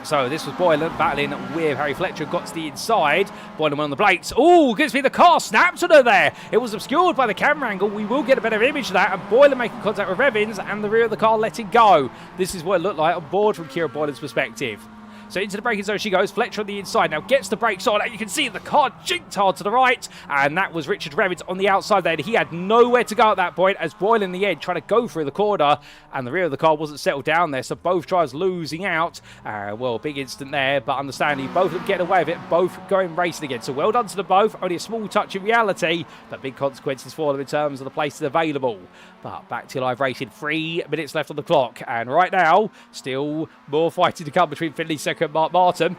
So this was Boylan battling with Harry Fletcher, got to the inside. Boylan went on the brakes. Oh, gives me the car, snapped on her there. It was obscured by the camera angle. We will get a better image of that. And Boylan making contact with Evans and the rear of the car letting go. This is what it looked like on board from Kira Boylan's perspective. So into the braking zone she goes. Fletcher on the inside now gets the brakes on, and you can see the car jinked hard to the right, and that was Richard Revins on the outside there. He had nowhere to go at that point as Boylan in the end trying to go through the corner, and the rear of the car wasn't settled down there, so both drivers losing out. Well, big incident there, but understandably both of them getting away with it, both going racing again. So well done to them both. Only a small touch in reality, but big consequences for them in terms of the places available. But back to live racing, 3 minutes left on the clock, and right now still more fighting to come between Finley Second and Mark Martin.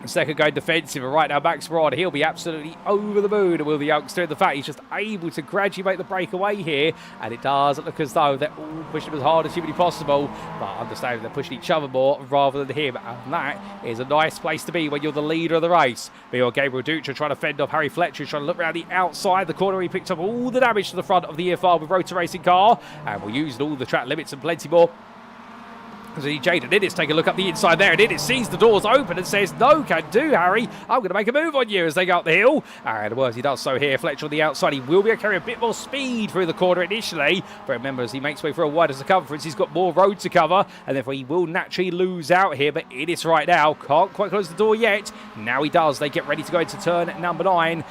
Second going defensive, and right now Max Moran, he'll be absolutely over the moon, will the youngster, in the fact he's just able to gradually make the breakaway here, and it does look as though they're all pushing him as hard as humanly possible, but understanding they're pushing each other more rather than him, and that is a nice place to be when you're the leader of the race. Meanwhile, Gabriel Dutra trying to fend off Harry Fletcher, trying to look around the outside the corner. He picked up all the damage to the front of the EFR with Rotor Racing car, and we're using all the track limits and plenty more. So Jaden Innes take a look up the inside there, and Innes sees the doors open and says, no can do, Harry, I'm going to make a move on you, as they go up the hill. And well, as he does so here, Fletcher on the outside, he will be able to carry a bit more speed through the corner initially, but remember, as he makes way for a wider circumference, he's got more road to cover, and therefore he will naturally lose out here. But Innes right now can't quite close the door yet. Now he does. They get ready to go into turn number 9.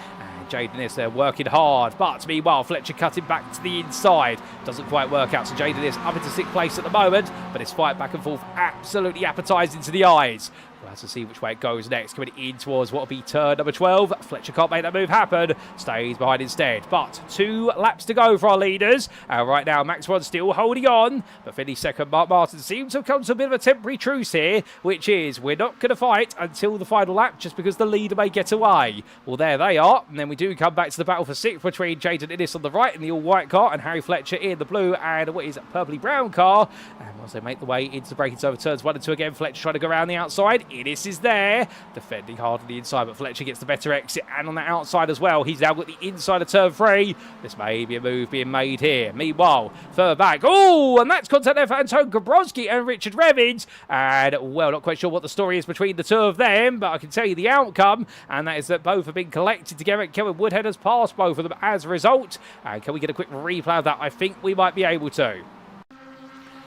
Jaden Innes there working hard, but meanwhile Fletcher cutting back to the inside. Doesn't quite work out, so Jaden Innes up into 6th place at the moment, but his fight back and forth absolutely appetising to the eyes. We'll have to see which way it goes next, coming in towards what will be turn number 12. Fletcher can't make that move happen, stays behind instead. But 2 laps to go for our leaders. Right now, Max Moran still holding on, but Finley Second, Mark Martin seems to have come to a bit of a temporary truce here, which is we're not going to fight until the final lap just because the leader may get away. Well, there they are, and then we do come back to the battle for 6th between Jaden Innes on the right in the all-white car and Harry Fletcher in the blue and what is a purpley-brown car. And once they make the way into the braking zone, turns 1 and 2 again, Fletcher trying to go around the outside. Innes is there, defending hard on the inside, but Fletcher gets the better exit, and on the outside as well. He's now got the inside of turn 3. This may be a move being made here. Meanwhile, further back, oh, and that's contact there for Anton Gabrowski and Richard Revins, and well, not quite sure what the story is between the 2 of them, but I can tell you the outcome, and that is that both have been collected together. Kevin Woodhead has passed both of them as a result, and can we get a quick replay of that? I think we might be able to.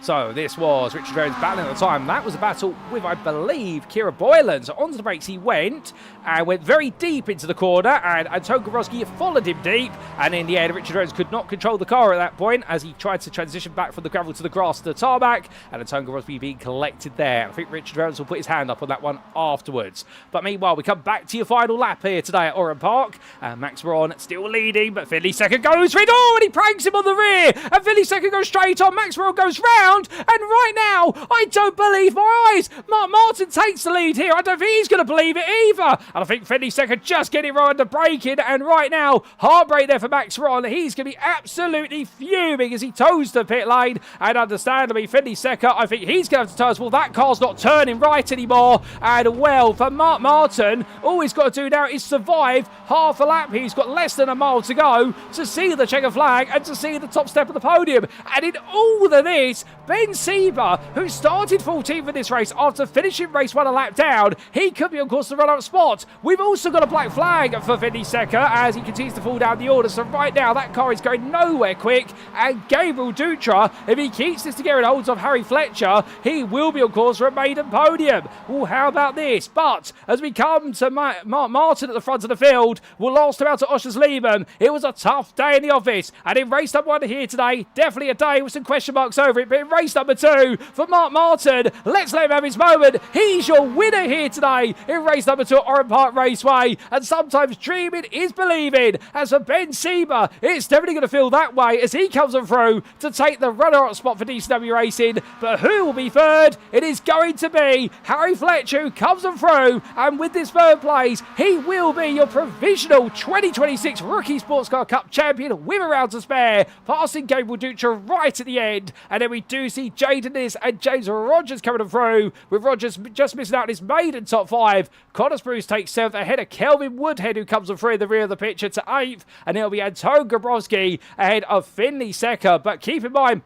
So this was Richard Revins battling at the time. That was a battle with, I believe, Kira Boylan. So onto the brakes he went, and went very deep into the corner, and Anton Gabrowski followed him deep, and in the end, Richard Revins could not control the car at that point as he tried to transition back from the gravel to the grass to the tarmac, and Anton Gabrowski being collected there. I think Richard Revins will put his hand up on that one afterwards. But meanwhile, we come back to your final lap here today at Oran Park, and Max Moran still leading, but Finley Second goes for it. Oh, and he pranks him on the rear, and Finley Second goes straight on. Max Moran goes round, and right now, I don't believe my eyes. Mark Martin takes the lead here. I don't think he's going to believe it either. And I think Finley Second just getting right under braking. And right now, heartbreak there for Max Moran. He's going to be absolutely fuming as he toes the pit lane. And understandably, Finley Second, I think he's going to have to tell us, well, that car's not turning right anymore. And well, for Mark Martin, all he's got to do now is survive half a lap. He's got less than a mile to go to see the checker flag and to see the top step of the podium. And in all of this, Ben Sieber, who started 14th in this race after finishing race 1 a lap down, he could be on course to run up spot. We've also got a black flag for Finley Second as he continues to fall down the order. So right now, that car is going nowhere quick. And Gabriel Dutra, if he keeps this together and holds off Harry Fletcher, he will be on course for a maiden podium. Well, how about this? But as we come to Mark Martin at the front of the field, we'll last him out to Oschersleben. It was a tough day in the office. And in race number 1 here today, definitely a day with some question marks over it. But in race race number 2 for Mark Martin. Let's let him have his moment. He's your winner here today in race number 2 at Oran Park Raceway. And sometimes dreaming is believing. As for Ben Sieber, it's definitely going to feel that way as he comes on through to take the runner-up spot for DCW Racing. But who will be third? It is going to be Harry Fletcher, who comes on through. And with this third place, he will be your provisional 2026 Rookie Sportscar Cup champion with a round to spare, passing Gabriel Dutra right at the end. And then we do see Jaden Nis and James Rogers coming through, with Rogers just missing out on his maiden top 5. Connor Spruce takes 7th ahead of Kelvin Woodhead, who comes on through in the rear of the picture to 8th. And it'll be Anton Gabrowski ahead of Finley Secker. But keep in mind,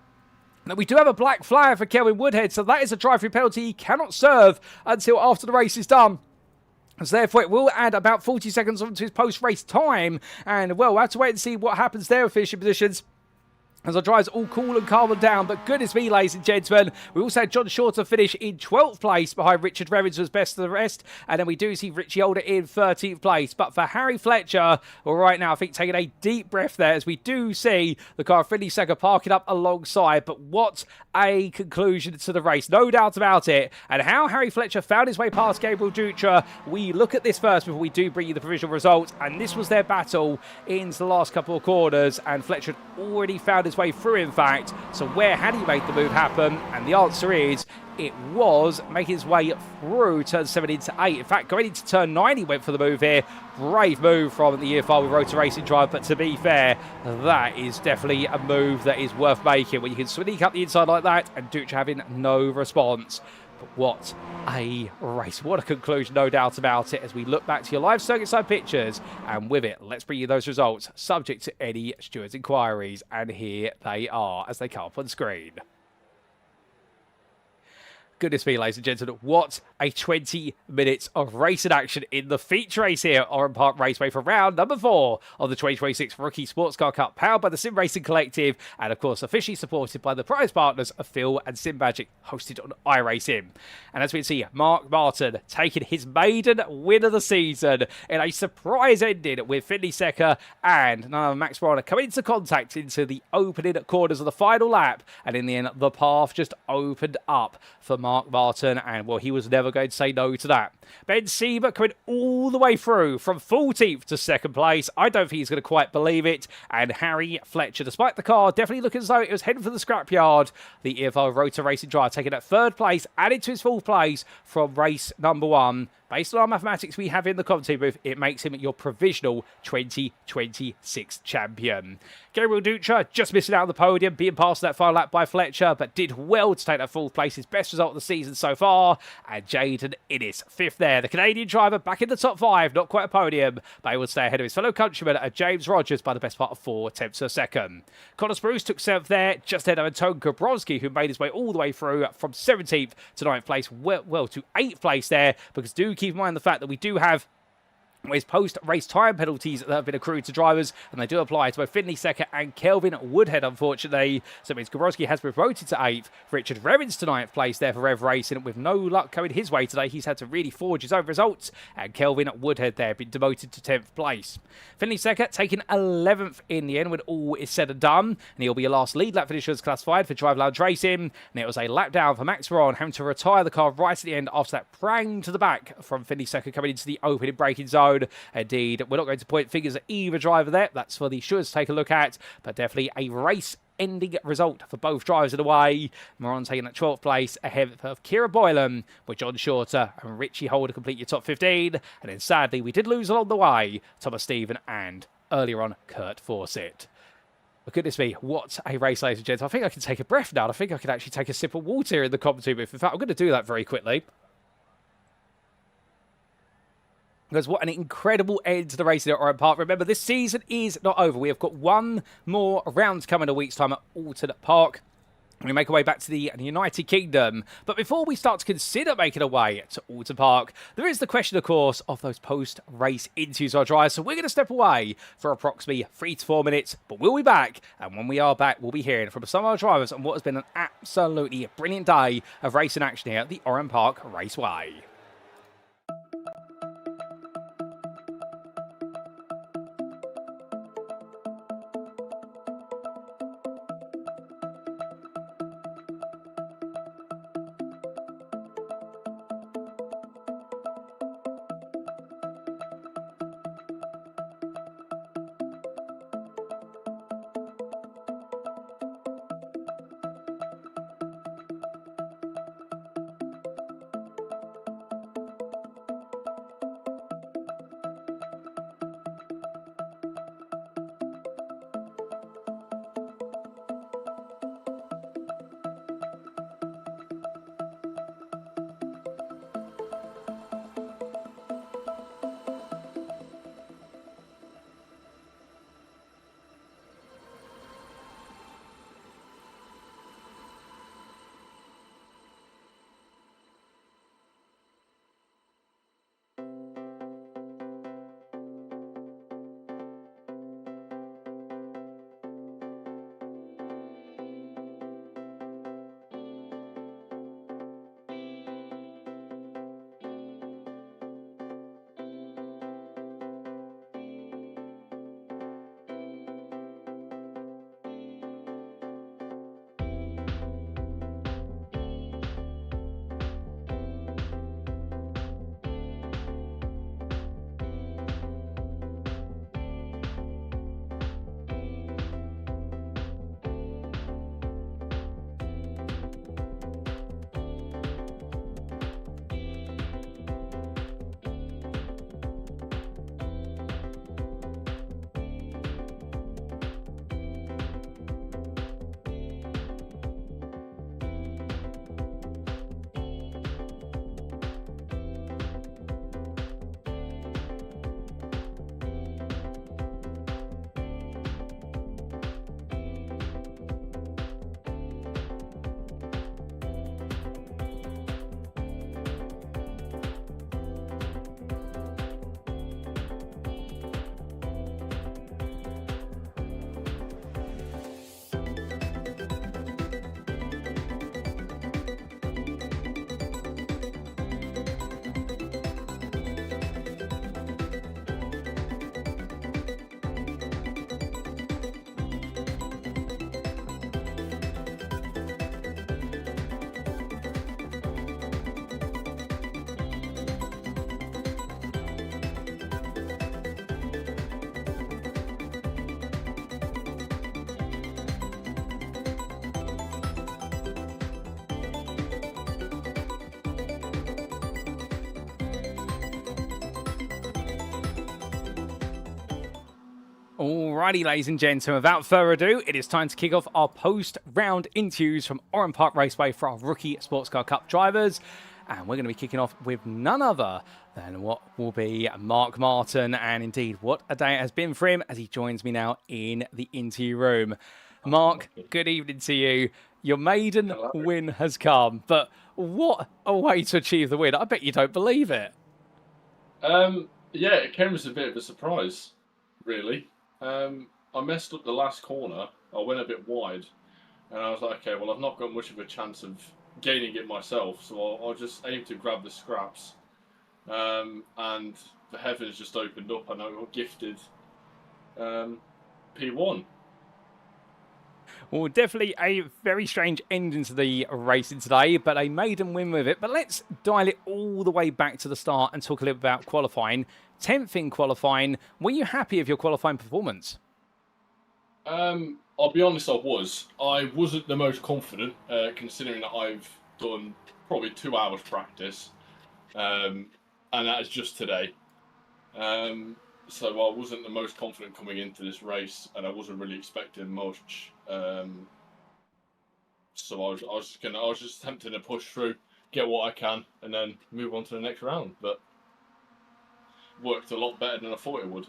now, we do have a black flag for Kelvin Woodhead, so that is a drive-through penalty he cannot serve until after the race is done. So therefore, it will add about 40 seconds onto his post-race time. And, well, we'll have to wait and see what happens there with finishing positions, as our drivers all cool and calm them down. But goodness me, ladies and gentlemen, we also had John Shorter finish in 12th place behind Richard Revens, who was best of the rest. And then we do see Richie Older in 13th place. But for Harry Fletcher, well, right now, I think taking a deep breath there, as we do see the car of Finley Secker parking up alongside. But what a conclusion to the race, no doubt about it. And how Harry Fletcher found his way past Gabriel Dutra, we look at this first before we do bring you the provisional results. And this was their battle into the last couple of corners. And Fletcher had already found his way through, in fact. So where had he made the move happen? And the answer is, it was making his way through turn 7 into 8. In fact, going into turn 9, he went for the move here. Brave move from the EFR with Rotor Racing Drive, but to be fair, that is definitely a move that is worth making, when you can sneak up the inside like that and Dutra having no response. But what a race. What a conclusion, no doubt about it, as we look back to your live circuit side pictures. And with it, let's bring you those results, subject to any stewards' inquiries. And here they are as they come up on screen. Goodness me, ladies and gentlemen, what a 20 minutes of racing action in the feature race here at Oran Park Raceway for round number 4 of the 2026 Rookie Sportscar Cup, powered by the Sim Racing Collective, and of course officially supported by the prize partners of Phil and Simagic, hosted on iRacing. And as we can see, Mark Martin taking his maiden win of the season in a surprise ending, with Finley Secker and Max Bronner coming into contact into the opening corners of the final lap. And in the end, the path just opened up for Mark Martin, and well, he was never going to say no to that. Ben Sieber coming all the way through from 14th to 2nd place. I don't think he's going to quite believe it. And Harry Fletcher, despite the car definitely looking as though it was heading for the scrapyard, the EFR Rotor Racing Drive taking that 3rd place, added to his 4th place from race number 1. Based on our mathematics we have in the commentary booth, it makes him your provisional 2026 champion. Gabriel Dutra just missing out on the podium, being passed that final lap by Fletcher, but did well to take that 4th place, his best result of the season so far. And Jaden Innes, 5th there. The Canadian driver back in the top 5, not quite a podium, but he will stay ahead of his fellow countryman, James Rogers, by the best part of 4 attempts a second. Connor Spruce took 7th there, just ahead of Anton Gabrowski, who made his way all the way through from 17th to 9th place, well to 8th place there, because do keep in mind the fact that we do have with post-race time penalties that have been accrued to drivers, and they do apply to both Finley Secker and Kelvin Woodhead, unfortunately. So it means Gabrowski has been promoted to 8th. Richard Revens to 9th place there for Rev Racing, with no luck coming his way today. He's had to really forge his own results, and Kelvin Woodhead there been demoted to 10th place. Finley Secker taking 11th in the end when all is said and done, and he'll be your last lead lap finisher classified for Drive Lounge Racing. And it was a lap down for Max Veron, having to retire the car right at the end after that prang to the back from Finley Secker coming into the opening braking zone. Indeed, we're not going to point fingers at either driver there. That's for the stewards to take a look at, but definitely a race-ending result for both drivers in a way. Moran taking that 12th place ahead of Kira Boylan, with John Shorter and Richie Holder complete your top 15. And then sadly, we did lose along the way Thomas Stephen and earlier on Kurt Fawcett. But goodness me, what a race, ladies and gents. I think I can take a breath now. I think I can actually take a sip of water in the commentary booth. In fact, I'm going to do that very quickly. Because what an incredible end to the racing at Oran Park. Remember, this season is not over. We have got one more round coming in a week's time at Alton Park. We make our way back to the United Kingdom. But before we start to consider making our way to Alton Park, there is the question, of course, of those post-race interviews of our drivers. So we're going to step away for approximately 3 to 4 minutes, but we'll be back. And when we are back, we'll be hearing from some of our drivers on what has been an absolutely brilliant day of racing action here at the Oran Park Raceway. Alrighty, ladies and gentlemen, without further ado, it is time to kick off our post-round interviews from Oran Park Raceway for our Rookie Sportscar Cup drivers. And we're going to be kicking off with none other than what will be Mark Martin. And indeed, what a day it has been for him as he joins me now in the interview room. Mark, good evening to you. Your maiden win has come, but what a way to achieve the win. I bet you don't believe it. Yeah, it came as a bit of a surprise, really. I messed up the last corner. I went a bit wide, and I was like, okay, well, I've not got much of a chance of gaining it myself, so I'll just aim to grab the scraps. And the heavens just opened up, and I got gifted P1. Well, definitely a very strange ending to the racing today, but a maiden win with it. But let's dial it all the way back to the start and talk a little about qualifying. 10th in qualifying. Were you happy with your qualifying performance? I'll be honest, I was. I wasn't the most confident, considering that I've done probably 2 hours practice, and that is just today. So I wasn't the most confident coming into this race, and I wasn't really expecting much. So I was just attempting to push through, get what I can, and then move on to the next round. But worked a lot better than I thought it would.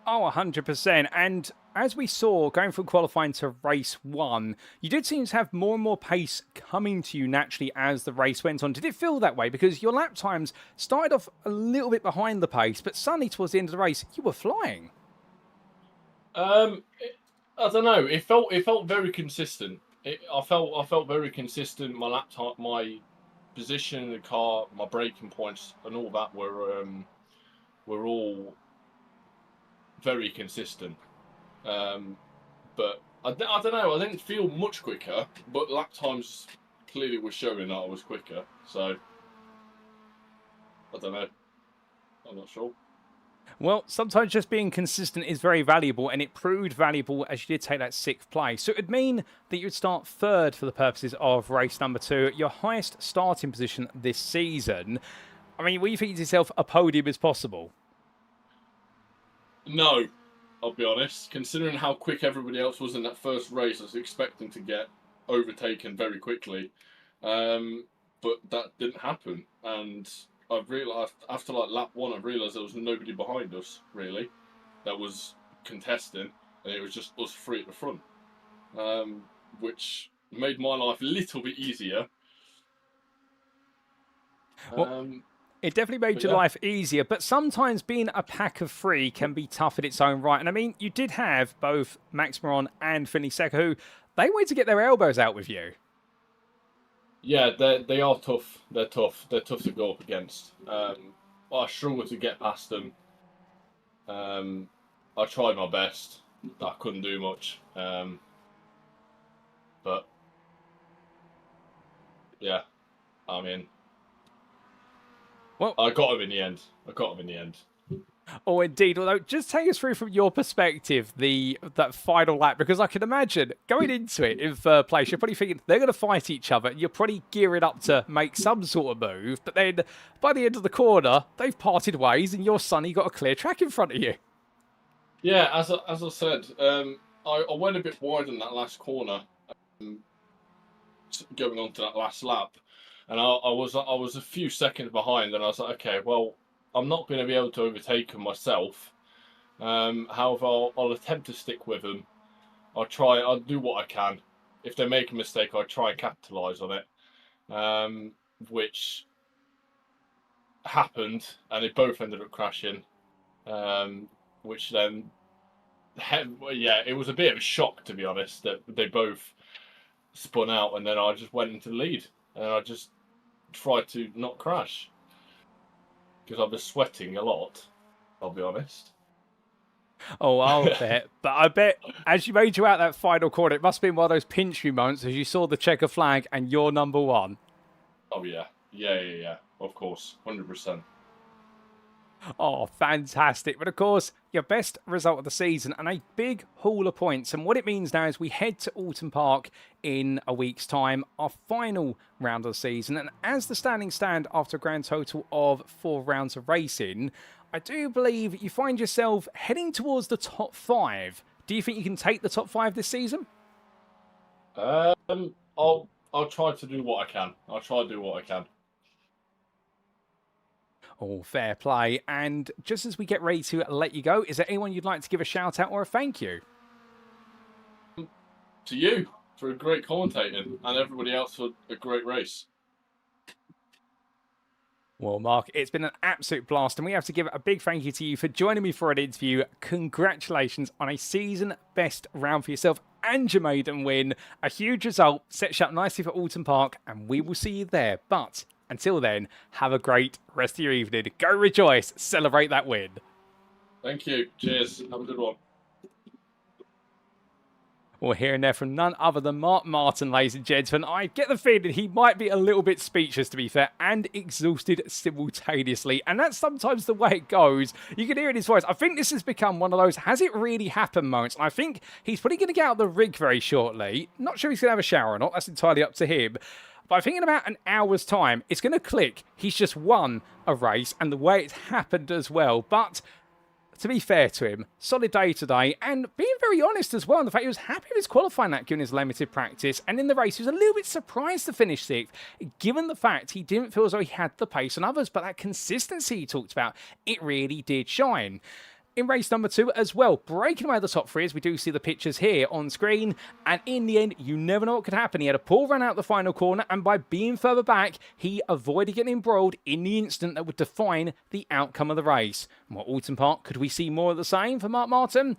Oh, 100%. And as we saw, going from qualifying to race 1, you did seem to have more and more pace coming to you naturally as the race went on. Did it feel that way? Because your lap times started off a little bit behind the pace, but suddenly towards the end of the race, you were flying. I don't know. It felt very consistent. I felt very consistent. My lap time, my position in the car, my braking points, and all that were all very consistent. But I don't know. I didn't feel much quicker, but lap times clearly were showing that I was quicker. So I don't know. I'm not sure. Well, sometimes just being consistent is very valuable, and it proved valuable as you did take that 6th place. So it would mean that you would start 3rd for the purposes of race number 2, your highest starting position this season. I mean, were you thinking to yourself a podium is possible? No, I'll be honest. Considering how quick everybody else was in that first race, I was expecting to get overtaken very quickly. But that didn't happen, and I've realised after like lap 1, I've realised there was nobody behind us really that was contesting, and it was just us 3 at the front, which made my life a little bit easier. Well, it definitely made your life easier, but sometimes being a pack of 3 can be tough in its own right. And I mean, you did have both Max Moron and Finley Secker, who they wanted to get their elbows out with you. Yeah, they are tough. They're tough. They're tough to go up against. I struggled to get past them. I tried my best. I couldn't do much. But yeah, I mean, well, I got him in the end. Oh, indeed. Although, just take us through from your perspective that final lap, because I can imagine going into it in 3rd place, you're probably thinking they're going to fight each other, and you're probably gearing up to make some sort of move. But then, by the end of the corner, they've parted ways, and your sonny got a clear track in front of you. Yeah, as I said, I went a bit wide in that last corner, going on to that last lap, and I was a few seconds behind, and I was like, okay, well, I'm not going to be able to overtake them myself. However, I'll attempt to stick with them. I'll do what I can. If they make a mistake, I'll try and capitalise on it. Which happened, and they both ended up crashing. Which then, yeah, it was a bit of a shock, to be honest, that they both spun out, and then I just went into the lead, and I just tried to not crash. Because I was sweating a lot, I'll be honest. Oh, I'll bet. But I bet as you made you out that final corner, it must have been one of those pinch me moments as you saw the checker flag and you're number 1. Oh, yeah. Yeah. Of course. 100%. Oh, fantastic. But of course, your best result of the season and a big haul of points. And what it means now is we head to Oran Park in a week's time, our final round of the season. And as the standings stand after a grand total of 4 rounds of racing, I do believe you find yourself heading towards the top 5. Do you think you can take the top 5 this season? I'll try to do what I can. I'll try to do what I can. All fair play. And just as we get ready to let you go, is there anyone you'd like to give a shout out or a thank you? To you for a great commentating and everybody else for a great race. Well, Mark, it's been an absolute blast, and we have to give a big thank you to you for joining me for an interview. Congratulations on a season best round for yourself and your maiden win. A huge result, sets you up nicely for Oran Park, and we will see you there. But until then, have a great rest of your evening. Go rejoice, celebrate that win. Thank you. Cheers. Have a good one. Well, hearing there from none other than Mark Martin, ladies and gentlemen. I get the feeling he might be a little bit speechless, to be fair, and exhausted simultaneously. And that's sometimes the way it goes. You can hear in his voice. I think this has become one of those has it really happened moments. And I think he's probably going to get out of the rig very shortly. Not sure he's going to have a shower or not. That's entirely up to him. But I think in about an hour's time, it's going to click. He's just won a race and the way it's happened as well. But to be fair to him, solid day today, and being very honest as well in the fact he was happy with his qualifying that given his limited practice, and in the race he was a little bit surprised to finish 6th, given the fact he didn't feel as though he had the pace on others, but that consistency he talked about, it really did shine. In race number 2 as well, breaking away the top 3 as we do see the pictures here on screen, and in the end, you never know what could happen. He had a poor run out the final corner, and by being further back, he avoided getting embroiled in the instant that would define the outcome of the race. And what Oran Park, could we see more of the same for Mark Martin?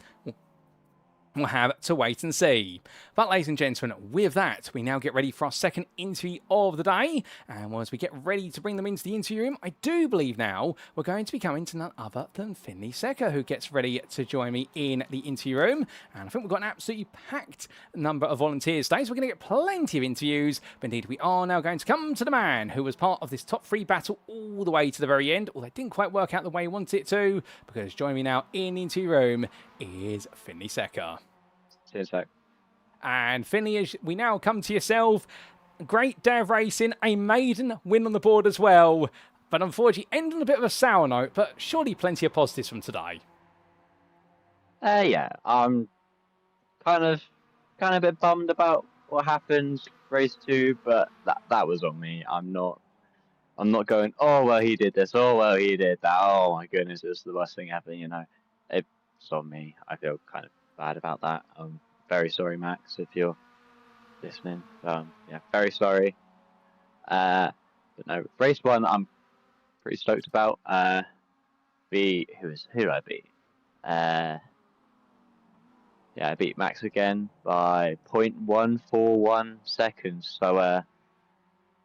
We'll have to wait and see. But ladies and gentlemen, with that, we now get ready for our second interview of the day. And as we get ready to bring them into the interview room, I do believe now we're going to be coming to none other than Finley Secker, who gets ready to join me in the interview room. And I think we've got an absolutely packed number of volunteers today, so we're going to get plenty of interviews. But indeed, we are now going to come to the man who was part of this top 3 battle all the way to the very end, although it didn't quite work out the way he wanted it to, because joining me now in the interview room is Finley Secker. Cheers, Zach. And Finley, as we now come to yourself, great day of racing, a maiden win on the board as well, but unfortunately ended on a bit of a sour note, but surely plenty of positives from today. Yeah, I'm kind of a bit bummed about what happened race 2, but that was on me. I'm not going, oh well he did this, oh well he did that, oh my goodness, it was the worst thing ever, you know. It's on me. I feel kind of bad about that. I'm very sorry, Max, if you're listening. Yeah, very sorry. But no, race 1 I'm pretty stoked about. Who did I beat? Yeah, I beat Max again by 0.141 seconds. So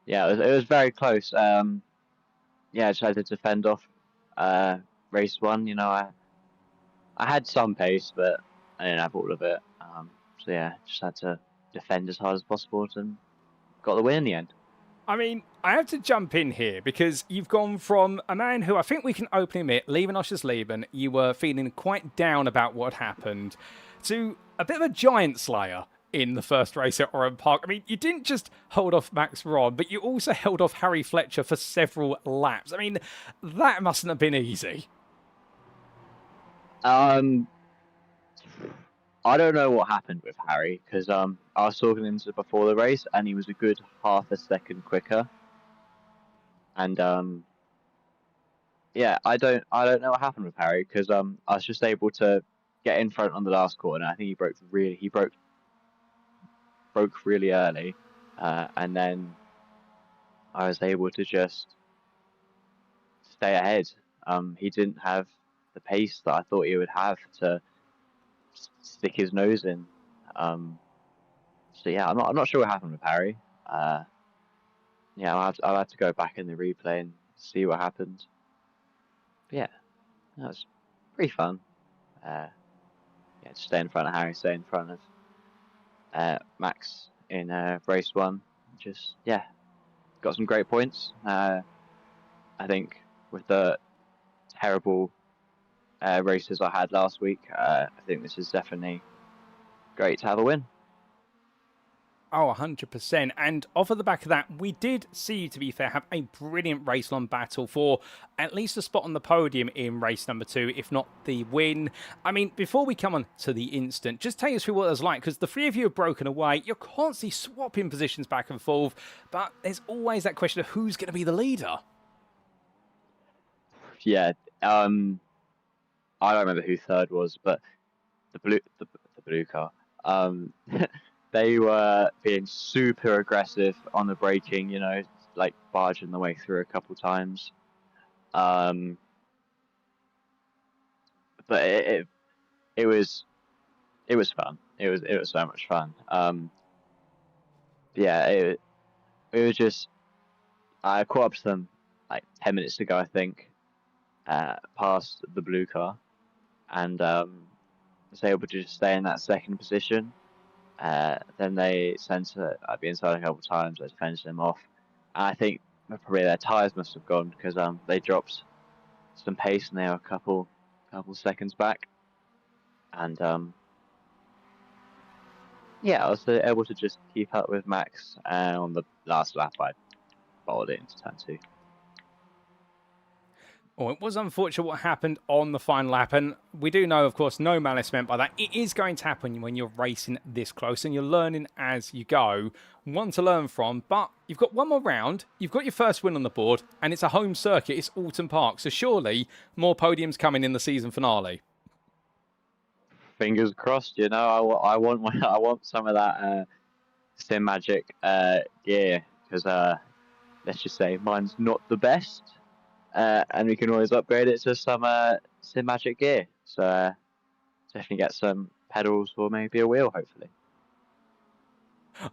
yeah, it was very close. Yeah, I tried to defend off race 1. You know, I had some pace, but I didn't have all of it. So yeah, just had to defend as hard as possible and got the win in the end. I mean, I have to jump in here because you've gone from a man who I think we can openly admit, leaving Osh's Leben, you were feeling quite down about what happened, to a bit of a giant slayer in the first race at Oran Park. I mean, you didn't just hold off Max Ron, but you also held off Harry Fletcher for several laps. I mean, that mustn't have been easy. I don't know what happened with Harry because I was talking to him before the race and he was a good half a second quicker. And yeah, I don't know what happened with Harry because I was just able to get in front on the last corner. I think he broke really early, and then I was able to just stay ahead. He didn't have the pace that I thought he would have to stick his nose in. So yeah, I'm not sure what happened with Harry. Yeah, I'll have to go back in the replay and see what happened. But yeah, that was pretty fun. Yeah, just stay in front of Harry, stay in front of Max in race 1. Just yeah, got some great points. I think with the terrible races I had last week, I think this is definitely great to have a win. Oh, 100%. And off of the back of that, we did see you, to be fair, have a brilliant race-long battle for at least a spot on the podium in race number 2, if not the win. I mean, before we come on to the instant, just take us through what it was like, because the three of you have broken away. You're constantly swapping positions back and forth, but there's always that question of who's going to be the leader. Yeah, I don't remember who third was, but the blue car. They were being super aggressive on the braking, you know, like barging the way through a couple times. But it was fun. It was so much fun. Yeah, it was just, I caught up to them like 10 minutes ago, I think, past the blue car, and was able to just stay in that second position. Then they censored I'd be inside a couple of times. I finished them off, and I think probably their tyres must have gone, because they dropped some pace and they were a couple seconds back, and yeah, I was able to just keep up with Max, and on the last lap I followed it into turn 2. Oh, it was unfortunate what happened on the final lap, and we do know, of course, no malice meant by that. It is going to happen when you're racing this close, and you're learning as you go. One to learn from, but you've got one more round, you've got your first win on the board, and it's a home circuit, it's Oran Park, so surely more podiums coming in the season finale. Fingers crossed, you know. I want some of that Simagic gear, because let's just say mine's not the best. And we can always upgrade it to some Simagic gear. So definitely get some pedals or maybe a wheel, hopefully.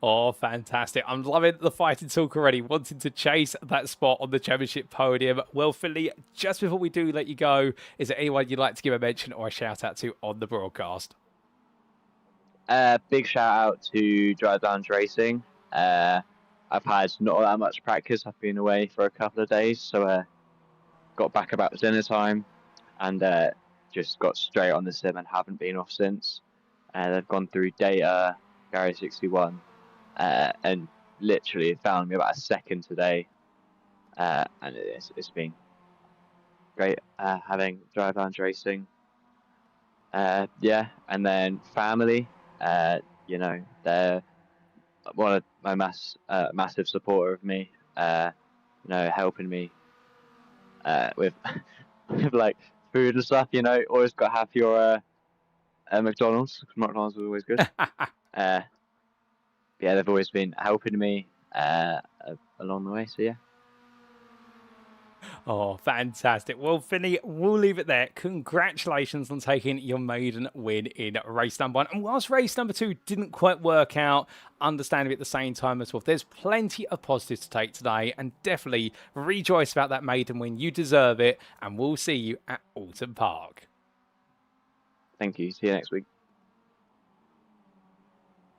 Oh, fantastic. I'm loving the fighting talk already, wanting to chase that spot on the championship podium. Well, Finley, just before we do let you go, is there anyone you'd like to give a mention or a shout out to on the broadcast? Big shout out to Drive Down Racing. I've had not that much practice. I've been away for a couple of days, so got back about dinner time, and just got straight on the sim and haven't been off since. They've gone through data, Gary 61, and literally found me about a second today, and it's been great having Drive Down Racing. Yeah, and then family, you know, they're one of my massive supporter of me, you know, helping me with like food and stuff, you know. Always got to have your McDonald's. McDonald's is always good. Yeah, they've always been helping me along the way, so yeah. Oh, fantastic. Well, Finley, we'll leave it there. Congratulations on taking your maiden win in race number 1. And whilst race number 2 didn't quite work out, understandably at the same time as well, there's plenty of positives to take today, and definitely rejoice about that maiden win. You deserve it, and we'll see you at Oran Park. Thank you. See you next week.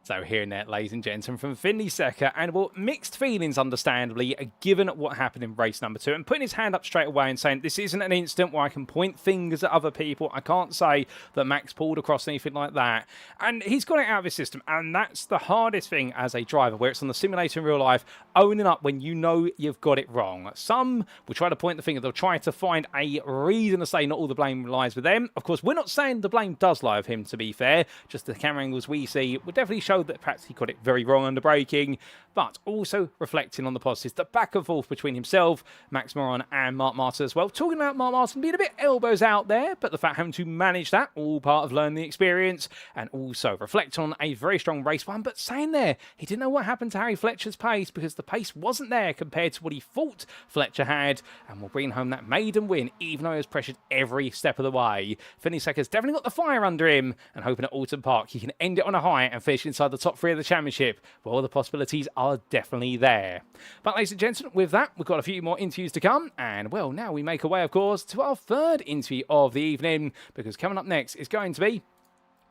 So hearing that, ladies and gentlemen, from Finley Secker, and well, mixed feelings, understandably, given what happened in race number 2, and putting his hand up straight away and saying, this isn't an instant where I can point fingers at other people. I can't say that Max pulled across anything like that. And he's got it out of his system, and that's the hardest thing as a driver, where it's on the simulator in real life, owning up when you know you've got it wrong. Some will try to point the finger. They'll try to find a reason to say not all the blame lies with them. Of course, we're not saying the blame does lie with him, to be fair. Just the camera angles we see will definitely show that perhaps he got it very wrong under braking, but also reflecting on the positives, the back and forth between himself, Max Moron, and Mark Martin as well. Talking about Mark Martin being a bit elbows out there, but the fact having to manage that, all part of learning the experience, and also reflect on a very strong race one, but saying there, he didn't know what happened to Harry Fletcher's pace, because the pace wasn't there compared to what he thought Fletcher had, and will bring home that maiden win, even though he was pressured every step of the way. Finley Secker's definitely got the fire under him, and hoping at Oran Park he can end it on a high and finish inside the top 3 of the championship. Well, the possibilities are definitely there. But ladies and gentlemen, with that, we've got a few more interviews to come, and well, now we make our way, of course, to our third interview of the evening, because coming up next is going to be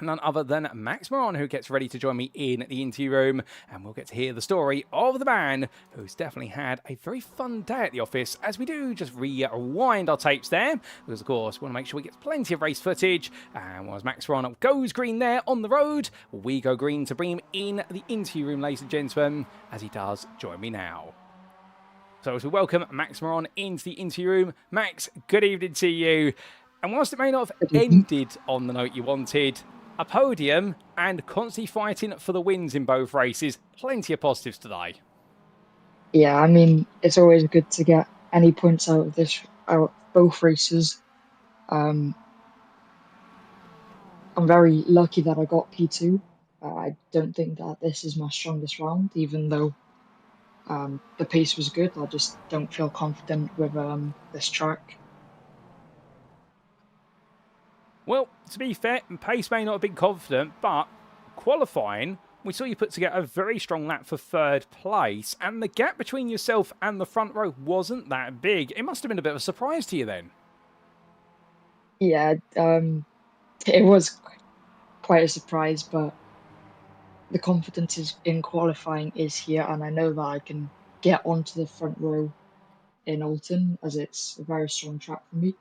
none other than Max Moran, who gets ready to join me in the interview room, and we'll get to hear the story of the man who's definitely had a very fun day at the office, as we do just rewind our tapes there, because of course we want to make sure we get plenty of race footage. And as Max Moran goes green there on the road, we go green to bring him in the interview room, ladies and gentlemen, as he does join me now. So as we welcome Max Moran into the interview room, Max, good evening to you. And whilst it may not have ended on the note you wanted, a podium and constantly fighting for the wins in both races, plenty of positives today. Yeah, I mean, it's always good to get any points out of both races. I'm very lucky that I got P2. I don't think that this is my strongest round, even though the pace was good. I just don't feel confident with this track. Well, to be fair, pace may not have been confident, but qualifying, we saw you put together a very strong lap for third place, and the gap between yourself and the front row wasn't that big. It must have been a bit of a surprise to you then. Yeah, it was quite a surprise, but the confidence in qualifying is here, and I know that I can get onto the front row in Alton, as it's a very strong track for me.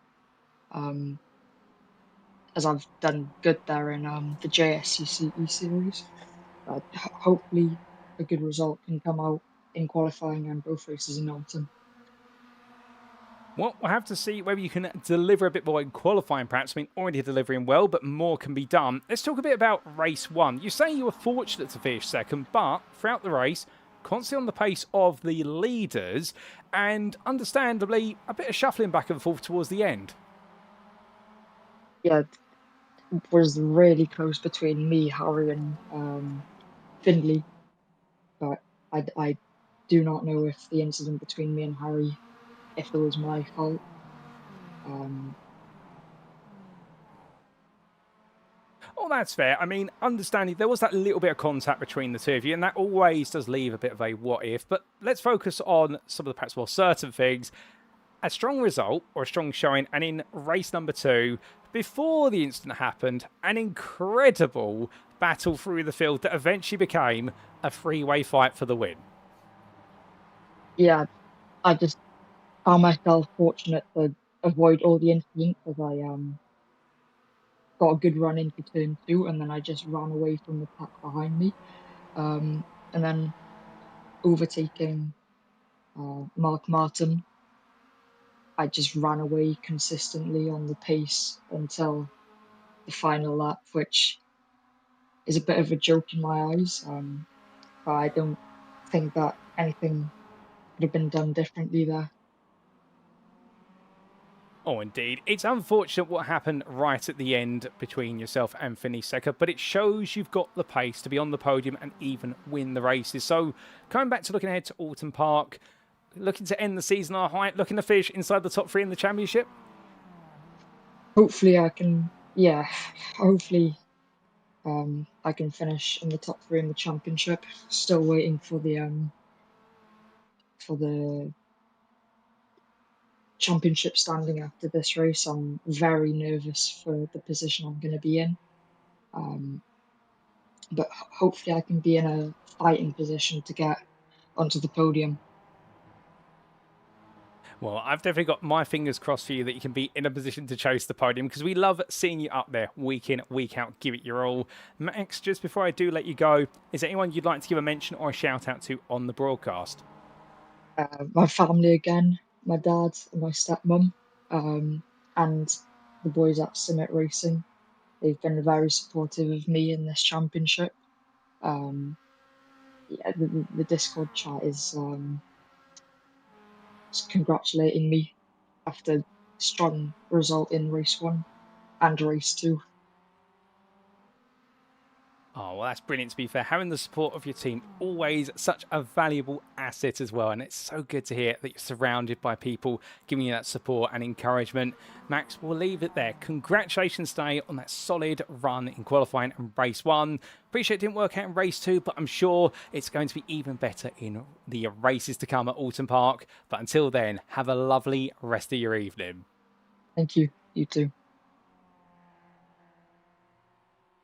As I've done good there in the JSCCE series. Hopefully a good result can come out in qualifying and both races in Alton. Well, we'll have to see whether you can deliver a bit more in qualifying, perhaps. I mean, already delivering well, but more can be done. Let's talk a bit about race one. You say you were fortunate to finish second, but throughout the race, constantly on the pace of the leaders, and understandably, a bit of shuffling back and forth towards the end. Yeah, it was really close between me, Harry, and Findlay, but I do not know if the incident between me and Harry, if it was my fault. Oh, that's fair. I mean, understanding there was that little bit of contact between the two of you, and that always does leave a bit of a what if. But let's focus on some of the perhaps more certain things. A strong result, or a strong showing, and in race number 2, before the incident happened, an incredible battle through the field that eventually became a three-way fight for the win. Yeah, I just found myself fortunate to avoid all the incidents, as I got a good run into turn 2, and then I just ran away from the pack behind me. And then overtaking Mark Martin, I just ran away consistently on the pace until the final lap, which is a bit of a joke in my eyes. But I don't think that anything could have been done differently there. Oh, indeed. It's unfortunate what happened right at the end between yourself and Finiseka, but it shows you've got the pace to be on the podium and even win the races. So, coming back to looking ahead to Oran Park, looking to end the season on a high, looking to finish inside the top 3 in the championship? Hopefully I can, hopefully I can finish in the top 3 in the championship. Still waiting for the championship standing after this race. I'm very nervous for the position I'm going to be in. But hopefully I can be in a fighting position to get onto the podium. Well, I've definitely got my fingers crossed for you that you can be in a position to chase the podium, because we love seeing you up there week in, week out. Give it your all. Max, just before I do let you go, is there anyone you'd like to give a mention or a shout out to on the broadcast? My family again, my dad and my stepmom, and the boys at Summit Racing. They've been very supportive of me in this championship. The Discord chat is congratulating me after a strong result in race 1 and race 2. Oh, well, that's brilliant, to be fair. Having the support of your team, always such a valuable asset as well. And it's so good to hear that you're surrounded by people giving you that support and encouragement. Max, we'll leave it there. Congratulations today on that solid run in qualifying and race 1. Appreciate it didn't work out in race 2, but I'm sure it's going to be even better in the races to come at Oran Park. But until then, have a lovely rest of your evening. Thank you. You too.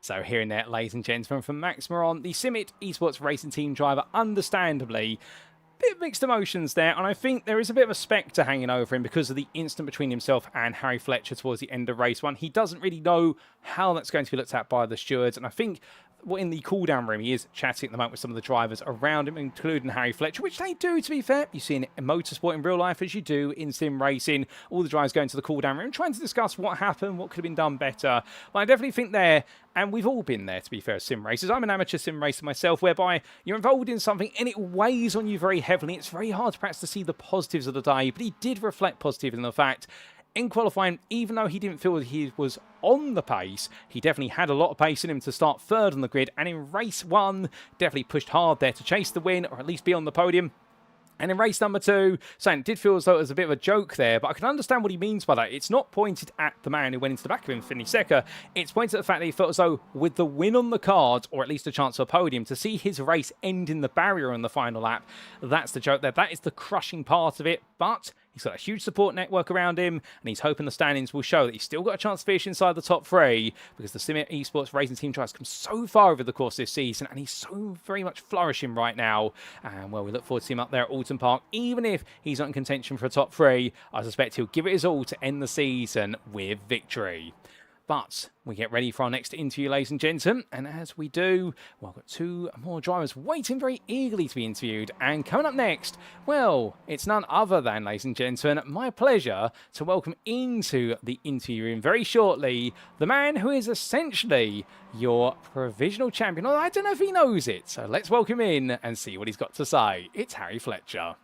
So hearing that, ladies and gentlemen, from Max Moron, the Simit Esports Racing Team driver, understandably, bit of mixed emotions there, and I think there is a bit of a spectre hanging over him because of the incident between himself and Harry Fletcher towards the end of race 1. He doesn't really know how that's going to be looked at by the stewards, and I think in the cool-down room, he is chatting at the moment with some of the drivers around him, including Harry Fletcher, which they do, to be fair. You see in motorsport in real life, as you do in sim racing, all the drivers going to the cool-down room, trying to discuss what happened, what could have been done better. But I definitely think there, and we've all been there, to be fair, as sim racers. I'm an amateur sim racer myself, whereby you're involved in something and it weighs on you very heavily. It's very hard perhaps to see the positives of the day, but he did reflect positive in the fact in qualifying, even though he didn't feel that he was on the pace, he definitely had a lot of pace in him to start third on the grid, and in race 1, definitely pushed hard there to chase the win, or at least be on the podium. And in race number 2, saying it did feel as though it was a bit of a joke there, but I can understand what he means by that. It's not pointed at the man who went into the back of him, Finley Secker. It's pointed at the fact that he felt as though with the win on the cards, or at least a chance for a podium, to see his race end in the barrier on the final lap, that's the joke there. That is the crushing part of it, but he's got a huge support network around him, and he's hoping the standings will show that he's still got a chance to finish inside the top 3, because the Simit Esports Racing Team tries to come so far over the course of this season, and he's so very much flourishing right now. And, well, we look forward to him up there at Oran Park. Even if he's not in contention for a top 3, I suspect he'll give it his all to end the season with victory. But we get ready for our next interview, ladies and gentlemen. And as we do, well, I've got 2 more drivers waiting very eagerly to be interviewed. And coming up next, well, it's none other than, ladies and gentlemen, my pleasure to welcome into the interview room very shortly the man who is essentially your provisional champion. Although I don't know if he knows it. So let's welcome in and see what he's got to say. It's Harry Fletcher.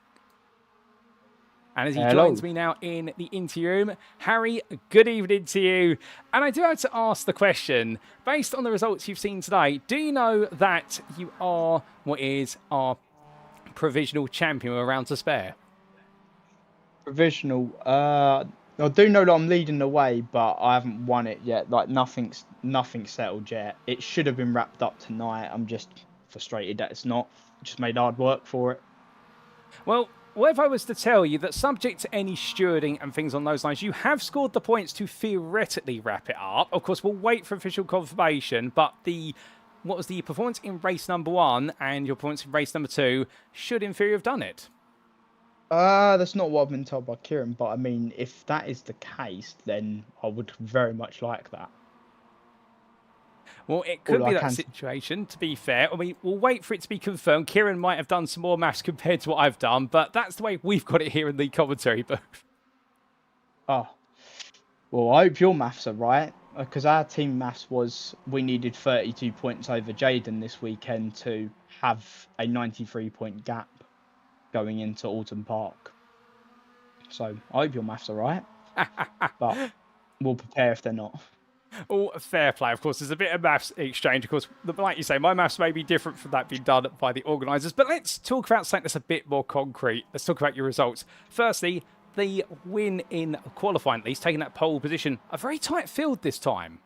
And as he joins me now in the interview room, Harry, good evening to you. And I do have to ask the question, based on the results you've seen today, do you know that you are what is our provisional champion with a round to spare? Provisional? I do know that I'm leading the way, but I haven't won it yet. Like, nothing's settled yet. It should have been wrapped up tonight. I'm just frustrated that it's not. Just made hard work for it. Well, what if I was to tell you that subject to any stewarding and things on those lines, you have scored the points to theoretically wrap it up? Of course, we'll wait for official confirmation, but what was the performance in race number 1 and your performance in race number 2 should in theory have done it? That's not what I've been told by Kieran, but I mean, if that is the case, then I would very much like that. Well, it could be that situation, to be fair. I mean, we'll wait for it to be confirmed. Kieran might have done some more maths compared to what I've done, but that's the way we've got it here in the commentary booth. Oh. Well, I hope your maths are right, because our team maths was we needed 32 points over Jaden this weekend to have a 93-point gap going into Oran Park. So, I hope your maths are right, but we'll prepare if they're not. Oh, fair play, of course. There's a bit of maths exchange. Of course, like you say, my maths may be different from that being done by the organisers. But let's talk about something that's a bit more concrete. Let's talk about your results. Firstly, the win in qualifying, at least, taking that pole position. A very tight field this time.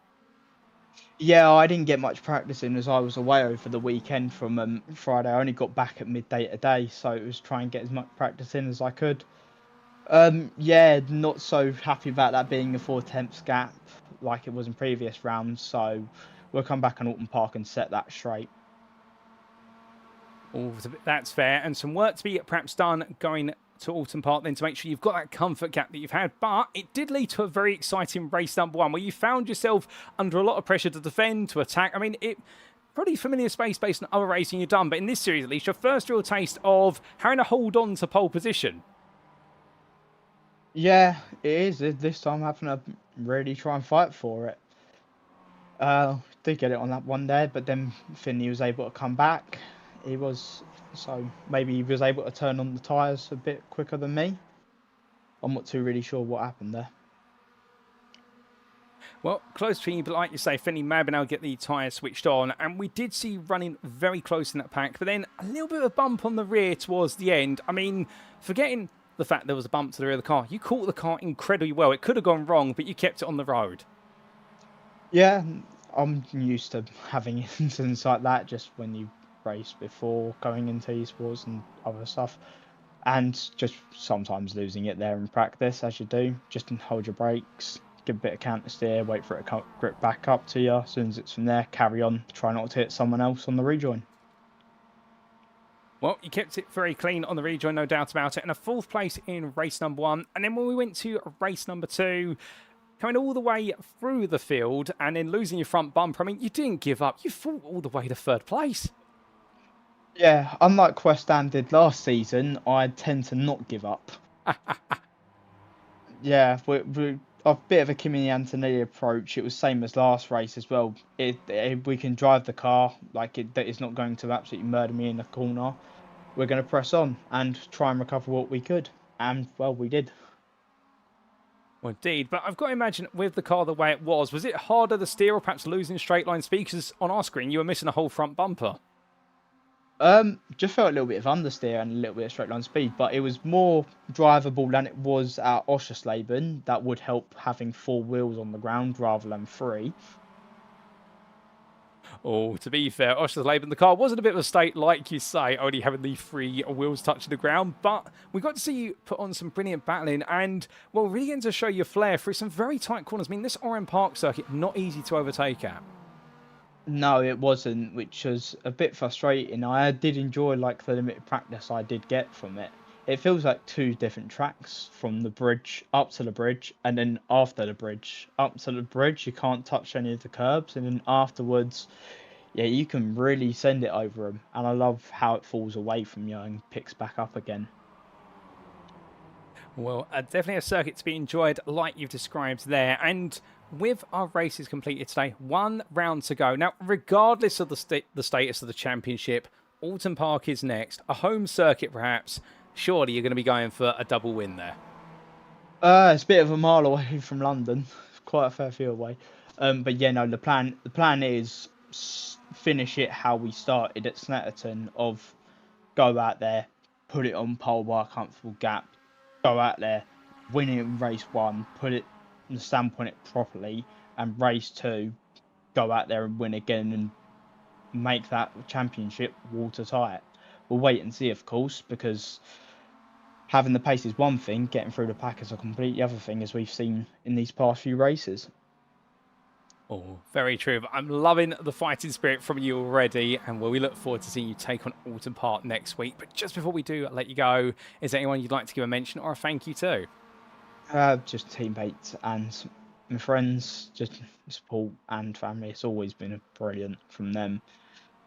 Yeah, I didn't get much practice in as I was away over the weekend from Friday. I only got back at midday today, so it was try and get as much practice in as I could. Yeah, not so happy about that being a 4/10 gap like it was in previous rounds, so we'll come back on Oran Park and set that straight. Oh, that's fair, and some work to be perhaps done going to Oran Park then to make sure you've got that comfort gap that you've had. But it did lead to a very exciting race number 1 where you found yourself under a lot of pressure to defend, to attack. I mean, it probably familiar space based on other racing you've done, but in this series at least, your first real taste of having to hold on to pole position. Yeah, it is. This time having to really try and fight for it. Did get it on that one there, but then Finley was able to come back. So maybe he was able to turn on the tyres a bit quicker than me. I'm not too really sure what happened there. Well, close to you, but like you say, Finley may have been able to get the tyre switched on, and we did see running very close in that pack, but then a little bit of a bump on the rear towards the end. I mean, forgetting the fact there was a bump to the rear of the car, you caught the car incredibly well. It could have gone wrong, but you kept it on the road. Yeah, I'm used to having incidents like that just when you race before going into esports and other stuff, and just sometimes losing it there in practice, as you do. Just hold your brakes, give a bit of counter steer, wait for it to grip back up to you. As soon as it's from there, carry on. Try not to hit someone else on the rejoin. Well, you kept it very clean on the rejoin, no doubt about it. And a 4th place in race number 1. And then when we went to race number 2, coming all the way through the field and then losing your front bumper, I mean, you didn't give up. You fought all the way to 3rd place. Yeah, unlike West Ham did last season, I tend to not give up. Yeah, we're a bit of a Kimi Antonelli approach. It was same as last race as well. We can drive the car, like it's not going to absolutely murder me in the corner. We're going to press on and try and recover what we could. And, well, we did. Well, indeed, but I've got to imagine with the car the way it was it harder to steer or perhaps losing straight line speed? Because on our screen, you were missing a whole front bumper. Just felt a little bit of understeer and a little bit of straight line speed, but it was more drivable than it was at Oschersleben. That would help having 4 wheels on the ground rather than 3. Oh, to be fair, Oschersleben, the car wasn't a bit of a state, like you say, only having the 3 wheels touching the ground, but we got to see you put on some brilliant battling and, well, really getting to show your flair through some very tight corners. I mean, this Oran Park circuit, not easy to overtake at. No, it wasn't, which was a bit frustrating. I did enjoy like the limited practice I did get from it. It feels like 2 different tracks, from the bridge up to the bridge and then after the bridge. Up to the bridge, you can't touch any of the curbs, and then afterwards, yeah, you can really send it over them. And I love how it falls away from you and picks back up again. Well, definitely a circuit to be enjoyed like you've described there. And with our races completed today, 1 round to go. Now, regardless of the status of the championship, Oran Park is next. A home circuit, perhaps. Surely you're going to be going for a double win there. It's a bit of a mile away from London. Quite a fair few away. But yeah, no, the plan is finish it how we started at Snetterton, of go out there, put it on pole by a comfortable gap, go out there, win it in race 1, put it the stamp on it properly, and race 2, go out there and win again and make that championship watertight. We'll wait and see, of course, because having the pace is one thing, getting through the pack is a completely other thing, as we've seen in these past few races. Oh, very true. But I'm loving the fighting spirit from you already, and well, we look forward to seeing you take on Oran Park next week. But just before we do let you go, is there anyone you'd like to give a mention or a thank you to? Just teammates and my friends, just support and family. It's always been brilliant from them.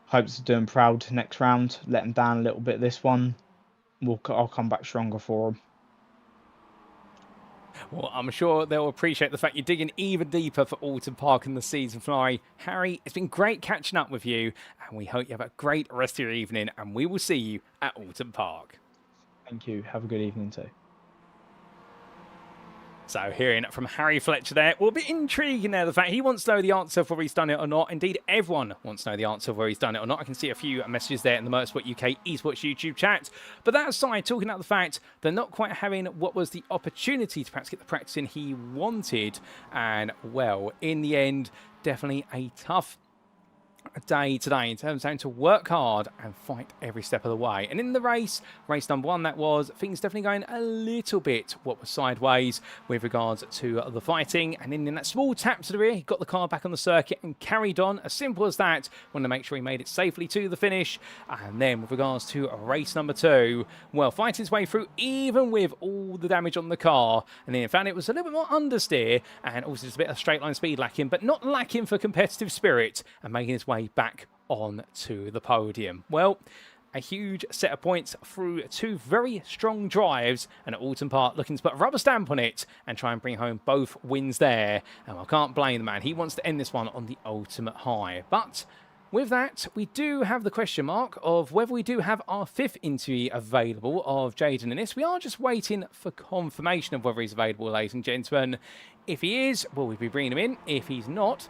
Hope to do them proud next round. Let them down a little bit this one. I'll come back stronger for them. Well, I'm sure they'll appreciate the fact you're digging even deeper for Oran Park in the season finale. Harry, it's been great catching up with you, and we hope you have a great rest of your evening, and we will see you at Oran Park. Thank you. Have a good evening too. So hearing from Harry Fletcher there, will be intriguing there, the fact he wants to know the answer of whether he's done it or not. Indeed, everyone wants to know the answer of whether he's done it or not. I can see a few messages there in the Motorsport UK esports YouTube chat. But that aside, talking about the fact they're not quite having what was the opportunity to perhaps get the practice in he wanted. And, well, in the end, definitely a tough day today in terms of having to work hard and fight every step of the way. And in the race number 1, that was, things definitely going a little bit what was sideways with regards to the fighting. And in that small tap to the rear, he got the car back on the circuit and carried on. As simple as that. Wanted to make sure he made it safely to the finish. And then with regards to race number 2, well, fighting his way through even with all the damage on the car. And then found it was a little bit more understeer and also just a bit of straight line speed lacking, but not lacking for competitive spirit, and making his way back on to the podium. Well, a huge set of points through 2 very strong drives, and at Oran Park looking to put a rubber stamp on it and try and bring home both wins there. And I can't blame the man. He wants to end this one on the ultimate high. But with that, we do have the question mark of whether we do have our 5th interview available of Jaden Innes. We are just waiting for confirmation of whether he's available, ladies and gentlemen. If he is, well, we'll be bringing him in. If he's not,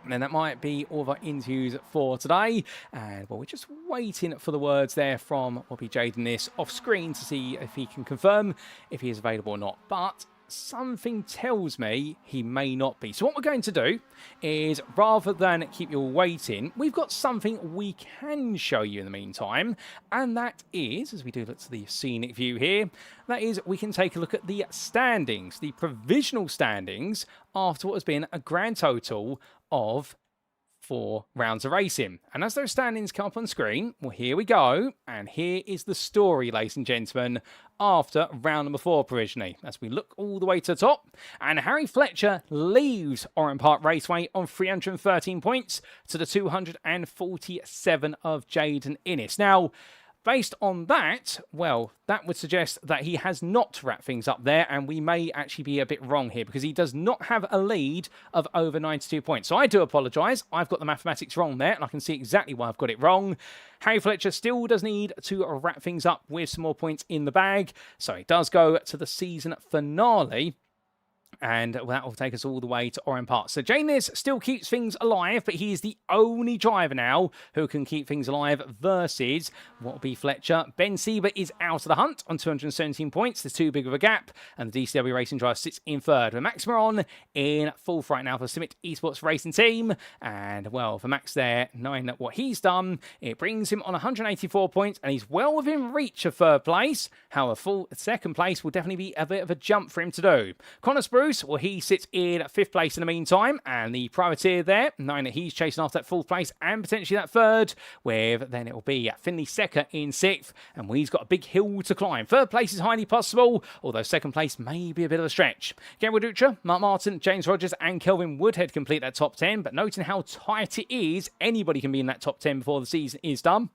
then that might be all of our interviews for today. And, well, we're just waiting for the words there from what will be Jaden Innes off screen to see if he can confirm if he is available or not. But something tells me he may not be. So what we're going to do is, rather than keep you all waiting, we've got something we can show you in the meantime, and that is, as we do look to the scenic view here, that is we can take a look at the standings, the provisional standings after what has been a grand total of 4 rounds of racing. And as those standings come up on screen, well, here we go. And here is the story, ladies and gentlemen, after round number 4 provisionally. As we look all the way to the top, and Harry Fletcher leaves Oran Park Raceway on 313 points to the 247 of Jaden Innes. Now, based on that, well, that would suggest that he has not wrapped things up there, and we may actually be a bit wrong here because he does not have a lead of over 92 points. So I do apologise. I've got the mathematics wrong there, and I can see exactly why I've got it wrong. Harry Fletcher still does need to wrap things up with some more points in the bag. So it does go to the season finale. And that will take us all the way to Oran Park. So Janis still keeps things alive, but he is the only driver now who can keep things alive versus what will be Fletcher. Ben Sieber is out of the hunt on 217 points. There's too big of a gap. And the DCW Racing driver sits in third. With Max Moron in fourth right now for Summit Esports Racing Team. And, well, for Max there, knowing that what he's done, it brings him on 184 points. And he's well within reach of third place. However, full second place will definitely be a bit of a jump for him to do. Connor Spruce, well, he sits in 5th place in the meantime, and the privateer there, knowing that he's chasing after that 4th place and potentially that 3rd, with then it will be Finley Secker in 6th, and he's got a big hill to climb. 3rd place is highly possible, although 2nd place may be a bit of a stretch. Gabriel Dutra, Mark Martin, James Rogers, and Kelvin Woodhead complete that top 10, but noting how tight it is, anybody can be in that top 10 before the season is done.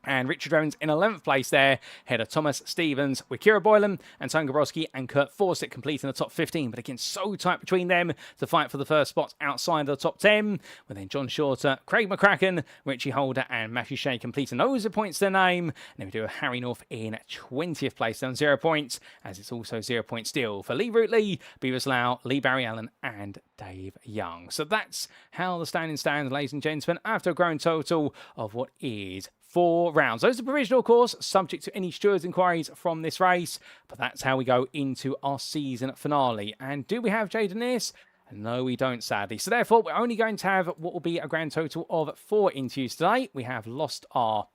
And Richard Evans in 11th place there, ahead of Thomas Stevens, with Kira Boylan and Tony Gabrowski and Kurt Fawcett completing the top 15. But again, so tight between them to fight for the first spots outside of the top 10. With then John Shorter, Craig McCracken, Richie Holder and Matthew Shea completing those points to their name. And then we do a Harry North in 20th place down 0 points, as it's also 0 points still for Lee Rootley, Beavis Lau, Lee Barry Allen and Dave Young. So that's how the standing stands, ladies and gentlemen, after a grand total of what is 4 rounds. Those are provisional, of course, subject to any stewards' inquiries from this race. But that's how we go into our season finale. And do we have Jaden Innes? No, we don't, sadly. So therefore, we're only going to have what will be a grand total of 4 interviews today. We have lost our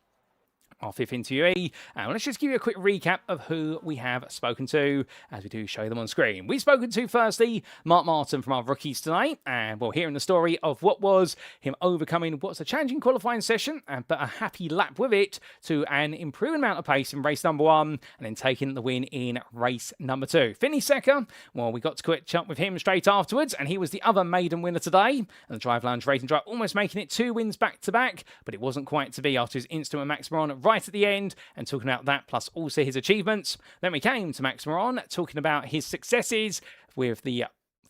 5th interviewee. And let's just give you a quick recap of who we have spoken to as we do show them on screen. We've spoken to, firstly, Mark Martin from our rookies tonight. And we're hearing the story of what was him overcoming what's a challenging qualifying session, but a happy lap with it to an improved amount of pace in race number 1 and then taking the win in race number 2. Finley Secker, well, we got to catch up with him straight afterwards, and he was the other maiden winner today. And the Drive Lounge Racing Drive almost making it 2 wins back to back, but it wasn't quite to be after his instant with Max Moron right at the end, and talking about that plus also his achievements. Then we came to Max Moron talking about his successes with the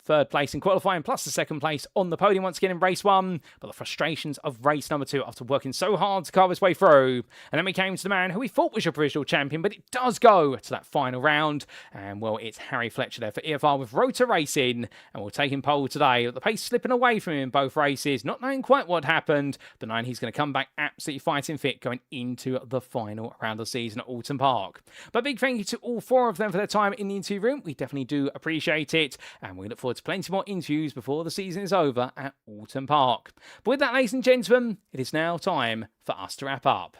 3rd place in qualifying, plus the 2nd place on the podium once again in race 1, but the frustrations of race number 2 after working so hard to carve his way through. And then we came to the man who we thought was your provisional champion, but it does go to that final round. And well, it's Harry Fletcher there for EFR with Rotor Racing, and we'll take him pole today. The pace slipping away from him in both races, not knowing quite what happened, but knowing he's going to come back absolutely fighting fit going into the final round of the season at Oran Park. But big thank you to all 4 of them for their time in the interview room. We definitely do appreciate it, and we look forward to plenty more interviews before the season is over at Oran Park. But with that, ladies and gentlemen, it is now time for us to wrap up.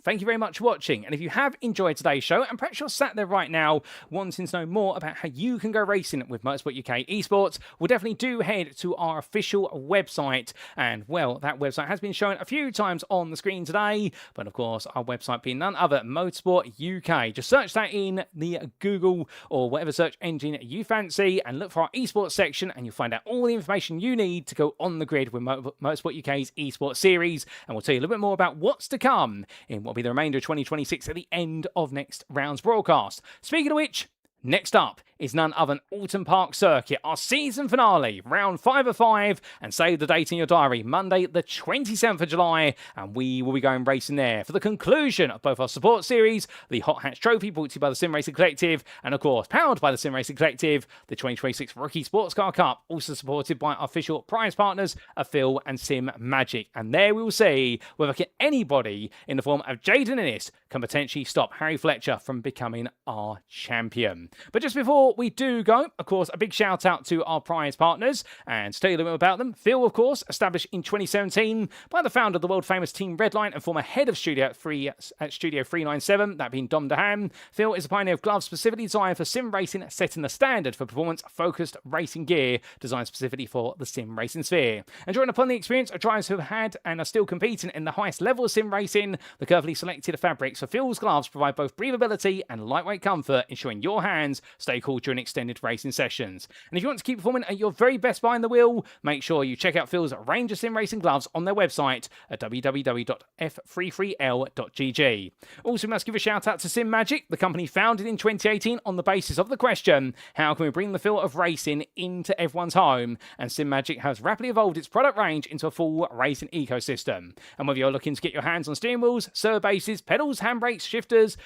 Thank you very much for watching, and if you have enjoyed today's show, and perhaps you're sat there right now wanting to know more about how you can go racing with Motorsport UK Esports, well, definitely do head to our official website. And, well, that website has been shown a few times on the screen today, but of course, our website being none other Motorsport UK. Just search that in the Google or whatever search engine you fancy, and look for our esports section, and you'll find out all the information you need to go on the grid with Motorsport UK's esports series, and we'll tell you a little bit more about what's to come in what will be the remainder of 2026 at the end of next round's broadcast. Speaking of which, next up is none other than Oran Park Circuit, our season finale, round 5 of 5, and save the date in your diary, Monday the 27th of July, and we will be going racing there for the conclusion of both our support series, the Hot Hatch Trophy brought to you by the Sim Racing Collective, and of course, powered by the Sim Racing Collective, the 2026 Rookie Sportscar Cup, also supported by our official prize partners, Phil and Simagic. And there we will see whether anybody in the form of Jaden Innes can potentially stop Harry Fletcher from becoming our champion. But just before we do go, of course, a big shout out to our prize partners, and to tell you a little bit about them. Phil, of course, established in 2017 by the founder of the world famous Team Redline and former head of Studio 397, that being Dom Duhan. Phil is a pioneer of gloves specifically designed for sim racing, setting the standard for performance-focused racing gear designed specifically for the sim racing sphere. And drawing upon the experience of drivers who have had and are still competing in the highest level of sim racing, the carefully selected fabrics for Phil's gloves provide both breathability and lightweight comfort, ensuring your hands stay cool during extended racing sessions. And if you want to keep performing at your very best behind the wheel, make sure you check out Phil's range of sim racing gloves on their website at www.f33l.gg. Also, we must give a shout out to Simagic, the company founded in 2018 on the basis of the question, how can we bring the feel of racing into everyone's home? And Simagic has rapidly evolved its product range into a full racing ecosystem. And whether you're looking to get your hands on steering wheels, servo bases, pedals, handbrakes, shifters,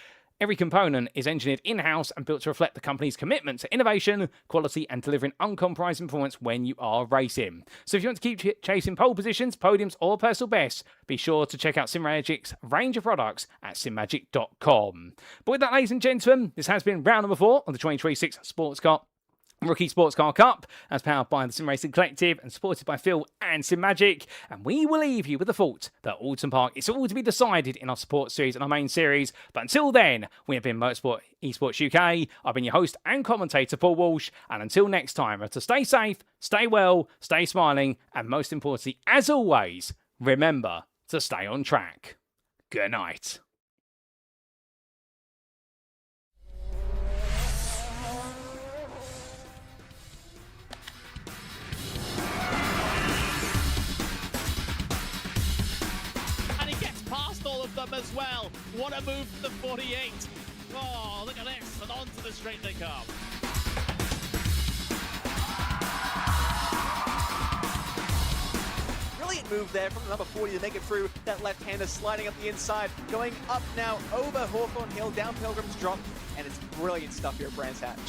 every component is engineered in-house and built to reflect the company's commitment to innovation, quality, and delivering uncompromising performance when you are racing. So if you want to keep chasing pole positions, podiums, or personal bests, be sure to check out Simagic's range of products at simagic.com. But with that, ladies and gentlemen, this has been round number 4 of the 2026 Rookie Sportscar Cup, as powered by the Sim Racing Collective and supported by Phil and Simagic. And we will leave you with the thought that Oran Park is all to be decided in our support series and our main series. But until then, we have been Motorsport Esports UK. I've been your host and commentator, Paul Walsh. And until next time, to stay safe, stay well, stay smiling, and most importantly, as always, remember to stay on track. Good night. Past all of them as well. What a move for the 48. Oh, look at this. And onto the straight they come. Brilliant move there from the number 40 to make it through. That left-hander sliding up the inside, going up now over Hawthorne Hill, down Pilgrim's Drop, and it's brilliant stuff here at Brands Hatch.